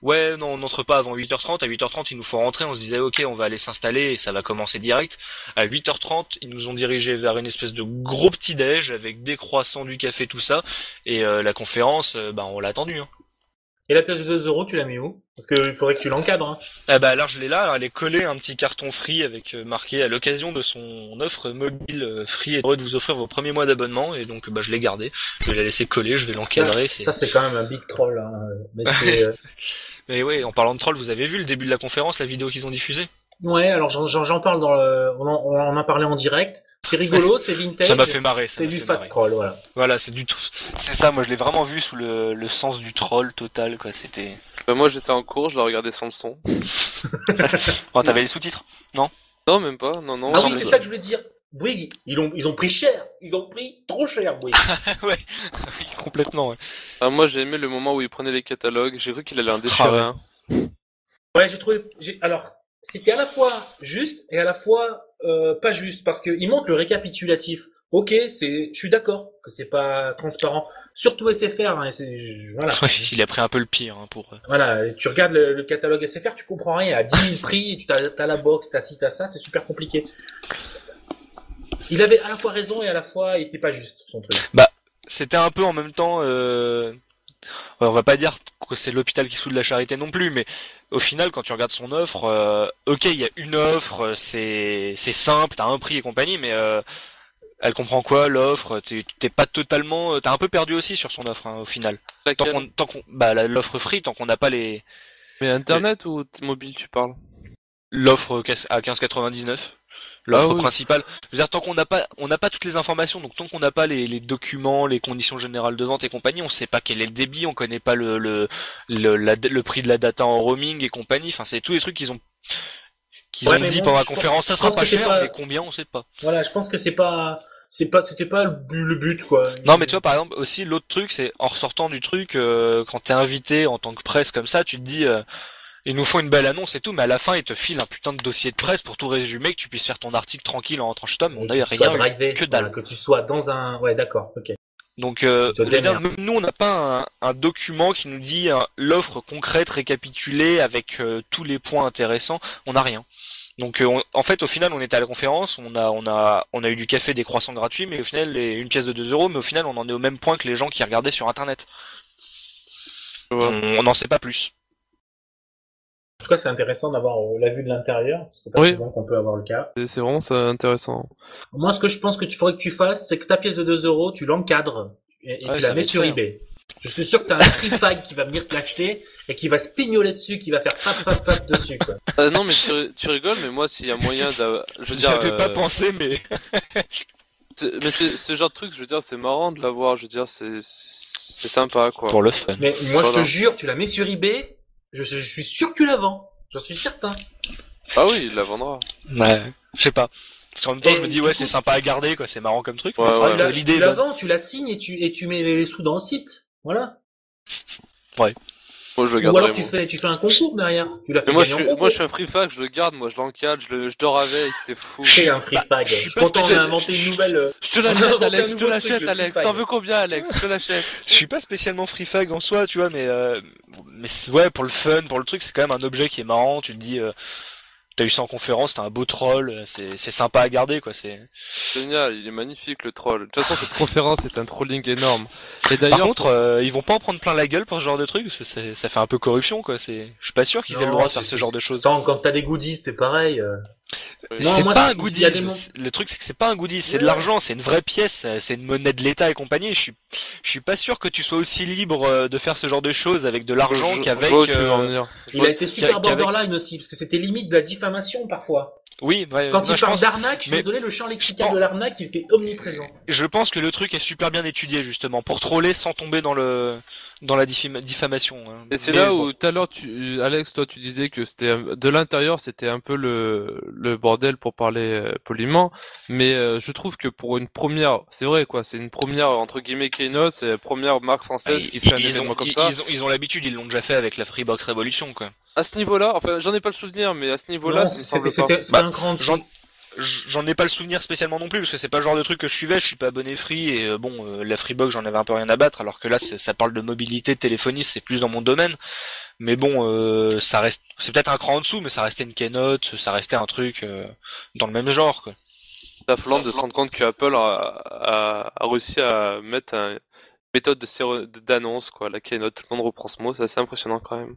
ouais non on n'entre pas avant 8h30, à 8h30 il nous faut rentrer, on se disait ok on va aller s'installer et ça va commencer direct. À 8h30 ils nous ont dirigés vers une espèce de gros petit déj avec des croissants, du café, tout ça, et la conférence, on l'a attendu. Hein. Et la pièce de 2 €, tu l'as mis où? Parce qu'il faudrait que tu l'encadres. Hein. Alors je l'ai là, alors elle est collée un petit carton Free avec marqué à l'occasion de son offre mobile Free est heureux de vous offrir vos premiers mois d'abonnement, et donc je l'ai gardé, je vais la laisser coller, je vais l'encadrer. Ça c'est quand même un big troll. Hein. Mais, mais oui, en parlant de troll, vous avez vu le début de la conférence, la vidéo qu'ils ont diffusée? Ouais, alors j'en parle on en a parlé en direct. C'est rigolo, c'est vintage. Ça m'a fait marrer. C'est du fat troll, voilà. Voilà, c'est ça. Moi, je l'ai vraiment vu sous le sens du troll total, quoi. C'était. Bah, moi j'étais en cours, je la regardais sans le son. Oh, t'avais les sous-titres? Non? Non, même pas. Non. Ah oui, c'est ça que je voulais dire. Bouygues, ils ont pris cher. Ils ont pris trop cher, Bouygues. Ouais, oui, complètement. Ouais. Ah, moi j'ai aimé le moment où il prenait les catalogues. J'ai cru qu'il allait en déchirer un. Ouais, j'ai trouvé. Alors, c'était à la fois juste et à la fois pas juste parce qu'il montre le récapitulatif. Ok, je suis d'accord que c'est pas transparent. Surtout SFR, hein, voilà. Ouais, il a pris un peu le pire pour. Voilà, tu regardes le catalogue SFR, tu comprends rien. À 10 000 prix, tu as la box, t'as ci, t'as ça, c'est super compliqué. Il avait à la fois raison et à la fois il était pas juste son truc. Bah, c'était un peu en même temps. On va pas dire que c'est l'hôpital qui soude la charité non plus, mais au final, quand tu regardes son offre, ok, il y a une offre, c'est simple, t'as un prix et compagnie, mais elle comprend quoi l'offre? T'es pas totalement, t'as un peu perdu aussi sur son offre, hein, au final. L'offre free, tant qu'on n'a pas les. Mais internet ou mobile tu parles? L'offre à 15,99. L'offre oui. principale. Je veux dire, tant qu'on n'a pas toutes les informations, donc tant qu'on n'a pas les documents, les conditions générales de vente et compagnie, on sait pas quel est le débit, on connaît pas le prix de la data en roaming et compagnie. Enfin, c'est tous les trucs qu'ils ont dit pendant la conférence. Ça sera pas cher, mais combien, on sait pas. Voilà, je pense que c'était pas le but, quoi. Non, mais tu vois, par exemple, aussi, l'autre truc, c'est en ressortant du truc, quand t'es invité en tant que presse comme ça, tu te dis, ils nous font une belle annonce et tout, mais à la fin, ils te filent un putain de dossier de presse pour tout résumer, que tu puisses faire ton article tranquille en rentrant chez toi, mais on a rien, que dalle. Voilà, que tu sois dans un... Ouais, d'accord, ok. Donc, je veux dire, nous, on n'a pas un document qui nous dit l'offre concrète, récapitulée, avec tous les points intéressants, on n'a rien. Donc, en fait, au final, on était à la conférence, on a eu du café, des croissants gratuits, mais au final, une pièce de 2 €, mais au final, on en est au même point que les gens qui regardaient sur Internet. On n'en sait pas plus. En tout cas, c'est intéressant d'avoir la vue de l'intérieur. C'est pas souvent qu'on peut avoir le cas. C'est vraiment ça intéressant. Moi, ce que je pense que tu faudrait que tu fasses, c'est que ta pièce de 2 €, tu l'encadres et tu la mets sur eBay. Je suis sûr que t'as un free fag qui va venir te l'acheter et qui va se pignoler dessus, qui va faire pap dessus, quoi. Non, mais tu rigoles, mais moi, s'il y a moyen d'avoir... J'avais pas pensé, mais... mais ce genre de truc, je veux dire, c'est marrant de l'avoir, je veux dire, c'est sympa, quoi. Pour le fun. Mais moi, je te jure, tu la mets sur eBay, je suis sûr que tu la vends. J'en suis certain. Ah oui, il la vendra. Ouais, je sais pas. Parce qu'en même temps, je me dis, ouais, c'est sympa à garder, quoi, c'est marrant comme truc. Ouais, ouais. Tu la vends, tu la signes et tu mets les sous dans le site. Voilà. Ouais. Moi, je le Ou garderai. alors tu fais un concours derrière. Moi, je suis un free fag, je le garde, moi, je l'encadre, je dors avec, t'es fou. C'est un free fag. Je suis content qu'on ait inventé une nouvelle. Je te l'achète, Alex, T'en veux combien, Alex? Je te l'achète. Je suis pas spécialement free fag en soi, tu vois, mais ouais, pour le fun, pour le truc, c'est quand même un objet qui est marrant. Tu te dis, t'as eu ça en conférence, t'as un beau troll, c'est sympa à garder, quoi. C'est génial, il est magnifique le troll. De toute façon, cette conférence est un trolling énorme. Et d'ailleurs, par contre, ils vont pas en prendre plein la gueule pour ce genre de truc, parce que ça fait un peu corruption, quoi. Je suis pas sûr qu'ils aient le droit de faire ce genre de choses. Quand t'as des goodies, c'est pareil. C'est pas un goodies. Le truc, c'est que c'est pas un goodies, c'est de l'argent, c'est une vraie pièce, c'est une monnaie de l'État et compagnie. Je suis pas sûr que tu sois aussi libre de faire ce genre de choses avec de l'argent qu'avec. Il a été super borderline aussi, parce que c'était limite de la diffamation parfois. Oui, ouais, quand il parle d'arnaque, je suis désolé, le champ lexical de l'arnaque, il était omniprésent. Je pense que le truc est super bien étudié justement pour troller sans tomber dans la diffamation. Hein. Et c'est là où tout à l'heure, Alex, toi, tu disais que c'était de l'intérieur, c'était un peu le bordel pour parler poliment, mais je trouve que pour une première, c'est vrai quoi, c'est une première entre guillemets keynote, c'est la première marque française qui fait un événement comme ça. Ils ont l'habitude, ils l'ont déjà fait avec la Freebox Revolution quoi. À ce niveau-là, enfin, j'en ai pas le souvenir, mais à ce niveau-là, ça me semble pas. C'était un grand. J'en ai pas le souvenir spécialement non plus parce que c'est pas le genre de truc que je suivais, je suis pas abonné Free et la Freebox j'en avais un peu rien à battre alors que là ça parle de mobilité, de téléphonie, c'est plus dans mon domaine. Mais bon, ça reste, c'est peut-être un cran en dessous, mais ça restait une keynote, ça restait un truc dans le même genre quoi. C'est affolant de se rendre compte que Apple a réussi à mettre une méthode d'annonce quoi, la keynote, tout le monde reprend ce mot, c'est assez impressionnant quand même.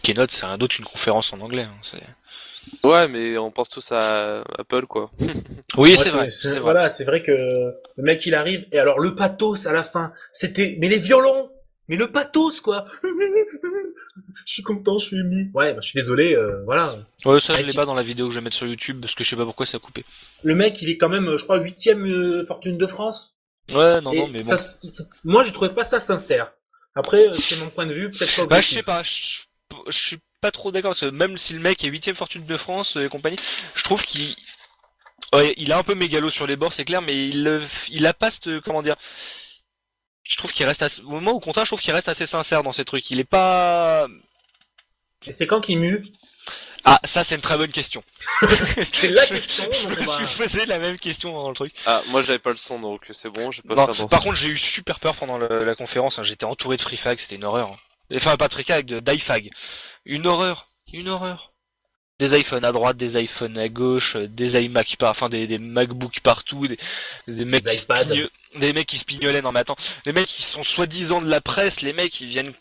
Keynote, c'est rien d'autre qu'une conférence en anglais. Hein, ouais, mais on pense tous à Apple, quoi. Oui, c'est vrai. Voilà, c'est vrai que le mec il arrive et alors le pathos à la fin, c'était mais les violons, Mais le pathos, quoi. Je suis content, je suis ému. Ouais, bah, je suis désolé, voilà. Ouais, ça, je l'ai pas dans la vidéo que je vais mettre sur YouTube, parce que je sais pas pourquoi ça a coupé. Le mec, il est quand même, je crois, 8ème fortune de France. Ouais, non, Et non, mais bon. moi, je trouvais pas ça sincère. Après, c'est mon point de vue, peut-être pas Bah, je objectif. sais pas, je suis pas trop d'accord, parce que même si le mec est 8ème fortune de France et compagnie, je trouve qu'il... Ouais, il a un peu mégalo sur les bords, c'est clair, mais il a pas cette, comment dire... Je trouve qu'il reste assez... Au moment au contraire, je trouve qu'il reste assez sincère dans ces trucs. Il est pas... Et c'est quand qu'il mue? Ah, ça c'est une très bonne question. C'est la question, Je donc me on va... suis posé la même question dans le truc. Ah, moi j'avais pas le son donc c'est bon, j'ai pas Non, fait attention. par contre, j'ai eu super peur pendant la conférence. Hein. J'étais entouré de free fag, c'était une horreur. Hein. Enfin, pas de free fag, d'iFag. Une horreur. Des iPhones à droite, des iPhones à gauche, des iMac, enfin des MacBook partout, des mecs Des qui iPads. des mecs qui se pignolaient. Non mais attends, les mecs qui sont soi-disant de la presse, les mecs ils viennent.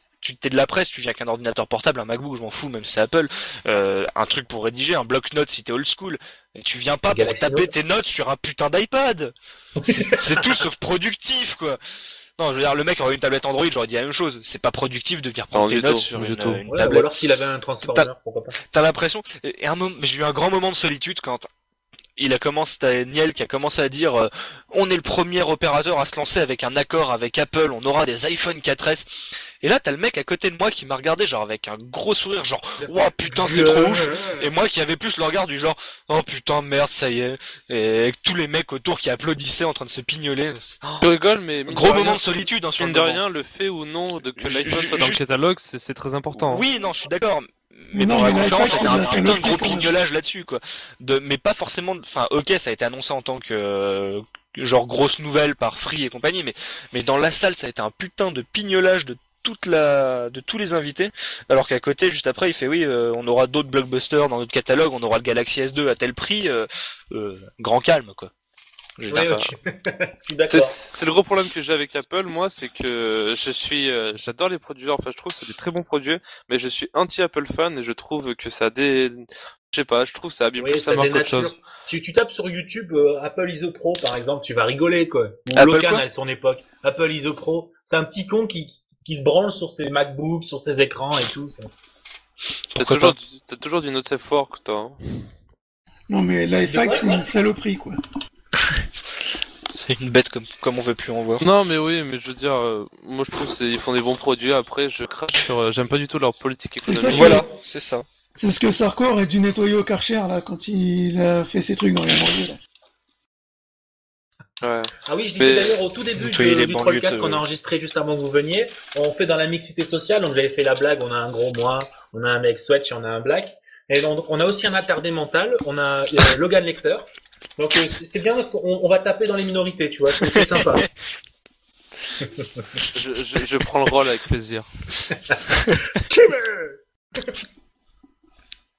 T'es de la presse, tu viens qu'un ordinateur portable, un MacBook, je m'en fous, même si c'est Apple, un truc pour rédiger, un bloc-notes si t'es old school, et tu viens pas pour Galaxy taper Note. tes notes sur un putain d'iPad. C'est tout sauf productif, quoi. Non, je veux dire, le mec aurait une tablette Android, j'aurais dit la même chose. C'est pas productif de venir prendre Non, tes du notes tout, sur du une tout. Ouais, ou tablette. alors s'il avait un transformer, pourquoi pas. T'as l'impression, et j'ai eu un grand moment de solitude quand t'as Niel qui a commencé à dire on est le premier opérateur à se lancer avec un accord avec Apple, on aura des iPhone 4S. Et là t'as le mec à côté de moi qui m'a regardé genre avec un gros sourire genre oh putain c'est trop ouf. Et moi qui avais plus le regard du genre oh putain merde ça y est. Et avec tous les mecs autour qui applaudissaient en train de se pignoler. Tu rigoles, mais Gros moment de solitude hein, sur mine le de moment. rien, le fait ou non de que Je- l'iPhone je- soit dans le je- catalogue, c'est très important. Oui, non, je suis d'accord. Mais Non, pour la mais conférence, l'iPad, c'était un il a fait putain le de gros pied, quand même. pignolage là-dessus, quoi. Mais pas forcément. Enfin, ok, ça a été annoncé en tant que genre grosse nouvelle par Free et compagnie, mais dans la salle, ça a été un putain de pignolage de tous les invités. Alors qu'à côté, juste après, il fait oui, on aura d'autres blockbusters dans notre catalogue, on aura le Galaxy S2 à tel prix, grand calme, quoi. Je veux Ouais, dire, ok. Je suis d'accord. C'est le gros problème que j'ai avec Apple, moi, c'est que j'adore les produits, enfin, je trouve que c'est des très bons produits, mais je suis anti-Apple fan et je trouve que ça je sais pas, je trouve que ça abîme Oui, plus ça sa marque qu'autre dénature. chose. Tu tapes sur YouTube Apple ISO Pro par exemple, tu vas rigoler quoi. Ou Apple Locan quoi à son époque. Apple ISO Pro, c'est un petit con qui se branle sur ses MacBooks, sur ses écrans et tout. Ça. T'as toujours du Note Safe Work, toi. Hein. Non, mais l'iFac, c'est une saloperie, quoi. c'est une bête comme on veut plus en voir. Non, mais oui, mais je veux dire, moi je trouve qu'ils font des bons produits. Après, je crache sur, j'aime pas du tout leur politique C'est ça économique. que- Voilà, c'est ça. C'est ce que Sarko aurait dû nettoyer au Karcher, là, quand il a fait ses trucs dans les banlieues, là. Ouais. Ah oui, je disais Mais- d'ailleurs au tout début Nettoyer les du banlieues Trollcast de- qu'on a enregistré juste avant que vous veniez, on fait dans la mixité sociale, donc j'avais fait la blague, on a un gros moi, on a un mec Swatch et on a un black. Et donc on a aussi un attardé mental, on a Logan Lecter. Donc c'est bien parce qu'on va taper dans les minorités, tu vois, c'est sympa. Je prends le rôle avec plaisir.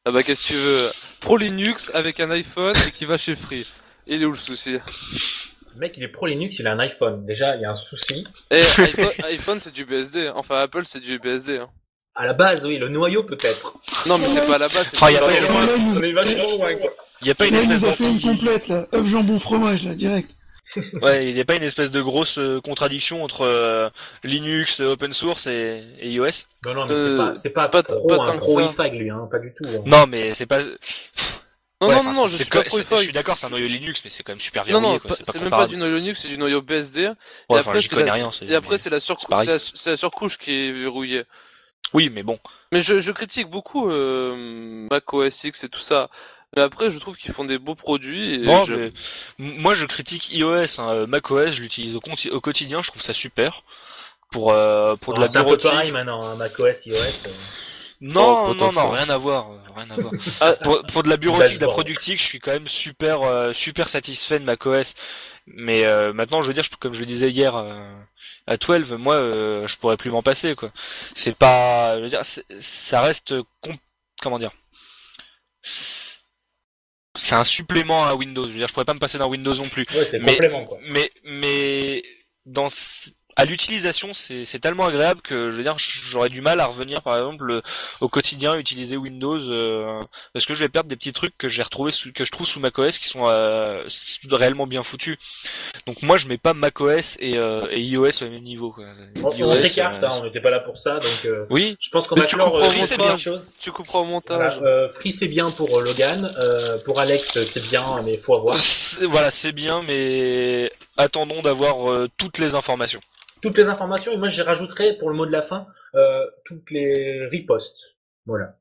Ah bah qu'est-ce que tu veux? Pro Linux avec un iPhone et qui va chez Free. Il est où le souci? Le mec, il est pro Linux, il a un iPhone. Déjà, il y a un souci. Et iPhone c'est du BSD, enfin Apple c'est du BSD. Hein. À la base, oui, le noyau peut-être. Non mais c'est pas à la base, c'est Enfin, y a pas pas la une base. Là, il nous- Mais vachement loin, quoi. Il y a pas une là, il espèce nous a fait une d'anti. complète, là. Hop, jambon, fromage, là, direct. Ouais, il n'y a pas une espèce de grosse contradiction entre Linux, open source et iOS. Non, non, mais c'est pas pas trop tant un que pro ça. IFAG, lui, hein, pas du tout. Hein. Non, mais c'est pas. Non, Ouais, non, enfin, non, je c'est suis pas co- pro Je IFAG. suis d'accord, c'est un noyau Linux, mais c'est quand même super Non, verrouillé, non, quoi. c'est même pas comparable. du noyau Linux, c'est du noyau BSD. Ouais, Et enfin, après, j'y c'est connais la, rien, et après, mais c'est la, c'est pareil. c'est la surcouche qui est verrouillée. Oui, mais bon. Mais je critique beaucoup Mac OS X et tout ça. Mais après, je trouve qu'ils font des beaux produits. Et Non, je... mais moi je critique iOS, hein. macOS, je l'utilise au quotidien, je trouve ça super. Pour de Non, la c'est un peu bureautique. pareil maintenant, hein, macOS, iOS. Non, Oh, non, pas tant non, que ça. rien à voir, rien à voir. Ah, Pour de la bureautique, de la Dashboard. productique, je suis quand même super satisfait de macOS. Mais maintenant, je veux dire, comme je le disais hier à 12, moi, je pourrais plus m'en passer, quoi. C'est pas, je veux dire, ça reste, comment dire, c'est un supplément à Windows. Je veux dire, je pourrais pas me passer d'un Windows non plus. Ouais, c'est le Mais- complément, quoi. Mais à l'utilisation, c'est tellement agréable que je veux dire, j'aurais du mal à revenir, par exemple, au quotidien, utiliser Windows, parce que je vais perdre des petits trucs que j'ai retrouvés, que je trouve sous macOS qui sont réellement bien foutus. Donc moi, je mets pas macOS et iOS au même niveau, quoi. On s'écarte, on n'était pas là pour ça, donc oui. Je pense qu'on va clore c'est bien bien. chose. Tu couperas au montage. Voilà, Free c'est bien pour Logan, pour Alex c'est bien, mais faut avoir. Voilà, c'est bien, mais attendons d'avoir toutes les informations. Toutes les informations, et moi je rajouterais pour le mot de la fin toutes les ripostes. Voilà.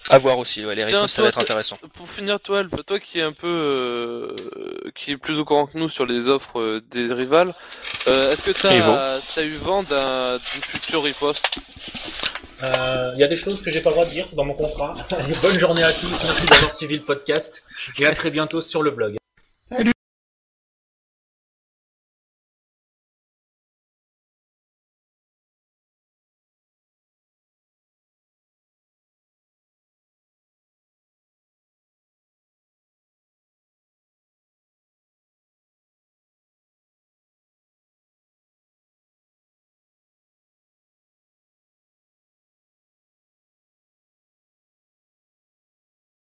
À voir aussi, ouais, les ripostes, ça va être intéressant. Pour finir, toi qui est un peu qui est plus au courant que nous sur les offres des rivales, est-ce que t'as eu vent d'une future riposte? Il y a des choses que j'ai pas le droit de dire, c'est dans mon contrat. Allez, bonne journée à tous, merci d'avoir suivi le podcast, et à très bientôt sur le blog.